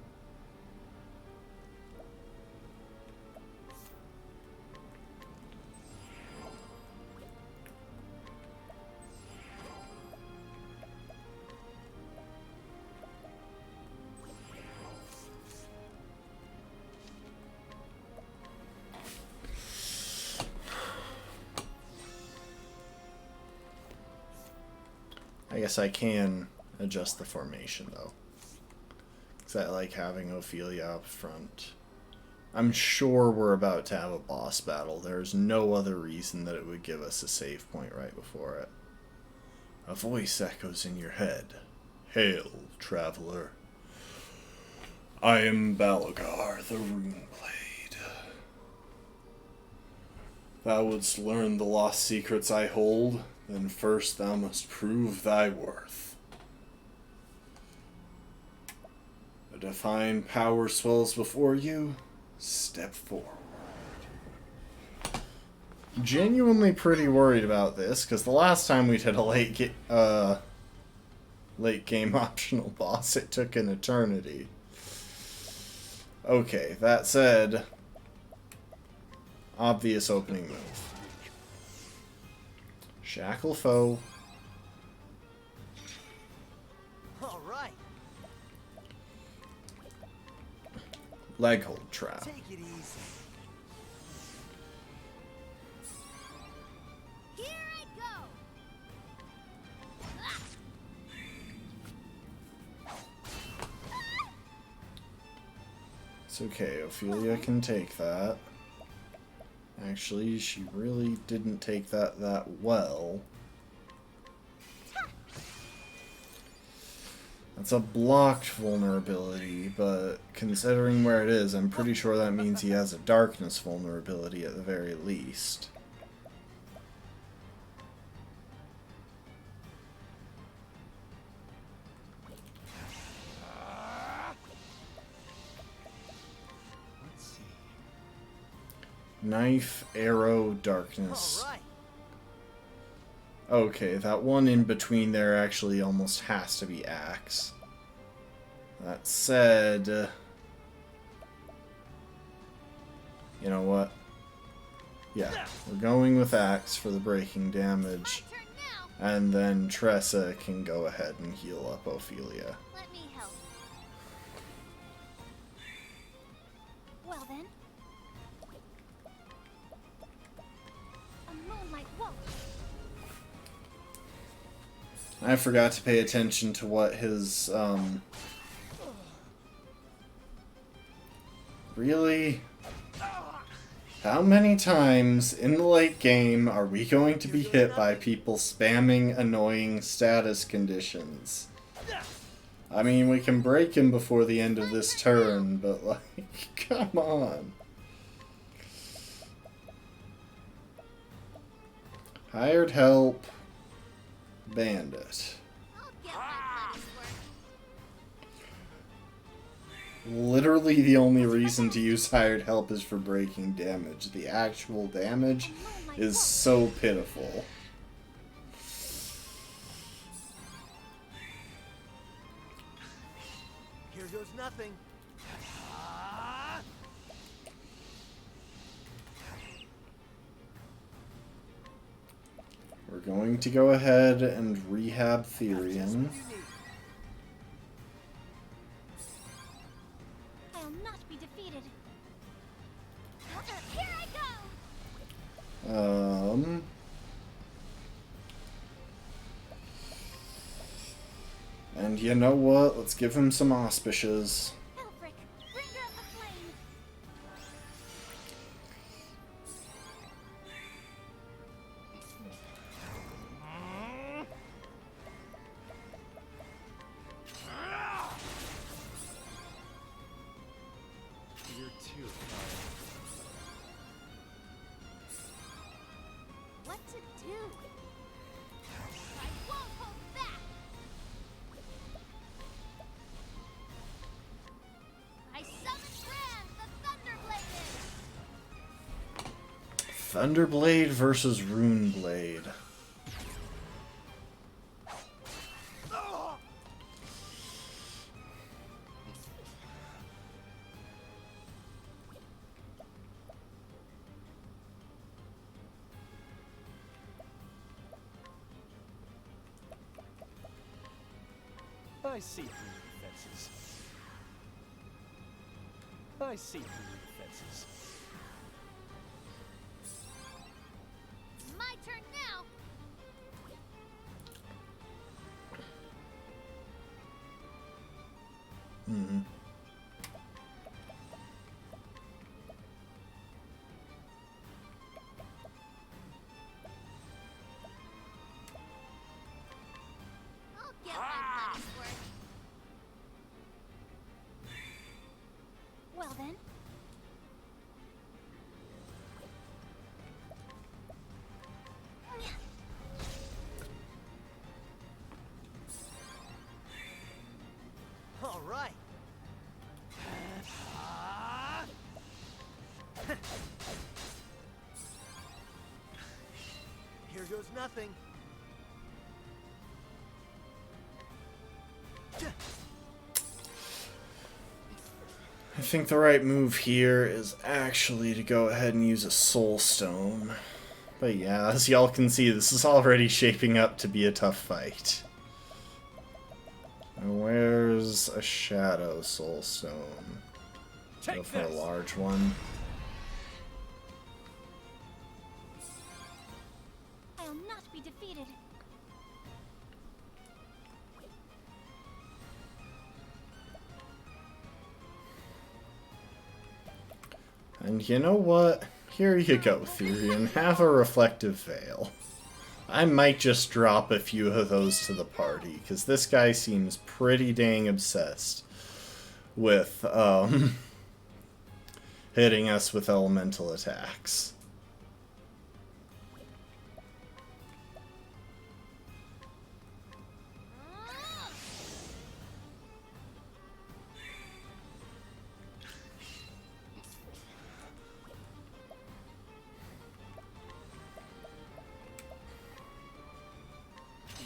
I guess I can adjust the formation, though. Because I like having Ophelia up front. I'm sure we're about to have a boss battle. There's no other reason that it would give us a save point right before it. A voice echoes in your head. Hail, traveler. I am Balagar, the Rune Blade. Thou wouldst learn the lost secrets I hold, then first thou must prove thy worth. A divine power swells before you. Step forward. Genuinely pretty worried about this, because the last time we did a late game optional boss. It took an eternity. Okay, that said, obvious opening move. Shackle foe. All right. Leg hold trap. Take it easy. Here I go. It's okay, Ophelia can take that. Actually, she really didn't take that well. That's a blocked vulnerability, but considering where it is, I'm pretty sure that means he has a darkness vulnerability at the very least. Let's see. Knife, arrow, darkness. All right. Okay, that one in between there actually almost has to be axe. That said, you know what? Yeah, we're going with axe for the breaking damage, My turn now. and then Tressa can go ahead and heal up Ophelia. Let me help. Well then. A moonlight wolf. I forgot to pay attention to what his, Really? How many times in the late game are we going to be hit by people spamming annoying status conditions? I mean, we can break him before the end of this turn, but like, come on. Hired help. Bandit. I'll get my money's worth. Literally the only reason to use hired help is for breaking damage. The actual damage is so pitiful. Here goes nothing. We're going to go ahead and rehab Therian. I'll not be defeated. Here I go. And you know what? Let's give him some auspices. Elfric, bringer of the flame. You're too What to do? I won't hold back. I summon Brand, the Thunderblade Thunderblade. versus Runeblade. I see through your defenses. I see through your defenses. My turn now. I'll get my money's worth. Well then. All right. Here goes nothing. think the right move here is actually to go ahead and use a soul stone. But yeah, as y'all can see, this is already shaping up to be a tough fight. Now, where's a shadow soul stone? Go for a large one. I'll not be defeated. And you know what? Here you go, Therian. Have a reflective veil. I might just drop a few of those to the party, because this guy seems pretty dang obsessed with, hitting us with elemental attacks.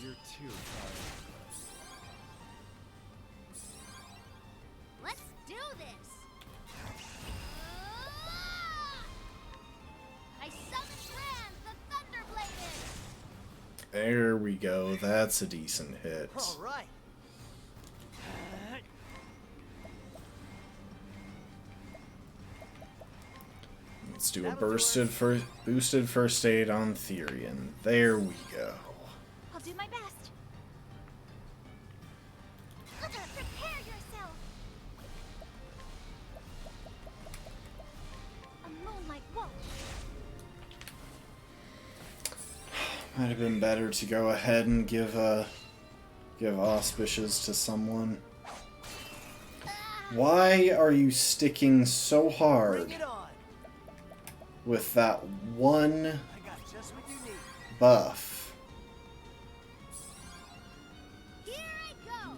You're too tired. Let's do this. I summon Grand, the Thunderbladed. There we go. That's a decent hit. All right. Let's do a boosted first aid on Therian. There we go. I'll do my best. Prepare yourself. A moonlight wolf. Might have been better to go ahead and give auspicious to someone. Why are you sticking so hard Bring it on. with that one I got just what you need. buff? Here I go.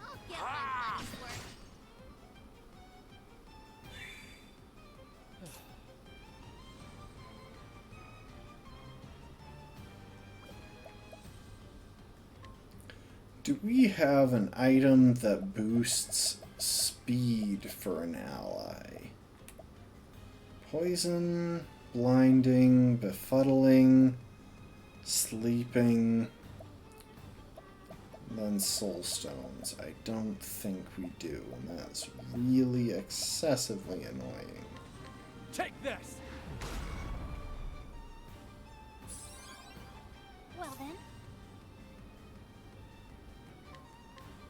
I'll get my money's worth. Do we have an item that boosts speed for an ally? Poison, blinding, befuddling, sleeping, then soul stones. I don't think we do, and that's really excessively annoying. Take this! Well then.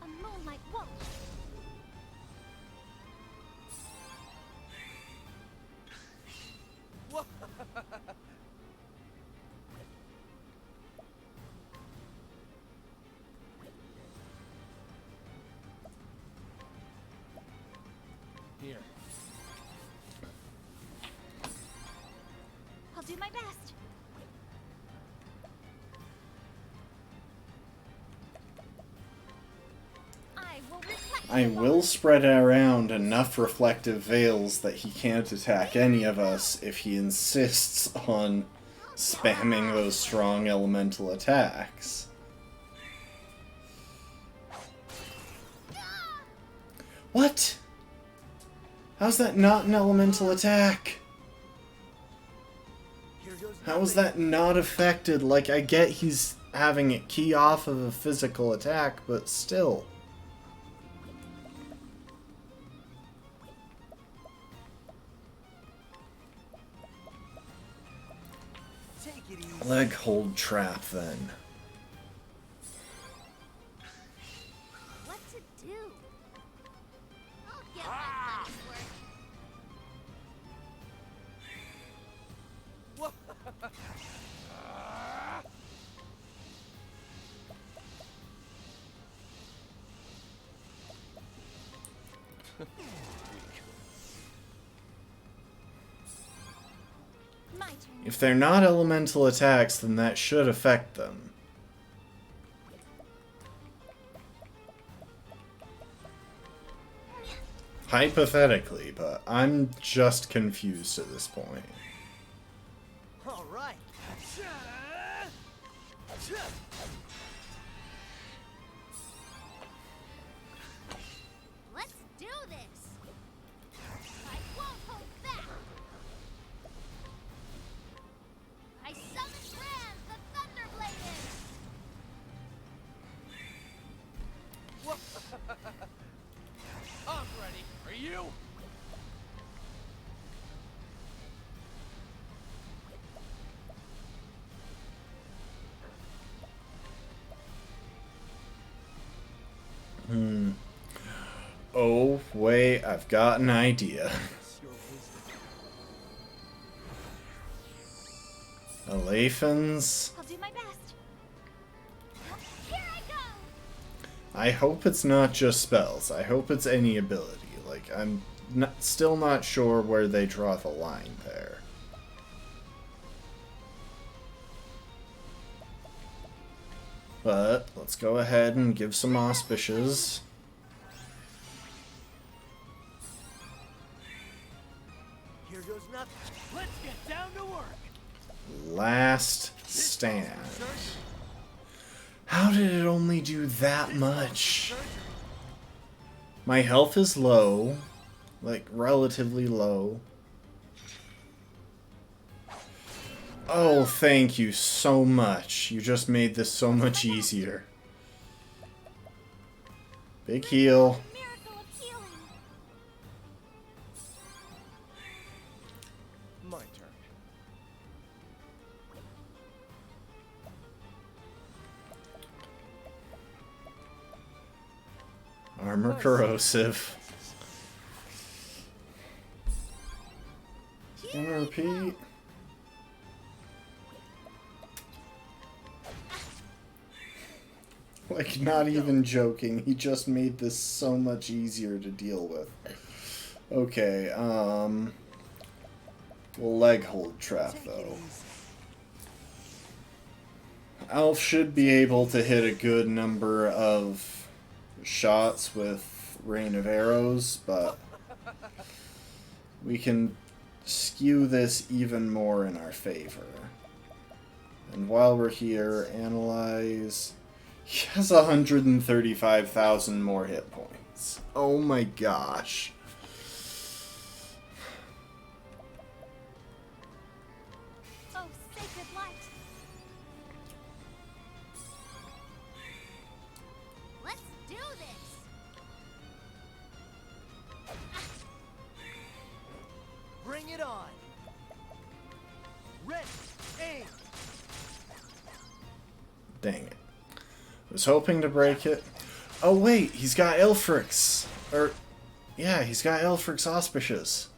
A moonlight wolf. Here. I'll do my best. I will spread around enough reflective veils that he can't attack any of us if he insists on spamming those strong elemental attacks. What? How's that not an elemental attack? How is that not affected? Like, I get he's having it key off of a physical attack, but still. Leg hold trap then. What to do? I'll get my money's worth. My turn. If they're not elemental attacks, then that should affect them. Hypothetically, but I'm just confused at this point. All right. Let's do this. I won't hold back. I summon Ram, the Thunderbladed. I'm ready. Are you? Oh, wait, I've got an idea. Alephans? I'll do my best. Here I go. I hope it's not just spells. I hope it's any ability. Like, I'm still not sure where they draw the line there. But let's go ahead and give some auspices. Here goes nothing. Let's get down to work. Last stand. How did it only do that much? My health is low. Like, relatively low. Oh, thank you so much. You just made this so much easier. Big heal. Miracle of healing. My turn. Armor corrosive. Gonna repeat. Like, not even joking. He just made this so much easier to deal with. Okay, we'll leg hold trap, though. Alf should be able to hit a good number of shots with Rain of Arrows, but we can skew this even more in our favor. And while we're here, analyze... He has 135,000 more hit points. Oh my gosh. Oh, sacred light. Let's do this. Bring it on. Ready. Aim. Dang it. I was hoping to break it. Oh wait, he's got Elfric's. Or, yeah, he's got Elfric's auspices.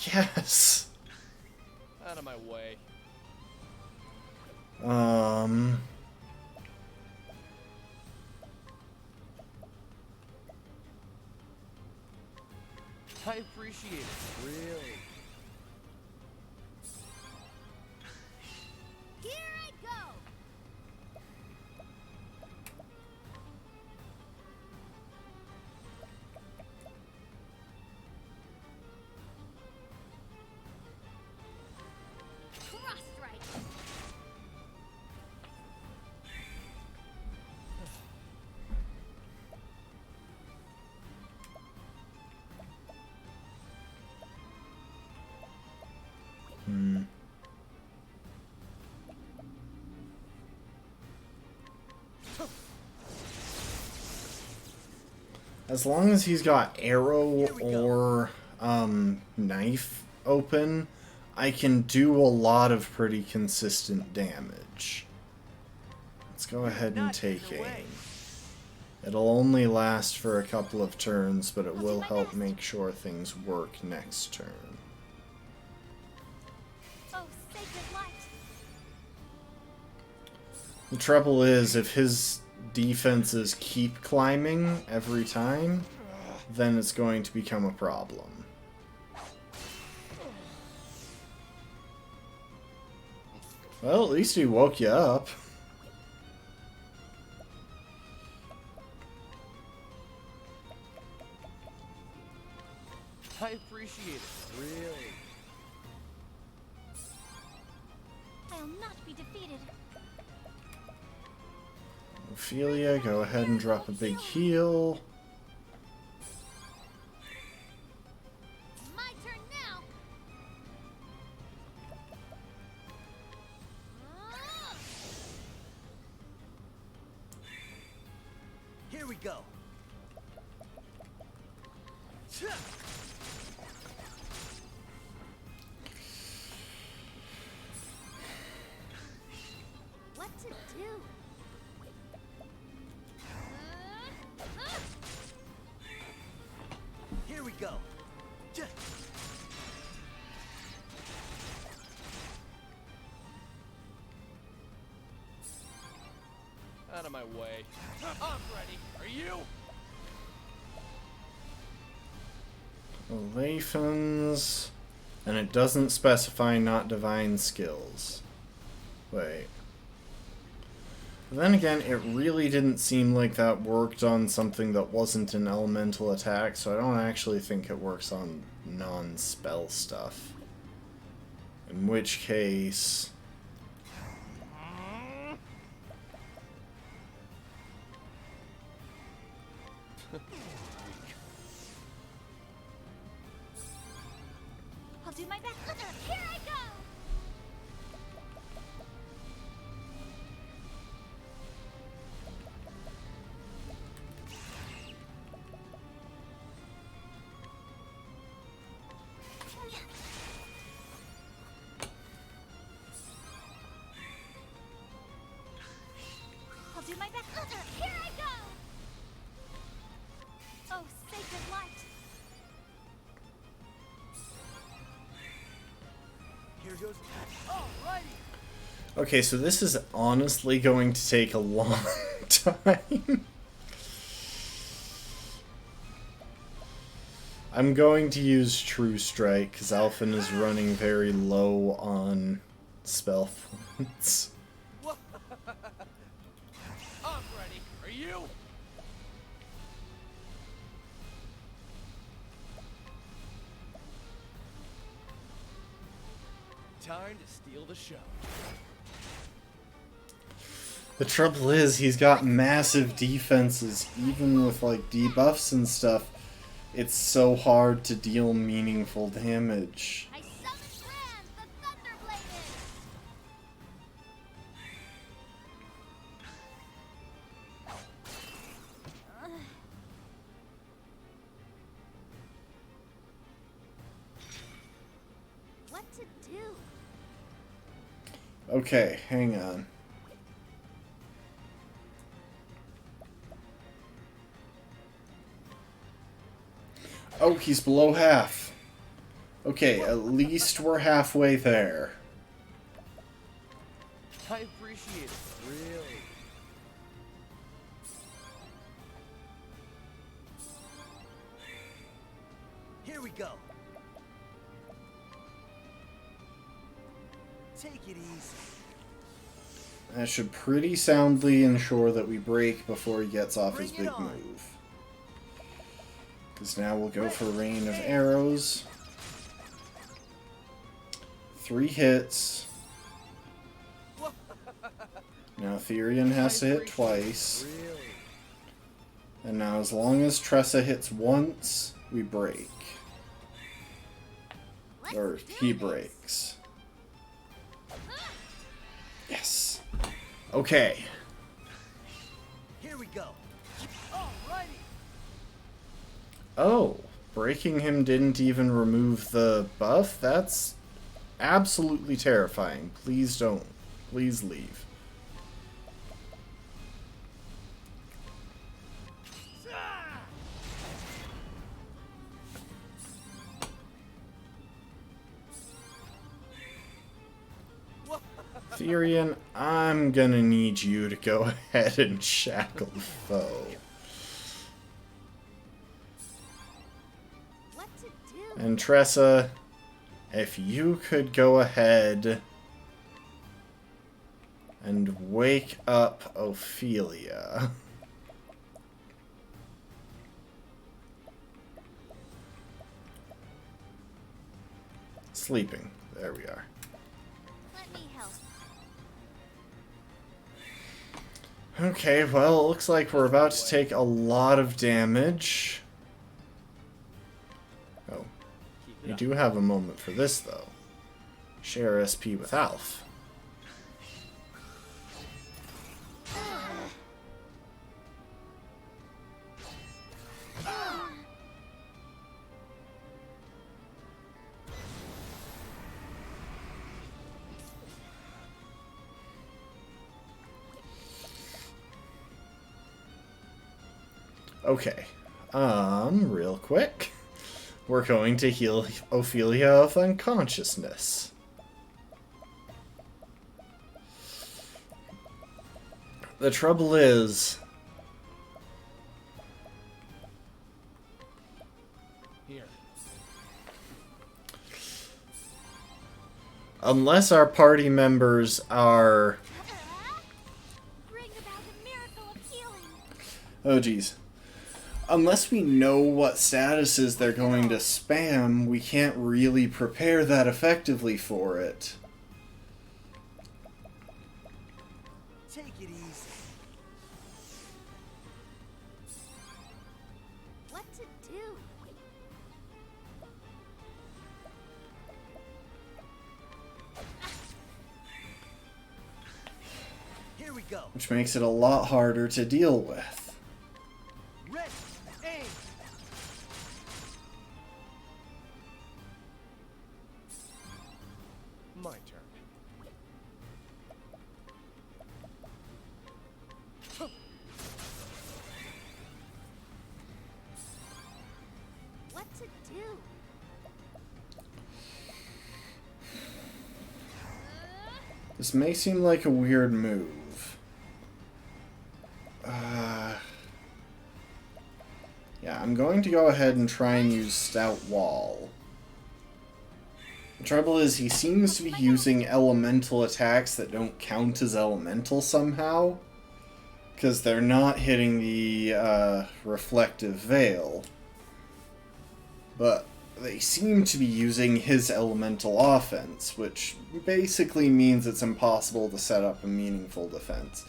Yes. Out of my way. I appreciate it. Really. Here I go. Cross strike. As long as he's got arrow or knife open, I can do a lot of pretty consistent damage. Let's go ahead and take aim. It'll only last for a couple of turns, but it will help make sure things work next turn. Oh, sacred light. The trouble is, if his defenses keep climbing every time, then it's going to become a problem. Well, at least he woke you up. appreciate it, really. I'll not be defeated. Ophelia, go ahead and drop a big heal. My turn now. Here we go. What to do? Here we go. Out of my way. I'm ready. Are you? Elaphans. And it doesn't specify not divine skills. Wait. But then again, it really didn't seem like that worked on something that wasn't an elemental attack, so I don't actually think it works on non-spell stuff. In which case... I'll do my best. Here I go. I'll do my best. Here I go. Oh, sacred light. Here goes. Alrighty. Okay, so this is honestly going to take a long time. I'm going to use True Strike, because Alphen is running very low on spell points. I'm ready. Are you? Time to steal the show. The trouble is, he's got massive defenses, even with like debuffs and stuff. It's so hard to deal meaningful damage. I summon Brand, the Thunderbladed. What to do? Okay, hang on. Oh, he's below half. Okay, at least we're halfway there. I appreciate it, really. Here we go. Take it easy. That should pretty soundly ensure that we break before he gets off his Bring it big on. move. Because now we'll go for Rain of Arrows. 3 hits. Now Therian has to hit twice. Really? And now as long as Tressa hits once, we break. Or he breaks. Yes. Okay. Here we go. Alrighty. Oh, breaking him didn't even remove the buff? That's absolutely terrifying. Please don't. Please leave. Therian, I'm gonna need you to go ahead and shackle the foe. What to do? And Tressa, if you could go ahead and wake up Ophelia. Sleeping. There we are. Let me help. Okay, well, it looks like we're about to take a lot of damage. Oh. We do have a moment for this, though. Share SP with Alf. Okay. Real quick. We're going to heal Ophelia of unconsciousness. The trouble is... Here. Unless our party members are... Bring about a miracle of healing. Oh, geez. Unless we know what statuses they're going to spam, we can't really prepare that effectively for it. Take it easy. What to do? Here we go. Which makes it a lot harder to deal with. Ready, aim. My turn. What to do? This may seem like a weird move. Yeah, I'm going to go ahead and try and use Stout Wall. The trouble is, he seems to be using elemental attacks that don't count as elemental somehow. Because they're not hitting the reflective veil. But they seem to be using his elemental offense, which basically means it's impossible to set up a meaningful defense.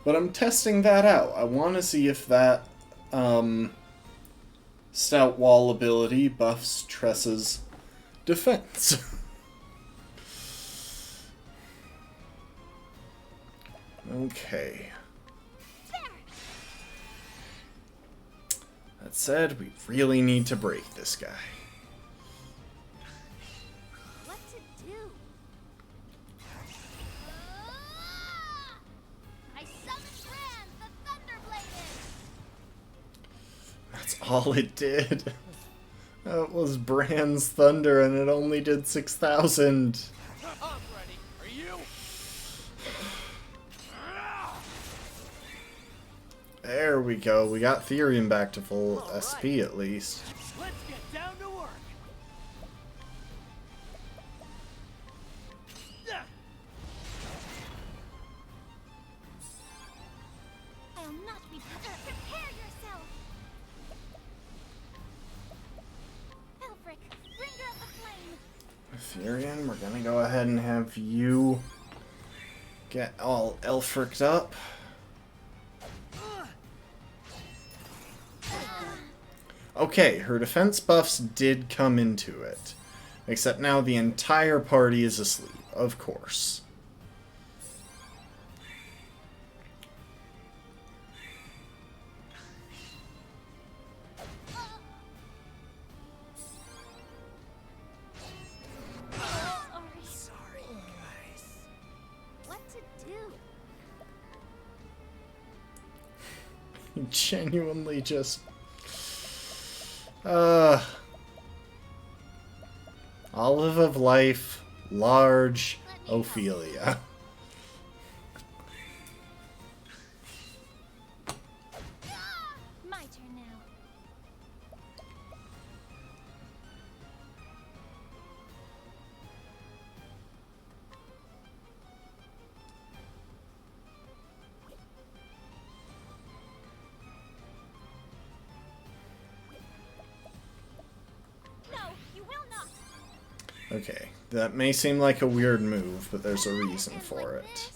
But I'm testing that out. I want to see if that Stout Wall ability buffs Tressa's defense. Okay. That said, we really need to break this guy. What to do? I summon Brand, the Thunderbladed! That's all it did. That was Brand's Thunder and it only did 6,000. I'm ready. Are you? There we go. We got Therium back to full SP at least. Let's get down to work. I'll not be prepare yourself! Elfric, bringer of the flame! Therium, we're gonna go ahead and have you get all Elfricked up. Okay, her defense buffs did come into it. Except now the entire party is asleep, of course. Sorry, guys. What to do? Genuinely just... Olive of Life, large Ophelia. My turn now. No, you will not. Okay, that may seem like a weird move, but there's a reason for it.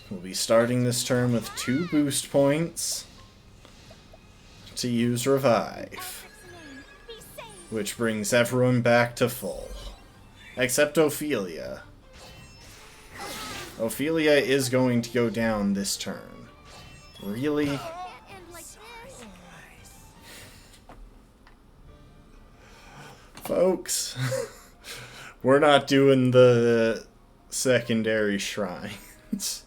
We'll be starting this turn with 2 boost points to use Revive, which brings everyone back to full. Except Ophelia. Ophelia is going to go down this turn. Really? Folks, we're not doing the secondary shrines.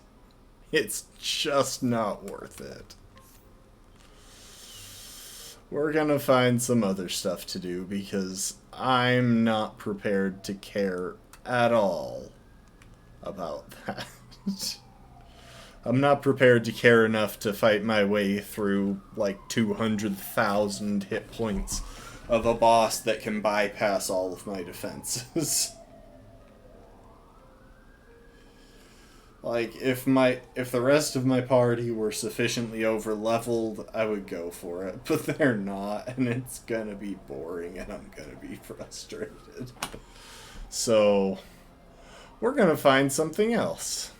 It's just not worth it. We're gonna find some other stuff to do because I'm not prepared to care at all about that. I'm not prepared to care enough to fight my way through like 200,000 hit points of a boss that can bypass all of my defenses. Like, if the rest of my party were sufficiently over-leveled, I would go for it. But they're not, and it's gonna be boring, and I'm gonna be frustrated. So, we're gonna find something else.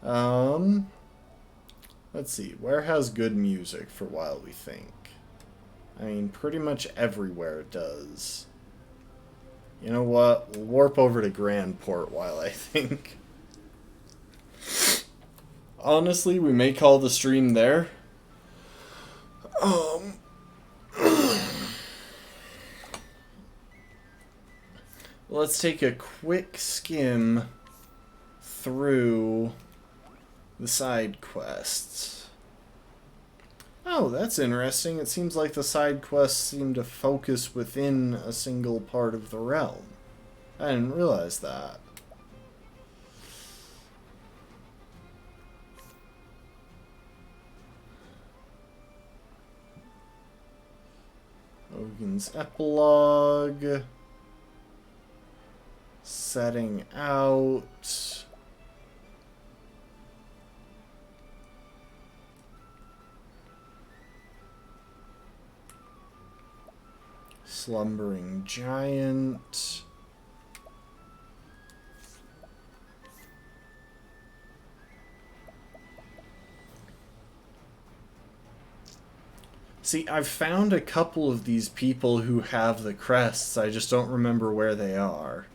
Let's see, where has good music for While We Think? I mean, pretty much everywhere it does. You know what? We'll warp over to Grandport while I think. Honestly, we may call the stream there. Let's take a quick skim through the side quests. Oh, that's interesting. It seems like the side quests seem to focus within a single part of the realm. I didn't realize that. Ogin's Epilogue. Setting out. Slumbering Giant. See, I've found a couple of these people who have the crests, I just don't remember where they are.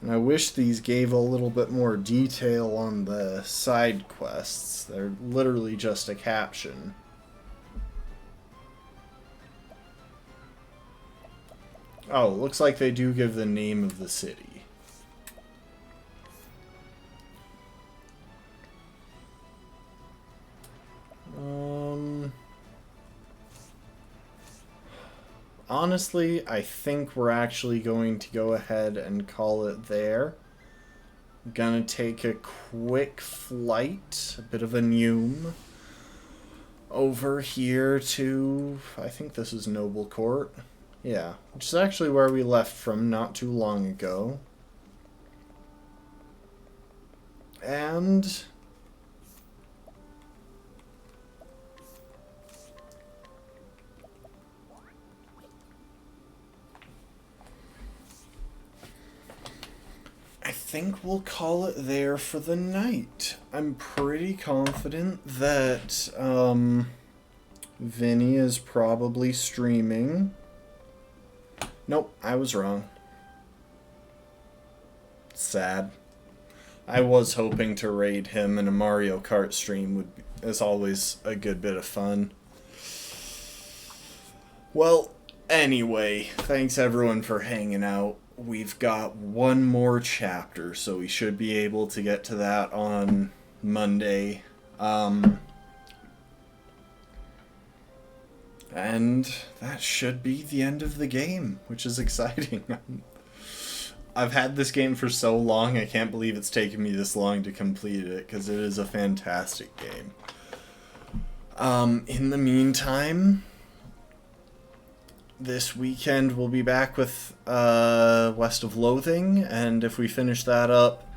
And I wish these gave a little bit more detail on the side quests. They're literally just a caption. Oh, looks like they do give the name of the city. Honestly, I think we're actually going to go ahead and call it there. Gonna take a quick flight, a bit of a Neum, over here to, I think this is Noble Court. Yeah, which is actually where we left from not too long ago. And I think we'll call it there for the night. I'm pretty confident that Vinny is probably streaming. Nope, I was wrong. Sad. I was hoping to raid him, and a Mario Kart stream is always a good bit of fun. Well, anyway, thanks everyone for hanging out. We've got one more chapter, so we should be able to get to that on Monday. And that should be the end of the game, which is exciting. I've had this game for so long, I can't believe it's taken me this long to complete it, because it is a fantastic game. In the meantime, this weekend we'll be back with West of Loathing, and if we finish that up,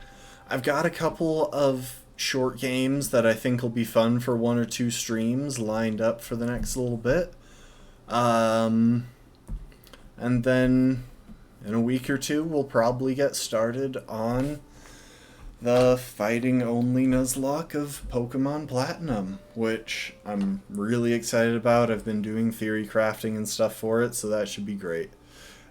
I've got a couple of short games that I think will be fun for 1 or 2 streams lined up for the next little bit. And then in a week or two, we'll probably get started on the fighting only Nuzlocke of Pokemon Platinum, which I'm really excited about. I've been doing theory crafting and stuff for it, so that should be great.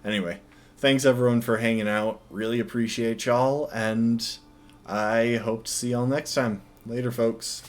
Anyway, thanks everyone for hanging out. Really appreciate y'all, and I hope to see y'all next time. Later, folks.